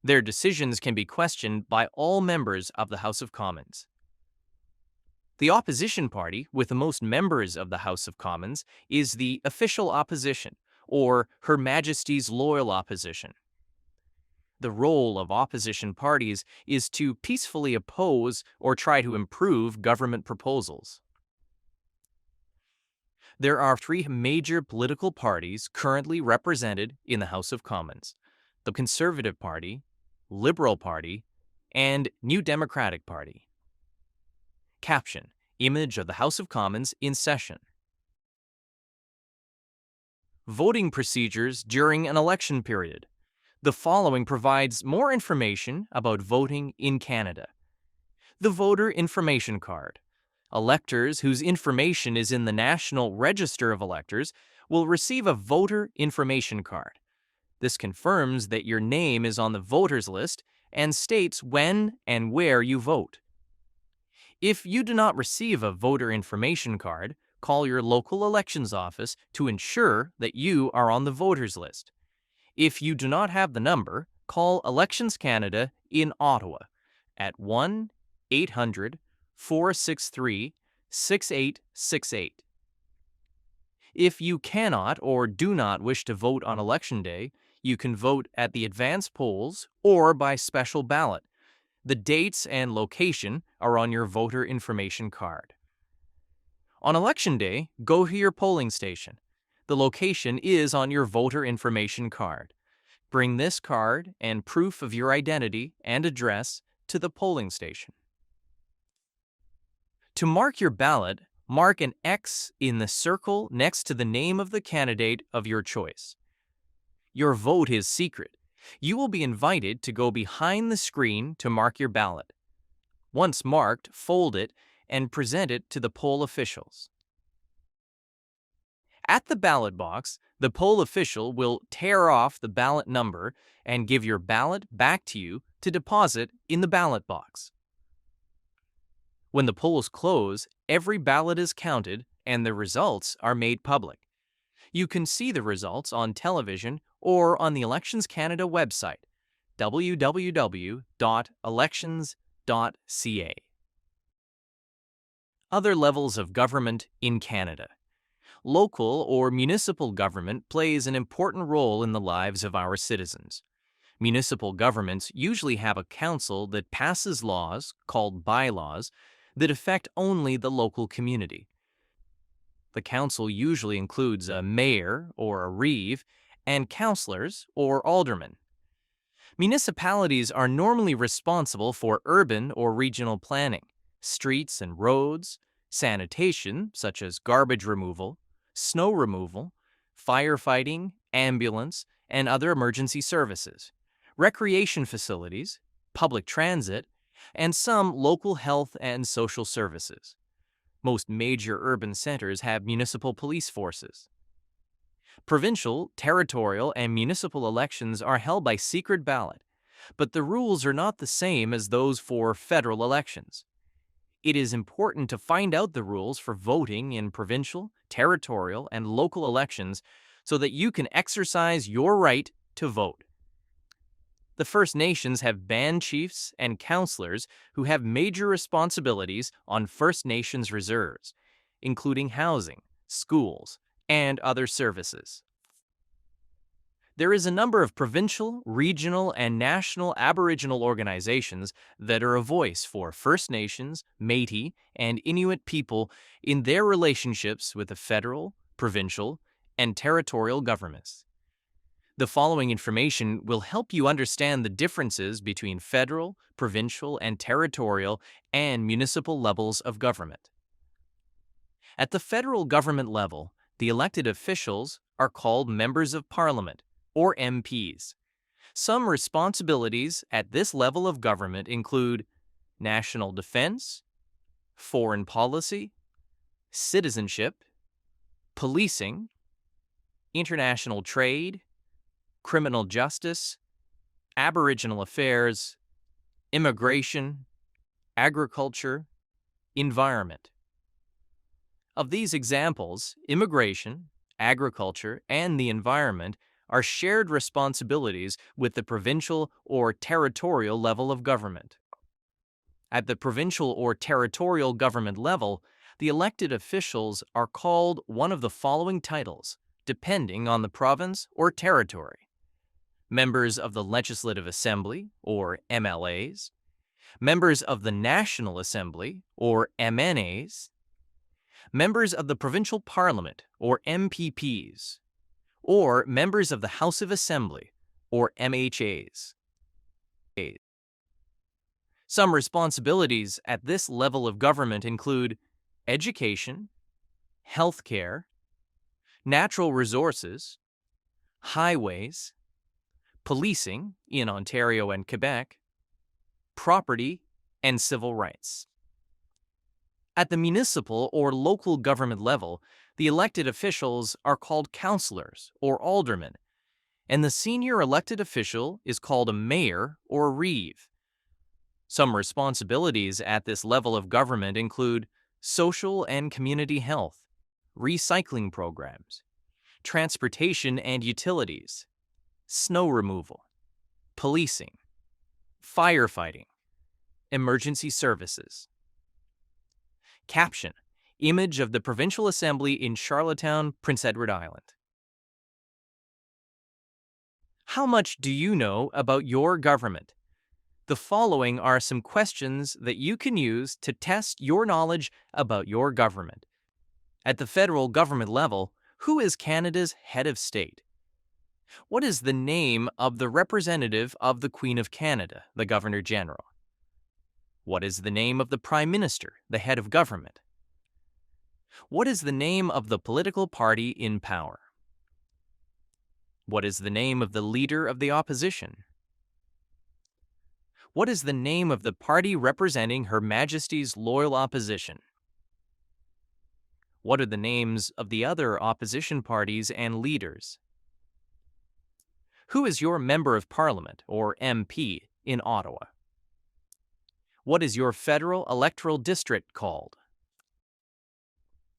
A: Their decisions can be questioned by all members of the House of Commons. The opposition party, with the most members of the House of Commons, is the official opposition, or Her Majesty's loyal opposition. The role of opposition parties is to peacefully oppose or try to improve government proposals. There are three major political parties currently represented in the House of Commons: the Conservative Party, Liberal Party, and New Democratic Party. Caption: Image of the House of Commons in session. Voting procedures during an election period. The following provides more information about voting in Canada. The Voter Information Card. Electors whose information is in the National Register of Electors will receive a Voter Information Card. This confirms that your name is on the voters list and states when and where you vote. If you do not receive a Voter Information Card, call your local elections office to ensure that you are on the voters list. If you do not have the number, call Elections Canada in Ottawa at 1-800-463-6868. If you cannot or do not wish to vote on Election Day, you can vote at the advance polls or by special ballot. The dates and location are on your voter information card. On Election Day, go to your polling station. The location is on your voter information card. Bring this card and proof of your identity and address to the polling station. To mark your ballot, mark an X in the circle next to the name of the candidate of your choice. Your vote is secret. You will be invited to go behind the screen to mark your ballot. Once marked, fold it and present it to the poll officials. At the ballot box, the poll official will tear off the ballot number and give your ballot back to you to deposit in the ballot box. When the polls close, every ballot is counted and the results are made public. You can see the results on television or on the Elections Canada website, www.elections.ca. Other levels of government in Canada. Local or municipal government plays an important role in the lives of our citizens. Municipal governments usually have a council that passes laws, called bylaws, that affect only the local community. The council usually includes a mayor or a reeve and councillors or aldermen. Municipalities are normally responsible for urban or regional planning, streets and roads, sanitation such as garbage removal, snow removal, firefighting, ambulance, and other emergency services, recreation facilities, public transit, and some local health and social services. Most major urban centers have municipal police forces. Provincial, territorial, and municipal elections are held by secret ballot, but the rules are not the same as those for federal elections. It is important to find out the rules for voting in provincial, territorial, and local elections so that you can exercise your right to vote. The First Nations have band chiefs and counselors who have major responsibilities on First Nations reserves, including housing, schools, and other services. There is a number of provincial, regional, and national Aboriginal organizations that are a voice for First Nations, Métis, and Inuit people in their relationships with the federal, provincial, and territorial governments. The following information will help you understand the differences between federal, provincial, and territorial and municipal levels of government. At the federal government level, the elected officials are called members of parliament, or MPs. Some responsibilities at this level of government include national defense, foreign policy, citizenship, policing, international trade, criminal justice, Aboriginal affairs, immigration, agriculture, environment. Of these examples, immigration, agriculture, and the environment are shared responsibilities with the provincial or territorial level of government. At the provincial or territorial government level, the elected officials are called one of the following titles, depending on the province or territory: members of the Legislative Assembly, or MLAs, members of the National Assembly, or MNAs, members of the Provincial Parliament, or MPPs, or members of the House of Assembly, or MHAs. Some responsibilities at this level of government include education, healthcare, natural resources, highways, policing in Ontario and Quebec, property, and civil rights. At the municipal or local government level, the elected officials are called councillors or aldermen, and the senior elected official is called a mayor or reeve. Some responsibilities at this level of government include social and community health, recycling programs, transportation and utilities, snow removal, policing, firefighting, emergency services. Caption: Image of the Provincial Assembly in Charlottetown, Prince Edward Island. How much do you know about your government? The following are some questions that you can use to test your knowledge about your government. At the federal government level, who is Canada's head of state? What is the name of the representative of the Queen of Canada, the Governor General? What is the name of the Prime Minister, the head of government? What is the name of the political party in power? What is the name of the leader of the opposition? What is the name of the party representing Her Majesty's loyal opposition? What are the names of the other opposition parties and leaders? Who is your Member of Parliament, or MP, in Ottawa? What is your federal electoral district called?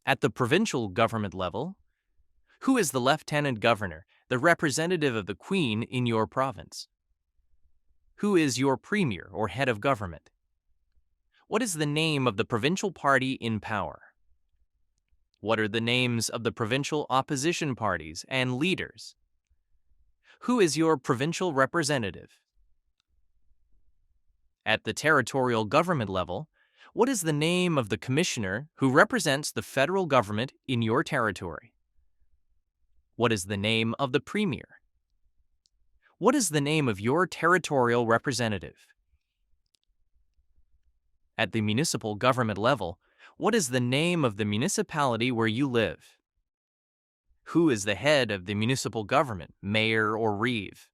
A: At the provincial government level, who is the Lieutenant Governor, the representative of the Queen in your province? Who is your Premier or head of government? What is the name of the provincial party in power? What are the names of the provincial opposition parties and leaders? Who is your provincial representative? At the territorial government level, what is the name of the commissioner who represents the federal government in your territory? What is the name of the premier? What is the name of your territorial representative? At the municipal government level, what is the name of the municipality where you live? Who is the head of the municipal government, mayor or reeve?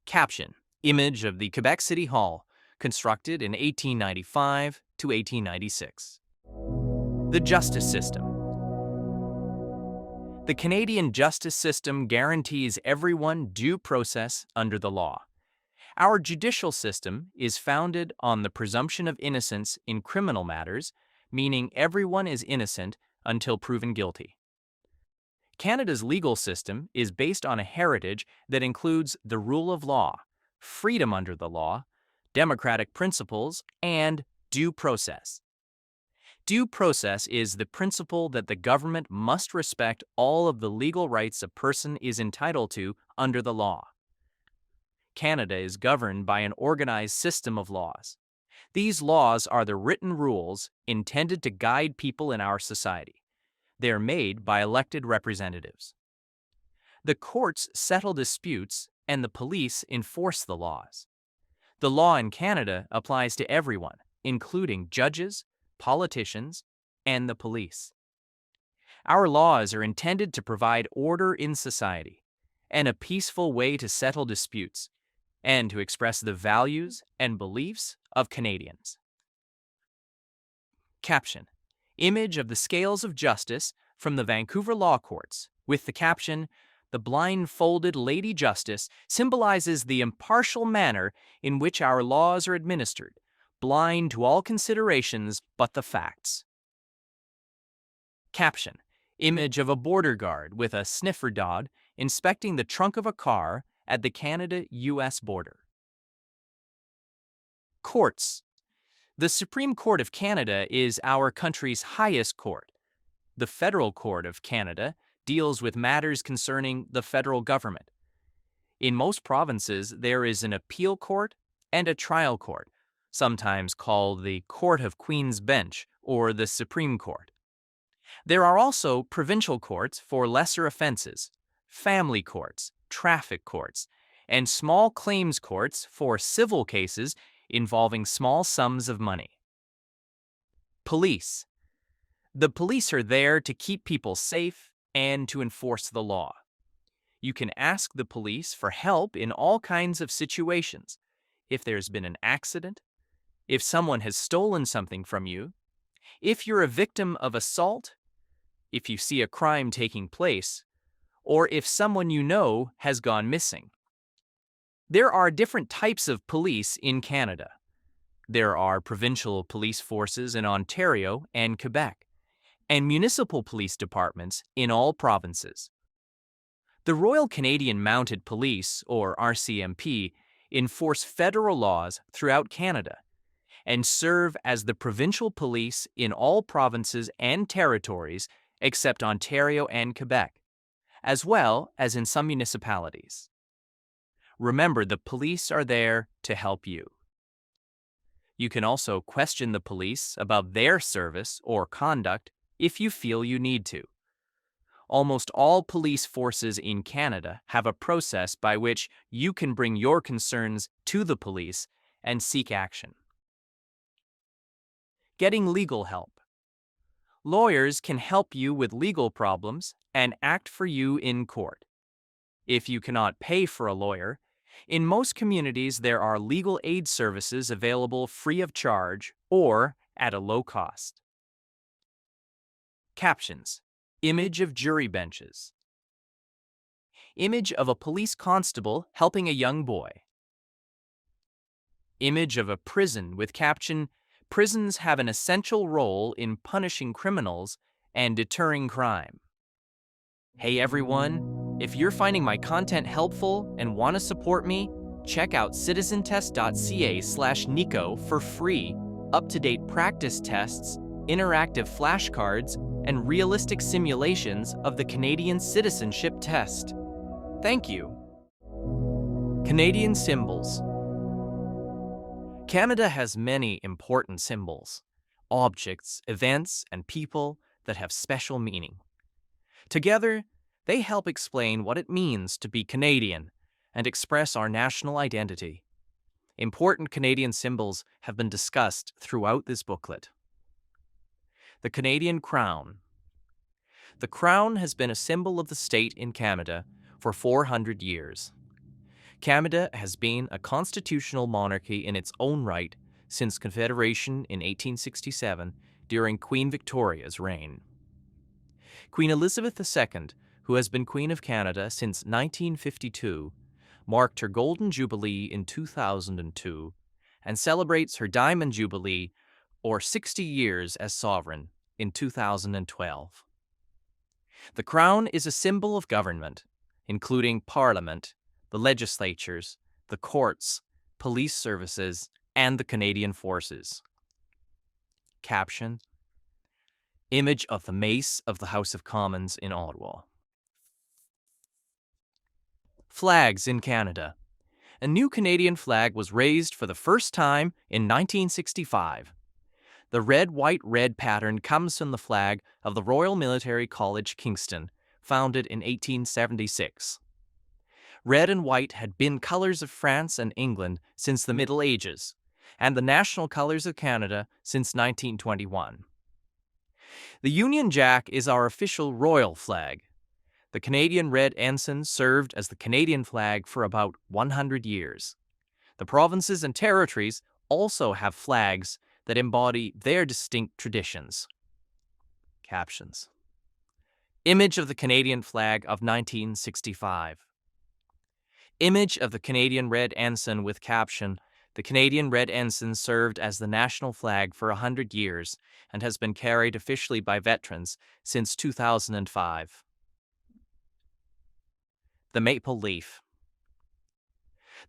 A: Caption: Image of the Quebec City Hall, constructed in 1895 to 1896. The justice system. The Canadian justice system guarantees everyone due process under the law. Our judicial system is founded on the presumption of innocence in criminal matters, meaning everyone is innocent until proven guilty. Canada's legal system is based on a heritage that includes the rule of law, freedom under the law, democratic principles, and due process. Due process is the principle that the government must respect all of the legal rights a person is entitled to under the law. Canada is governed by an organized system of laws. These laws are the written rules intended to guide people in our society. They are made by elected representatives. The courts settle disputes and the police enforce the laws. The law in Canada applies to everyone, including judges, politicians, and the police. Our laws are intended to provide order in society and a peaceful way to settle disputes and to express the values and beliefs of Canadians. Caption: Image of the scales of justice from the Vancouver Law Courts with the caption, "The blindfolded Lady Justice symbolizes the impartial manner in which our laws are administered, blind to all considerations but the facts." Caption: Image of a border guard with a sniffer dog inspecting the trunk of a car at the Canada-US border. Courts. The Supreme Court of Canada is our country's highest court. The Federal Court of Canada deals with matters concerning the federal government. In most provinces, there is an appeal court and a trial court, sometimes called the Court of Queen's Bench or the Supreme Court. There are also provincial courts for lesser offenses, family courts, traffic courts, and small claims courts for civil cases involving small sums of money. Police. The police are there to keep people safe and to enforce the law. You can ask the police for help in all kinds of situations. If there's been an accident, if someone has stolen something from you, if you're a victim of assault, if you see a crime taking place, or if someone you know has gone missing. There are different types of police in Canada. There are provincial police forces in Ontario and Quebec, and municipal police departments in all provinces. The Royal Canadian Mounted Police, or RCMP, enforce federal laws throughout Canada and serve as the provincial police in all provinces and territories except Ontario and Quebec, as well as in some municipalities. Remember, the police are there to help you. You can also question the police about their service or conduct if you feel you need to. Almost all police forces in Canada have a process by which you can bring your concerns to the police and seek action. Getting legal help. Lawyers can help you with legal problems and act for you in court. If you cannot pay for a lawyer, in most communities there are legal aid services available free of charge or at a low cost. Captions. Image of jury benches. Image of a police constable helping a young boy. Image of a prison with caption, "Prisons have an essential role in punishing criminals and deterring crime." Hey everyone, if you're finding my content helpful and want to support me, check out citizentest.ca/Nico for free, up-to-date practice tests, interactive flashcards, and realistic simulations of the Canadian Citizenship test. Thank you. Canadian symbols. Canada has many important symbols, objects, events, and people that have special meaning. Together, they help explain what it means to be Canadian and express our national identity. Important Canadian symbols have been discussed throughout this booklet. The Canadian Crown. The Crown has been a symbol of the state in Canada for 400 years. Canada has been a constitutional monarchy in its own right since Confederation in 1867 during Queen Victoria's reign. Queen Elizabeth II, who has been Queen of Canada since 1952, marked her Golden Jubilee in 2002 and celebrates her Diamond Jubilee, or 60 years as sovereign, in 2012. The Crown is a symbol of government, including Parliament, the legislatures, the courts, police services, and the Canadian forces. Caption: Image of the Mace of the House of Commons in Ottawa. Flags in Canada. A new Canadian flag was raised for the first time in 1965. The red, white, red pattern comes from the flag of the Royal Military College, Kingston, founded in 1876. Red and white had been colors of France and England since the Middle Ages, and the national colors of Canada since 1921. The Union Jack is our official royal flag. The Canadian Red Ensign served as the Canadian flag for about 100 years. The provinces and territories also have flags that embody their distinct traditions. Captions: Image of the Canadian flag of 1965. Image of the Canadian Red Ensign with caption: The Canadian Red Ensign served as the national flag for 100 years and has been carried officially by veterans since 2005. The maple leaf.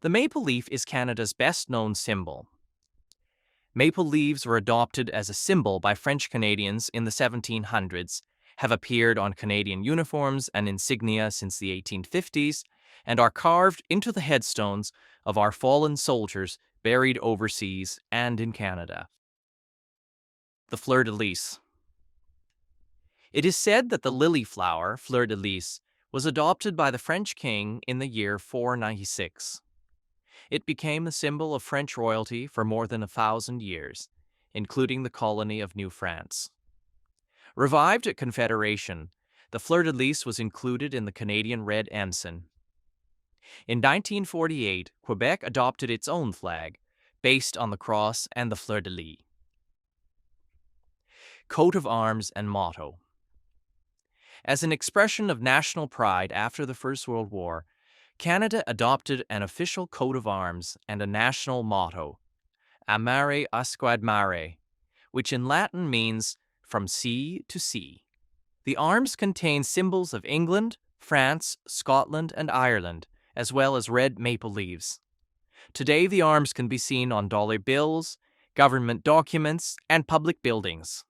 A: The maple leaf is Canada's best-known symbol. Maple leaves were adopted as a symbol by French Canadians in the 1700s, have appeared on Canadian uniforms and insignia since the 1850s, and are carved into the headstones of our fallen soldiers buried overseas and in Canada. The fleur-de-lis. It is said that the lily flower, fleur-de-lis, was adopted by the French king in the year 496. It became the symbol of French royalty for more than 1,000 years, including the colony of New France. Revived at Confederation, the fleur-de-lis was included in the Canadian Red Ensign. In 1948, Quebec adopted its own flag, based on the cross and the fleur-de-lis. Coat of arms and motto. As an expression of national pride after the First World War, Canada adopted an official coat of arms and a national motto, A mare usquad mare, which in Latin means from sea to sea. The arms contain symbols of England, France, Scotland, and Ireland, as well as red maple leaves. Today, the arms can be seen on dollar bills, government documents, and public buildings.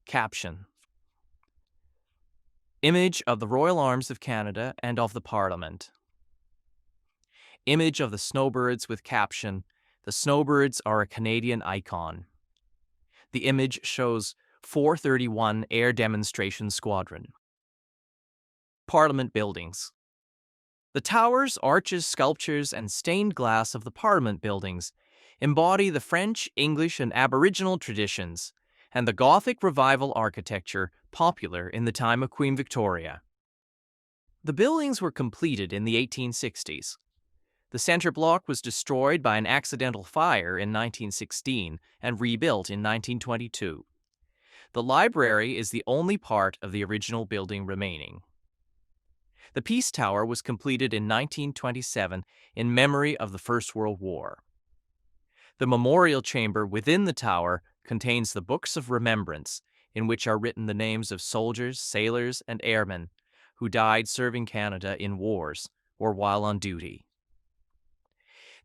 A: Caption: Image of the Royal Arms of Canada and of the Parliament. Image of the snowbirds with caption: The snowbirds are a Canadian icon. The image shows 431 Air Demonstration Squadron. Parliament buildings. The towers, arches, sculptures, and stained glass of the Parliament buildings embody the French, English, and Aboriginal traditions and the Gothic Revival architecture popular in the time of Queen Victoria. The buildings were completed in the 1860s. The center block was destroyed by an accidental fire in 1916 and rebuilt in 1922. The library is the only part of the original building remaining. The Peace Tower was completed in 1927 in memory of the First World War. The memorial chamber within the tower contains the Books of Remembrance, in which are written the names of soldiers, sailors, and airmen who died serving Canada in wars or while on duty.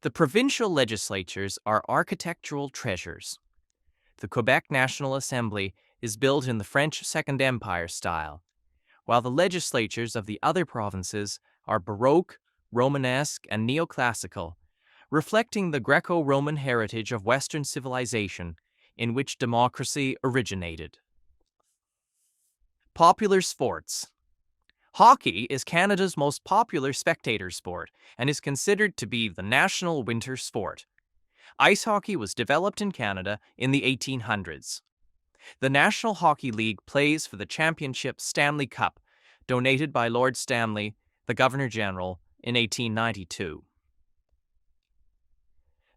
A: The provincial legislatures are architectural treasures. The Quebec National Assembly is built in the French Second Empire style, while the legislatures of the other provinces are Baroque, Romanesque, and Neoclassical, reflecting the Greco-Roman heritage of Western civilization in which democracy originated. Popular sports. Hockey is Canada's most popular spectator sport and is considered to be the national winter sport. Ice hockey was developed in Canada in the 1800s. The National Hockey League plays for the Championship Stanley Cup, donated by Lord Stanley, the Governor-General, in 1892.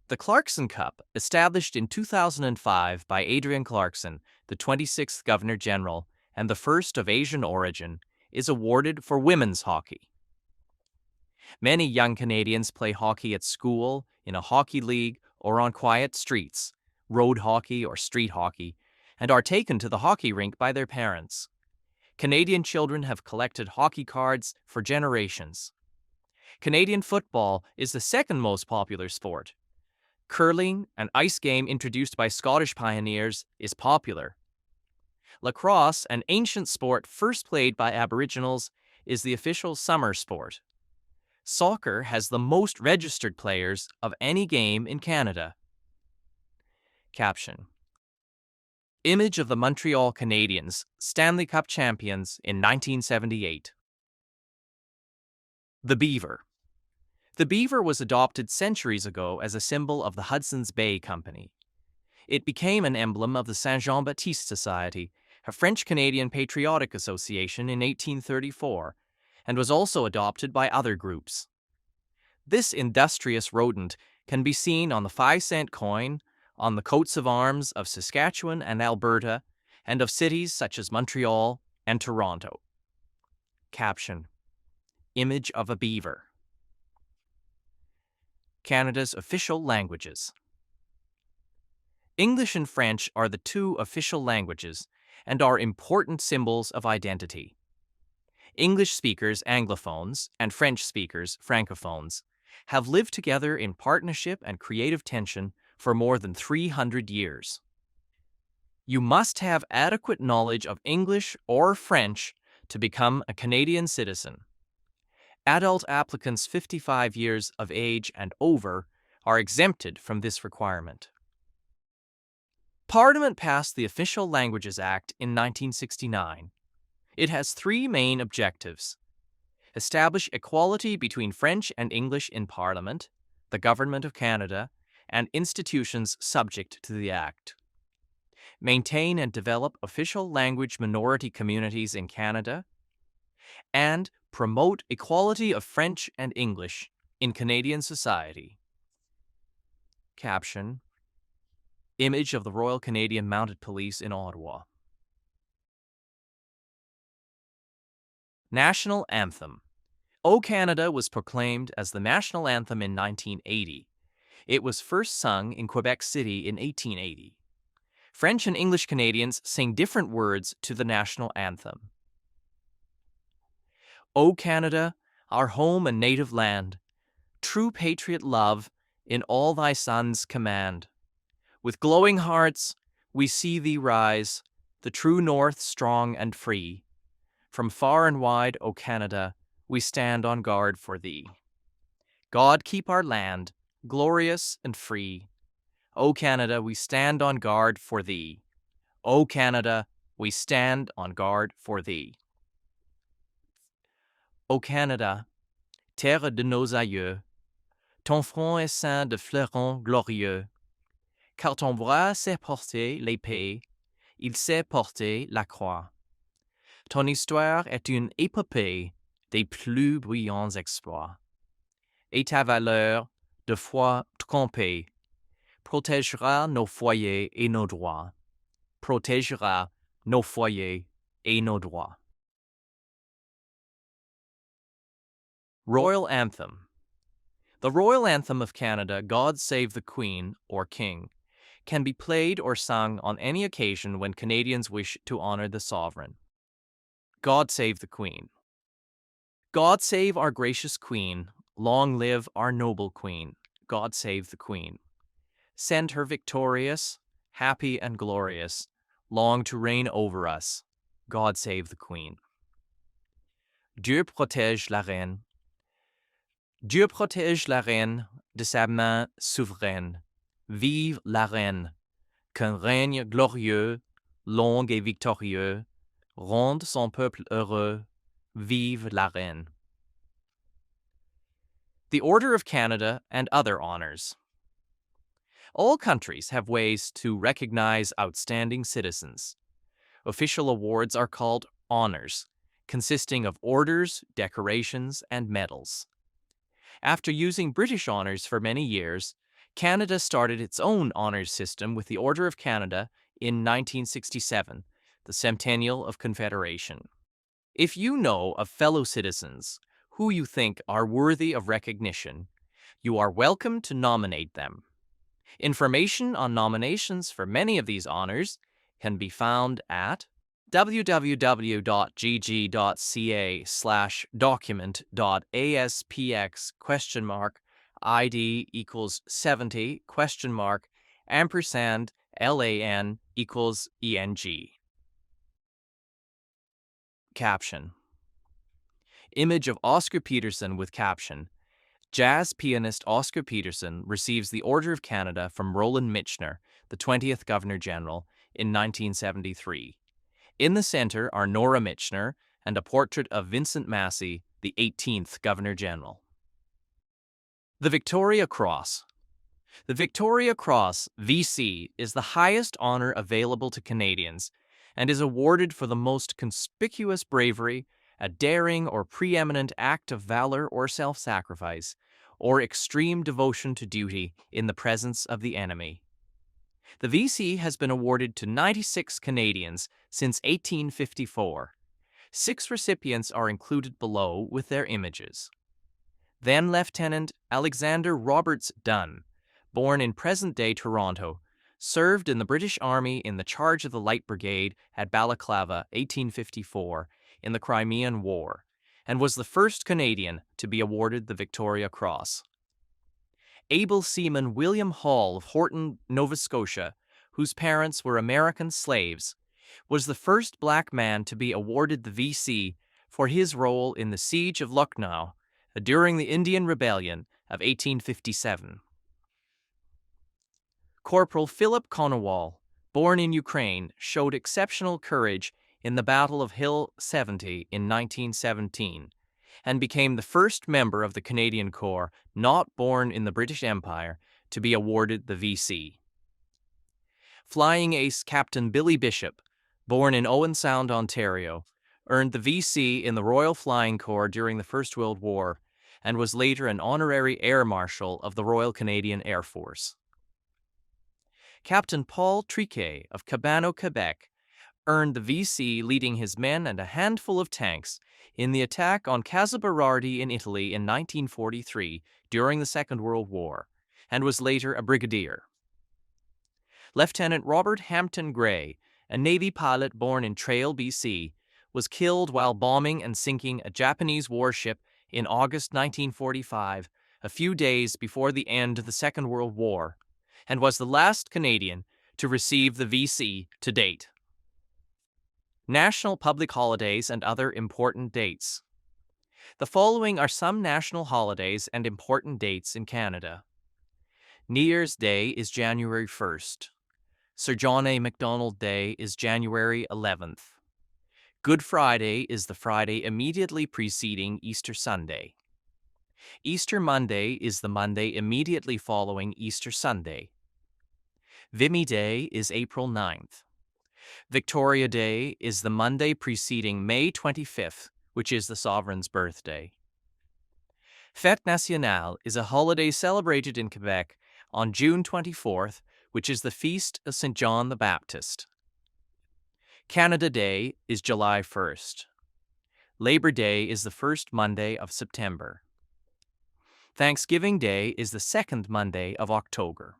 A: The Clarkson Cup, established in 2005 by Adrian Clarkson, the 26th Governor-General and the first of Asian origin, is awarded for women's hockey. Many young Canadians play hockey at school, in a hockey league, or on quiet streets, road hockey or street hockey, and are taken to the hockey rink by their parents. Canadian children have collected hockey cards for generations. Canadian football is the second most popular sport. Curling, an ice game introduced by Scottish pioneers, is popular. Lacrosse, an ancient sport first played by Aboriginals, is the official summer sport. Soccer has the most registered players of any game in Canada. Caption: Image of the Montreal Canadiens, Stanley Cup champions in 1978. The beaver. The beaver was adopted centuries ago as a symbol of the Hudson's Bay Company. It became an emblem of the Saint-Jean-Baptiste Society, a French-Canadian patriotic association in 1834, and was also adopted by other groups. This industrious rodent can be seen on the 5-cent coin, on the coats of arms of Saskatchewan and Alberta, and of cities such as Montreal and Toronto. Caption: Image of a beaver. Canada's official languages. English and French are the two official languages and are important symbols of identity. English speakers, Anglophones, and French speakers, Francophones, have lived together in partnership and creative tension for more than 300 years. You must have adequate knowledge of English or French to become a Canadian citizen. Adult applicants 55 years of age and over are exempted from this requirement. Parliament passed the Official Languages Act in 1969. It has three main objectives: establish equality between French and English in Parliament, the Government of Canada, and institutions subject to the Act; maintain and develop official language minority communities in Canada; and promote equality of French and English in Canadian society. Caption: Image of the Royal Canadian Mounted Police in Ottawa. National Anthem. O Canada was proclaimed as the national anthem in 1980. It was first sung in Quebec City in 1880. French and English Canadians sing different words to the national anthem. O Canada, our home and native land, true patriot love in all thy sons command. With glowing hearts we see thee rise, the true north strong and free. From far and wide, O Canada, we stand on guard for thee. God keep our land, glorious and free. O Canada, we stand on guard for thee. O Canada, we stand on guard for thee. O Canada, terre de nos aïeux, ton front est ceint de fleurons glorieux, car ton bras sait porter l'épée, il sait porter la croix. Ton histoire est une épopée des plus brillants exploits. Et ta valeur, de foi trompée, protégera nos foyers et nos droits. Protégera nos foyers et nos droits. Royal Anthem. The Royal Anthem of Canada, God Save the Queen, or King, can be played or sung on any occasion when Canadians wish to honor the sovereign. God Save the Queen. God save our gracious Queen, long live our noble Queen. God save the Queen. Send her victorious, happy and glorious, long to reign over us. God save the Queen. Dieu protège la reine. Dieu protège la reine de sa main souveraine. Vive la reine, qu'un règne glorieux, long et victorieux, rende son peuple heureux. Vive la reine. The Order of Canada and other honors. All countries have ways to recognize outstanding citizens. Official awards are called honors, consisting of orders, decorations, and medals. After using British honors for many years, Canada started its own honors system with the Order of Canada in 1967, the Centennial of Confederation. If you know of fellow citizens who you think are worthy of recognition, you are welcome to nominate them. Information on nominations for many of these honors can be found at www.gg.ca/document.aspx?id equals 70 ampersand LAN equals ENG. Caption. Image of Oscar Peterson with caption. Jazz pianist Oscar Peterson receives the Order of Canada from Roland Michener, the 20th Governor-General, in 1973. In the center are Nora Michener and a portrait of Vincent Massey, the 18th Governor-General. The Victoria Cross. The Victoria Cross, VC, is the highest honor available to Canadians and is awarded for the most conspicuous bravery, a daring or preeminent act of valor or self-sacrifice, or extreme devotion to duty in the presence of the enemy. The VC has been awarded to 96 Canadians since 1854. 6 recipients are included below with their images. Then Lieutenant Alexander Roberts Dunn, born in present-day Toronto, served in the British Army in the charge of the Light Brigade at Balaclava, 1854, in the Crimean War, and was the first Canadian to be awarded the Victoria Cross. Able seaman William Hall of Horton, Nova Scotia, whose parents were American slaves, was the first black man to be awarded the VC for his role in the Siege of Lucknow during the Indian Rebellion of 1857. Corporal Philip Konowal, born in Ukraine, showed exceptional courage in the Battle of Hill 70 in 1917 and became the first member of the Canadian Corps not born in the British Empire to be awarded the VC. Flying ace Captain Billy Bishop, born in Owen Sound, Ontario, earned the VC in the Royal Flying Corps during the First World War and was later an honorary Air Marshal of the Royal Canadian Air Force. Captain Paul Triquet of Cabano, Quebec, earned the VC leading his men and a handful of tanks in the attack on Casa Berardi in Italy in 1943 during the Second World War, and was later a brigadier. Lieutenant Robert Hampton Gray, a Navy pilot born in Trail, BC, was killed while bombing and sinking a Japanese warship in August 1945, a few days before the end of the Second World War, and was the last Canadian to receive the VC to date. National public holidays and other important dates. The following are some national holidays and important dates in Canada. New Year's Day is January 1st. Sir John A. Macdonald Day is January 11th. Good Friday is the Friday immediately preceding Easter Sunday. Easter Monday is the Monday immediately following Easter Sunday. Vimy Day is April 9th. Victoria Day is the Monday preceding May 25th, which is the Sovereign's birthday. Fête Nationale is a holiday celebrated in Quebec on June 24th, which is the feast of St. John the Baptist. Canada Day is July 1st. Labor Day is the first Monday of September. Thanksgiving Day is the second Monday of October.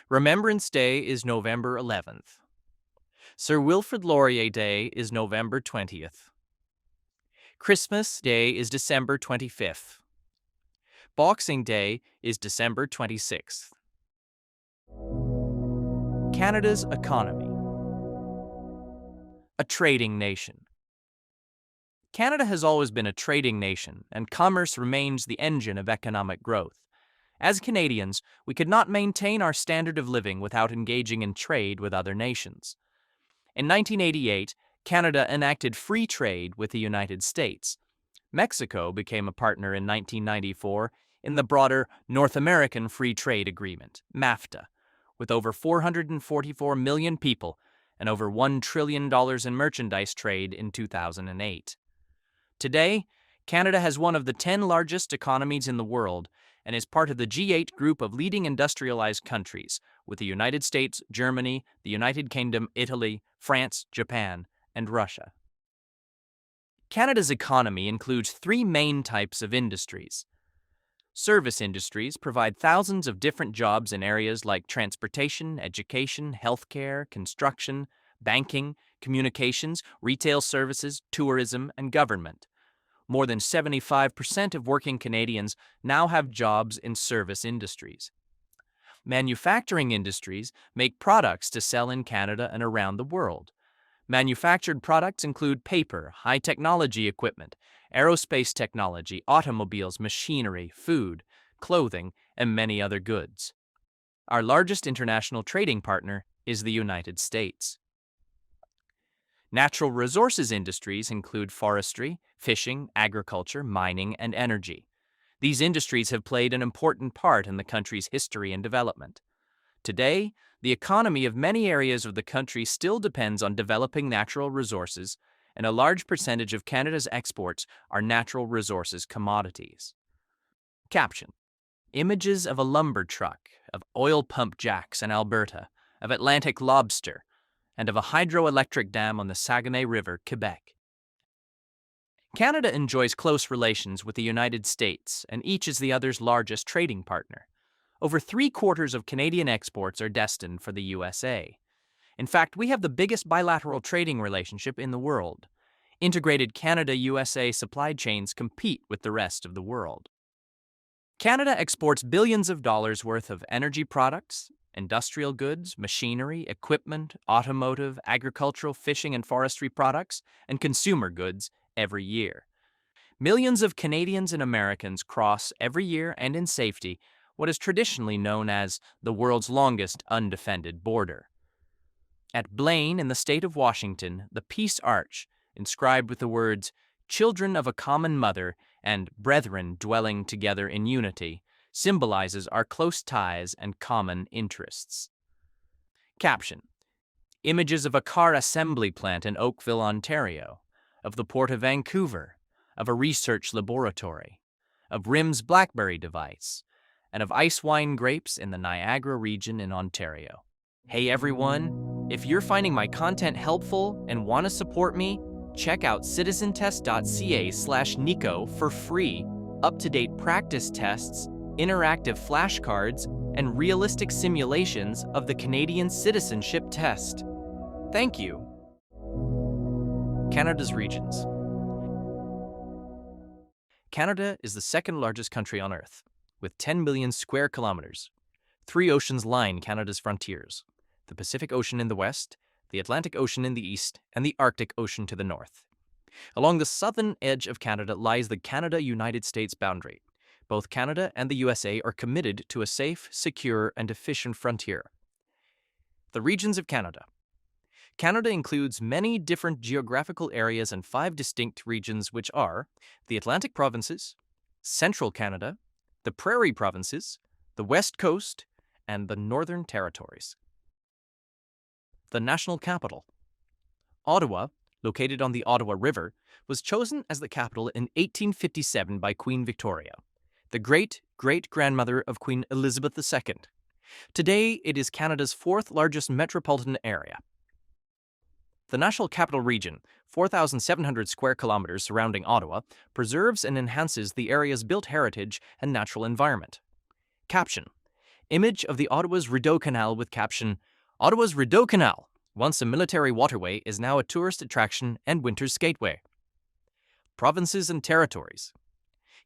A: Remembrance Day is November 11th. Sir Wilfrid Laurier Day is November 20th. Christmas Day is December 25th. Boxing Day is December 26th. Canada's economy. A trading nation. Canada has always been a trading nation, and commerce remains the engine of economic growth. As Canadians, we could not maintain our standard of living without engaging in trade with other nations. In 1988, Canada enacted free trade with the United States. Mexico became a partner in 1994 in the broader North American Free Trade Agreement, NAFTA, with over 444 million people and over $1 trillion in merchandise trade in 2008. Today, Canada has one of the 10 largest economies in the world and is part of the G8 group of leading industrialized countries, with the United States, Germany, the United Kingdom, Italy, France, Japan, and Russia. Canada's economy includes 3 main types of industries. Service industries provide thousands of different jobs in areas like transportation, education, healthcare, construction, banking, communications, retail services, tourism, and government. More than 75% of working Canadians now have jobs in service industries. Manufacturing industries make products to sell in Canada and around the world. Manufactured products include paper, high-technology equipment, aerospace technology, automobiles, machinery, food, clothing, and many other goods. Our largest international trading partner is the United States. Natural resources industries include forestry, fishing, agriculture, mining, and energy. These industries have played an important part in the country's history and development. Today, the economy of many areas of the country still depends on developing natural resources, and a large percentage of Canada's exports are natural resources commodities. Caption: Images of a lumber truck, of oil pump jacks in Alberta, of Atlantic lobster, and of a hydroelectric dam on the Saguenay River, Quebec. Canada enjoys close relations with the United States, and each is the other's largest trading partner. Over 3/4 of Canadian exports are destined for the USA. In fact, we have the biggest bilateral trading relationship in the world. Integrated Canada-USA supply chains compete with the rest of the world. Canada exports billions of dollars worth of energy products, industrial goods, machinery, equipment, automotive, agricultural, fishing and forestry products, and consumer goods every year. Millions of Canadians and Americans cross every year and in safety what is traditionally known as the world's longest undefended border. At Blaine in the state of Washington, the Peace Arch, inscribed with the words, "Children of a common mother" and "Brethren dwelling together in unity," symbolizes our close ties and common interests. Caption: Images of a car assembly plant in Oakville, Ontario, of the Port of Vancouver, of a research laboratory, of RIM's BlackBerry device, and of ice wine grapes in the Niagara region in Ontario. Hey everyone, if you're finding my content helpful and want to support me, check out citizentest.ca/Nico for free, up-to-date practice tests, interactive flashcards, and realistic simulations of the Canadian citizenship test. Thank you. Canada's regions. Canada is the second largest country on Earth, with 10 million square kilometers. 3 oceans line Canada's frontiers: the Pacific Ocean in the west, the Atlantic Ocean in the east, and the Arctic Ocean to the north. Along the southern edge of Canada lies the Canada-United States boundary. Both Canada and the USA are committed to a safe, secure, and efficient frontier. The regions of Canada. Canada includes many different geographical areas and 5 distinct regions, which are the Atlantic Provinces, Central Canada, the Prairie Provinces, the West Coast, and the Northern Territories. The national capital. Ottawa, located on the Ottawa River, was chosen as the capital in 1857 by Queen Victoria, the great-great-grandmother of Queen Elizabeth II. Today, it is Canada's 4th largest metropolitan area. The National Capital Region, 4,700 square kilometers surrounding Ottawa, preserves and enhances the area's built heritage and natural environment. Caption: Image of the Ottawa's Rideau Canal with caption, "Ottawa's Rideau Canal, once a military waterway, is now a tourist attraction and winter skateway." Provinces and territories.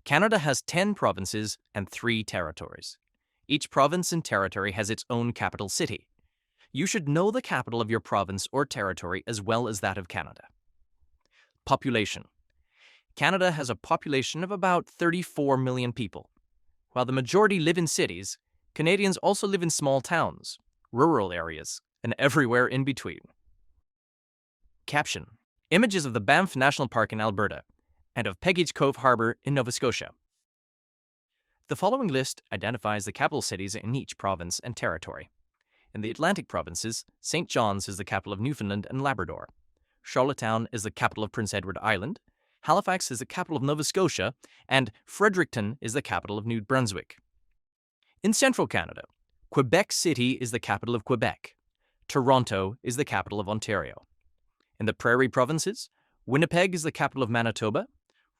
A: Canada has 10 provinces and 3 territories. Each province and territory has its own capital city. You should know the capital of your province or territory as well as that of Canada. Population. Canada has a population of about 34 million people. While the majority live in cities, Canadians also live in small towns, rural areas, and everywhere in between. Caption: Images of the Banff National Park in Alberta and of Peggage Cove Harbour in Nova Scotia. The following list identifies the capital cities in each province and territory. In the Atlantic provinces, St. John's is the capital of Newfoundland and Labrador. Charlottetown is the capital of Prince Edward Island. Halifax is the capital of Nova Scotia, and Fredericton is the capital of New Brunswick. In central Canada, Quebec City is the capital of Quebec. Toronto is the capital of Ontario. In the Prairie provinces, Winnipeg is the capital of Manitoba,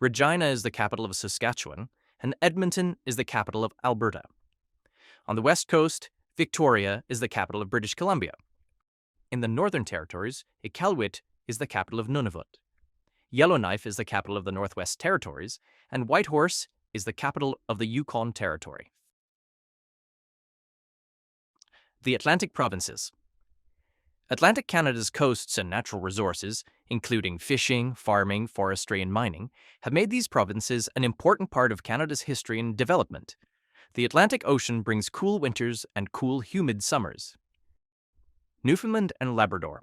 A: Regina is the capital of Saskatchewan, and Edmonton is the capital of Alberta. On the west coast, Victoria is the capital of British Columbia. In the Northern Territories, Iqaluit is the capital of Nunavut. Yellowknife is the capital of the Northwest Territories, and Whitehorse is the capital of the Yukon Territory. The Atlantic Provinces. Atlantic Canada's coasts and natural resources, including fishing, farming, forestry, and mining, have made these provinces an important part of Canada's history and development. The Atlantic Ocean brings cool winters and cool, humid summers. Newfoundland and Labrador.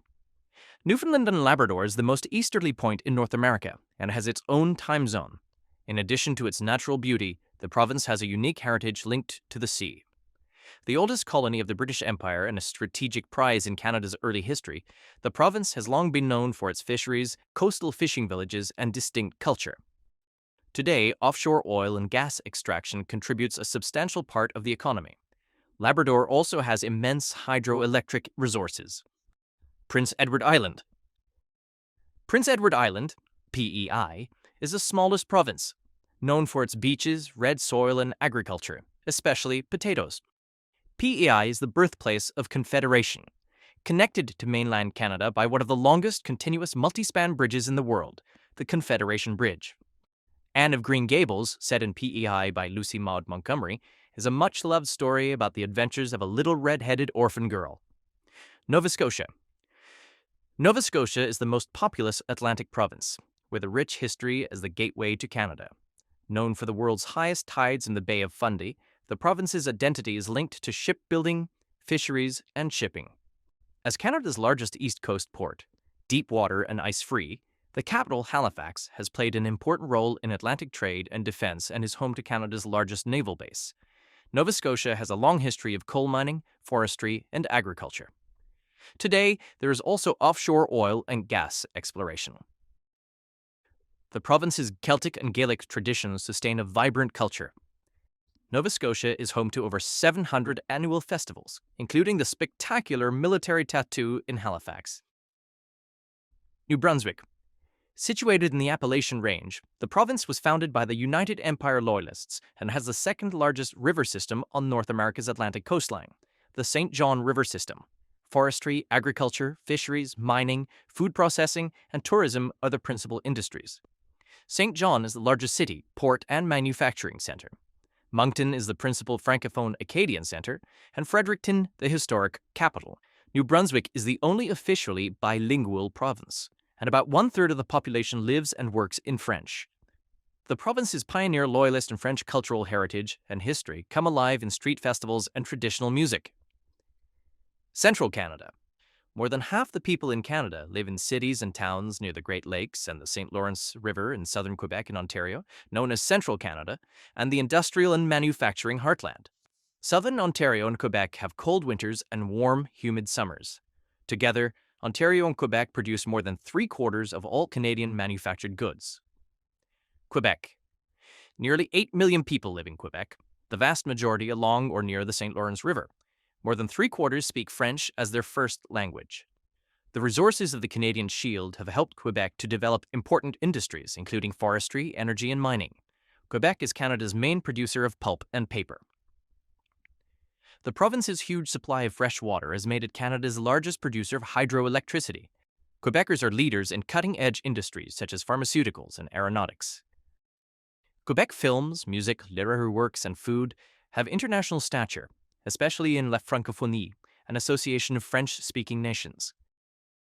A: Newfoundland and Labrador is the most easterly point in North America and has its own time zone. In addition to its natural beauty, the province has a unique heritage linked to the sea. The oldest colony of the British Empire and a strategic prize in Canada's early history, the province has long been known for its fisheries, coastal fishing villages, and distinct culture. Today, offshore oil and gas extraction contributes a substantial part of the economy. Labrador also has immense hydroelectric resources. Prince Edward Island. Prince Edward Island, PEI, is the smallest province, known for its beaches, red soil, and agriculture, especially potatoes. PEI is the birthplace of Confederation, connected to mainland Canada by one of the longest continuous multi-span bridges in the world, the Confederation Bridge. Anne of Green Gables, set in PEI by Lucy Maud Montgomery, is a much-loved story about the adventures of a little red-headed orphan girl. Nova Scotia. Nova Scotia is the most populous Atlantic province, with a rich history as the gateway to Canada. Known for the world's highest tides in the Bay of Fundy, the province's identity is linked to shipbuilding, fisheries, and shipping. As Canada's largest East Coast port, deep water and ice-free, the capital, Halifax, has played an important role in Atlantic trade and defense and is home to Canada's largest naval base. Nova Scotia has a long history of coal mining, forestry, and agriculture. Today, there is also offshore oil and gas exploration. The province's Celtic and Gaelic traditions sustain a vibrant culture. Nova Scotia is home to over 700 annual festivals, including the spectacular military tattoo in Halifax. New Brunswick. Situated in the Appalachian Range, the province was founded by the United Empire Loyalists and has the second largest river system on North America's Atlantic coastline, the St. John River System. Forestry, agriculture, fisheries, mining, food processing, and tourism are the principal industries. St. John is the largest city, port, and manufacturing center. Moncton is the principal Francophone Acadian center, and Fredericton the historic capital. New Brunswick is the only officially bilingual province, and about one-third of the population lives and works in French. The province's pioneer Loyalist and French cultural heritage and history come alive in street festivals and traditional music. Central Canada. More than half the people in Canada live in cities and towns near the Great Lakes and the St. Lawrence River in southern Quebec and Ontario, known as Central Canada, and the industrial and manufacturing heartland. Southern Ontario and Quebec have cold winters and warm, humid summers. Together, Ontario and Quebec produce more than 3/4 of all Canadian manufactured goods. Quebec. Nearly 8 million people live in Quebec, the vast majority along or near the St. Lawrence River. More than 3/4 speak French as their first language. The resources of the Canadian Shield have helped Quebec to develop important industries, including forestry, energy, and mining. Quebec is Canada's main producer of pulp and paper. The province's huge supply of fresh water has made it Canada's largest producer of hydroelectricity. Quebecers are leaders in cutting-edge industries such as pharmaceuticals and aeronautics. Quebec films, music, literary works, and food have international stature, especially in La Francophonie, an association of French-speaking nations.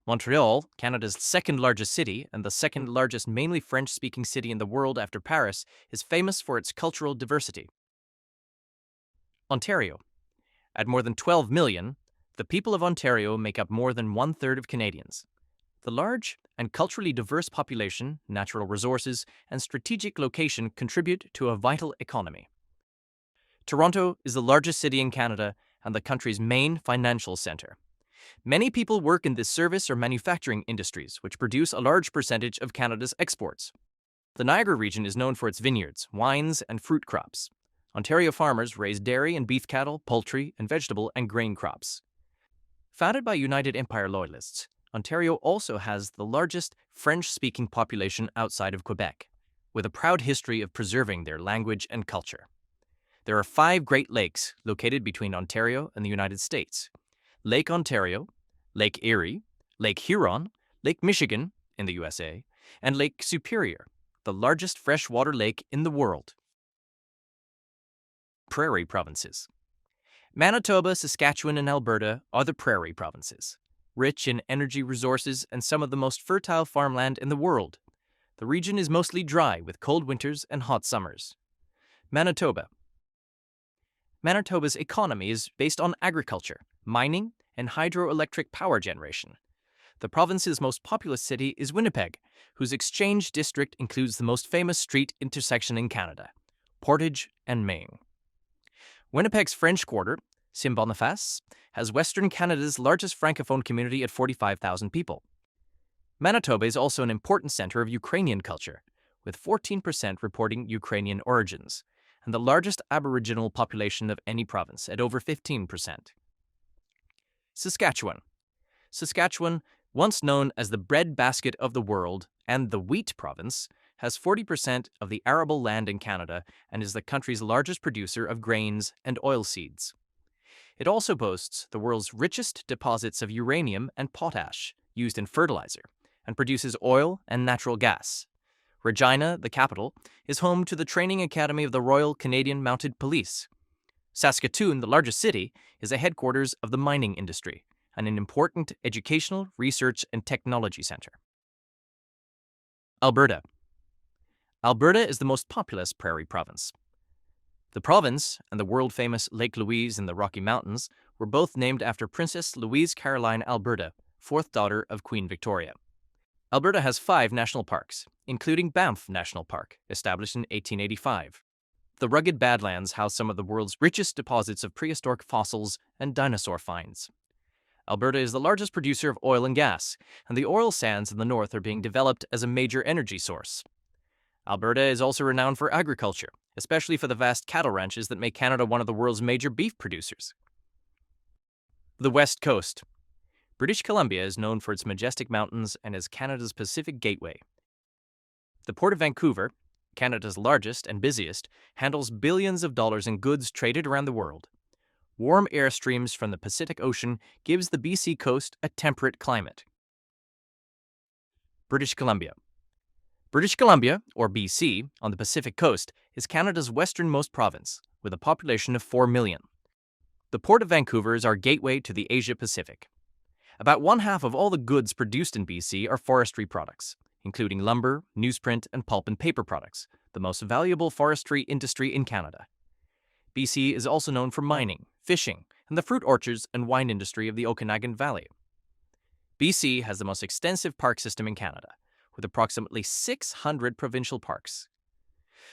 A: Montreal, Canada's second-largest city and the second-largest mainly French-speaking city in the world after Paris, is famous for its cultural diversity. Ontario. At more than 12 million, the people of Ontario make up more than one-third of Canadians. The large and culturally diverse population, natural resources, and strategic location contribute to a vital economy. Toronto is the largest city in Canada and the country's main financial center. Many people work in the service or manufacturing industries, which produce a large percentage of Canada's exports. The Niagara region is known for its vineyards, wines, and fruit crops. Ontario farmers raise dairy and beef cattle, poultry, and vegetable and grain crops. Founded by United Empire Loyalists, Ontario also has the largest French-speaking population outside of Quebec, with a proud history of preserving their language and culture. There are 5 Great Lakes located between Ontario and the United States: Lake Ontario, Lake Erie, Lake Huron, Lake Michigan in the USA, and Lake Superior, the largest freshwater lake in the world. Prairie provinces. Manitoba, Saskatchewan, and Alberta are the prairie provinces, rich in energy resources and some of the most fertile farmland in the world. The region is mostly dry with cold winters and hot summers. Manitoba. Manitoba's economy is based on agriculture, mining, and hydroelectric power generation. The province's most populous city is Winnipeg, whose exchange district includes the most famous street intersection in Canada, Portage and Main. Winnipeg's French Quarter, Saint-Boniface, has Western Canada's largest Francophone community at 45,000 people. Manitoba is also an important center of Ukrainian culture, with 14% reporting Ukrainian origins, and the largest Aboriginal population of any province at over 15%. Saskatchewan. Saskatchewan, once known as the breadbasket of the world and the wheat province, has 40% of the arable land in Canada and is the country's largest producer of grains and oilseeds. It also boasts the world's richest deposits of uranium and potash used in fertilizer and produces oil and natural gas. Regina, the capital, is home to the Training Academy of the Royal Canadian Mounted Police. Saskatoon, the largest city, is the headquarters of the mining industry and an important educational, research, and technology center. Alberta. Alberta is the most populous prairie province. The province and the world-famous Lake Louise in the Rocky Mountains were both named after Princess Louise Caroline Alberta, fourth daughter of Queen Victoria. Alberta has 5 national parks, including Banff National Park, established in 1885. The rugged Badlands house some of the world's richest deposits of prehistoric fossils and dinosaur finds. Alberta is the largest producer of oil and gas, and the oil sands in the north are being developed as a major energy source. Alberta is also renowned for agriculture, especially for the vast cattle ranches that make Canada one of the world's major beef producers. The West Coast. British Columbia is known for its majestic mountains and is Canada's Pacific Gateway. The Port of Vancouver, Canada's largest and busiest, handles billions of dollars in goods traded around the world. Warm air streams from the Pacific Ocean gives the BC coast a temperate climate. British Columbia. British Columbia, or BC, on the Pacific coast, is Canada's westernmost province, with a population of 4 million. The Port of Vancouver is our gateway to the Asia-Pacific. About 1/2 of all the goods produced in BC are forestry products, including lumber, newsprint, and pulp and paper products, the most valuable forestry industry in Canada. BC is also known for mining, fishing, and the fruit orchards and wine industry of the Okanagan Valley. BC has the most extensive park system in Canada, with approximately 600 provincial parks.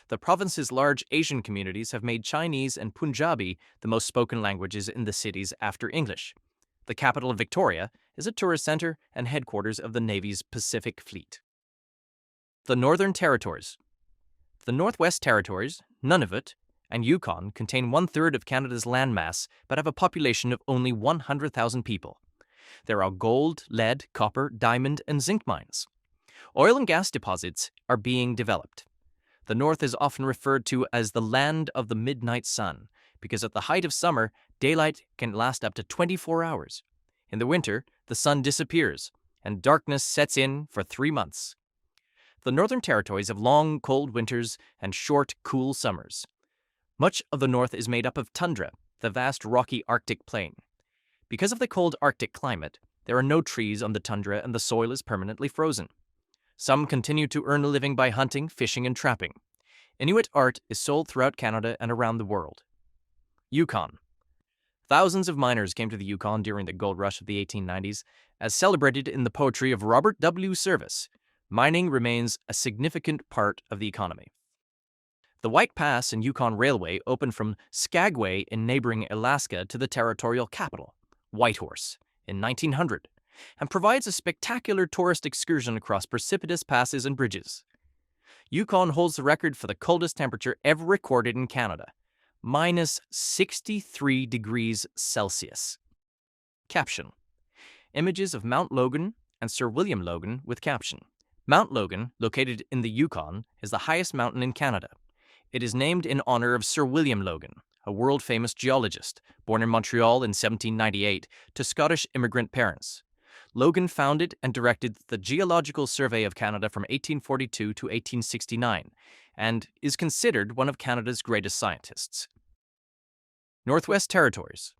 A: The province's large Asian communities have made Chinese and Punjabi the most spoken languages in the cities after English. The capital of Victoria is a tourist center and headquarters of the Navy's Pacific Fleet. The Northern Territories. The Northwest Territories, Nunavut, and Yukon contain 1/3 of Canada's landmass but have a population of only 100,000 people. There are gold, lead, copper, diamond, and zinc mines. Oil and gas deposits are being developed. The North is often referred to as the land of the midnight sun because at the height of summer, daylight can last up to 24 hours. In the winter, the sun disappears and darkness sets in for 3 months. The Northern Territories have long, cold winters and short, cool summers. Much of the North is made up of tundra, the vast rocky Arctic plain. Because of the cold Arctic climate, there are no trees on the tundra and the soil is permanently frozen. Some continue to earn a living by hunting, fishing, and trapping. Inuit art is sold throughout Canada and around the world. Yukon. Thousands of miners came to the Yukon during the gold rush of the 1890s. As celebrated in the poetry of Robert W. Service, mining remains a significant part of the economy. The White Pass and Yukon Railway opened from Skagway in neighboring Alaska to the territorial capital, Whitehorse, in 1900, and provides a spectacular tourist excursion across precipitous passes and bridges. Yukon holds the record for the coldest temperature ever recorded in Canada, -63 degrees Celsius. Caption. Images of Mount Logan and Sir William Logan with caption. Mount Logan, located in the Yukon, is the highest mountain in Canada. It is named in honor of Sir William Logan, a world-famous geologist, born in Montreal in 1798 to Scottish immigrant parents. Logan founded and directed the Geological Survey of Canada from 1842 to 1869 and is considered one of Canada's greatest scientists. Northwest Territories.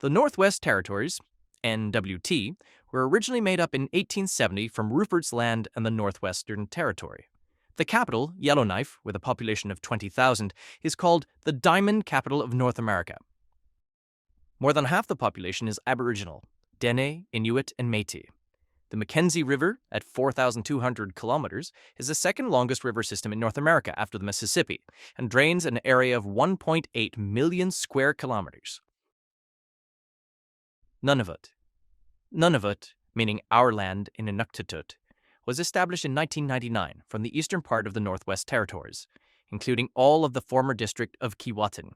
A: The Northwest Territories, NWT, were originally made up in 1870 from Rupert's Land and the Northwestern Territory. The capital, Yellowknife, with a population of 20,000, is called the Diamond Capital of North America. More than half the population is Aboriginal, Dene, Inuit, and Métis. The Mackenzie River, at 4,200 kilometers, is the second longest river system in North America after the Mississippi and drains an area of 1.8 million square kilometers. Nunavut. Nunavut, meaning our land in Inuktitut, was established in 1999 from the eastern part of the Northwest Territories, including all of the former district of Keewatin.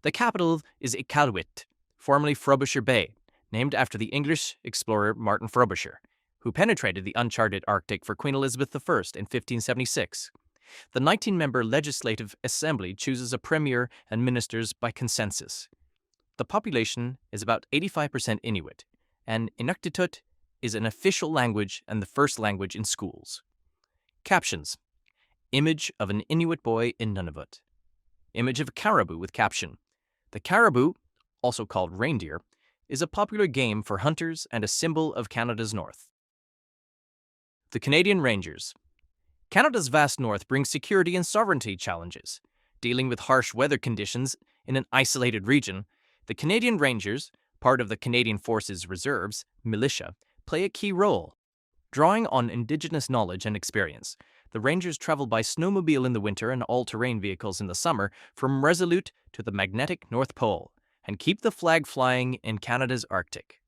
A: The capital is Iqaluit, formerly Frobisher Bay, named after the English explorer Martin Frobisher, who penetrated the uncharted Arctic for Queen Elizabeth I in 1576. The 19-member Legislative Assembly chooses a premier and ministers by consensus. The population is about 85% Inuit, and Inuktitut is an official language and the first language in schools. Captions. Image of an Inuit boy in Nunavut. Image of a caribou with caption. The caribou, also called reindeer, is a popular game for hunters and a symbol of Canada's north. The Canadian Rangers. Canada's vast north brings security and sovereignty challenges. Dealing with harsh weather conditions in an isolated region, the Canadian Rangers, part of the Canadian Forces Reserves, militia, play a key role. Drawing on Indigenous knowledge and experience, the Rangers travel by snowmobile in the winter and all-terrain vehicles in the summer from Resolute to the magnetic North Pole, and keep the flag flying in Canada's Arctic.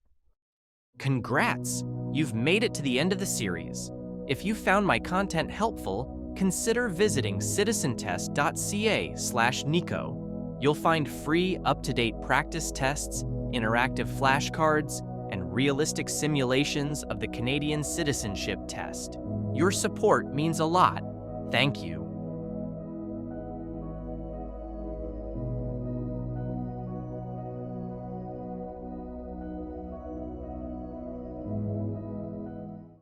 A: Congrats! You've made it to the end of the series. If you found my content helpful, consider visiting citizentest.ca/Nico. You'll find free, up-to-date practice tests, interactive flashcards, and realistic simulations of the Canadian Citizenship test. Your support means a lot. Thank you.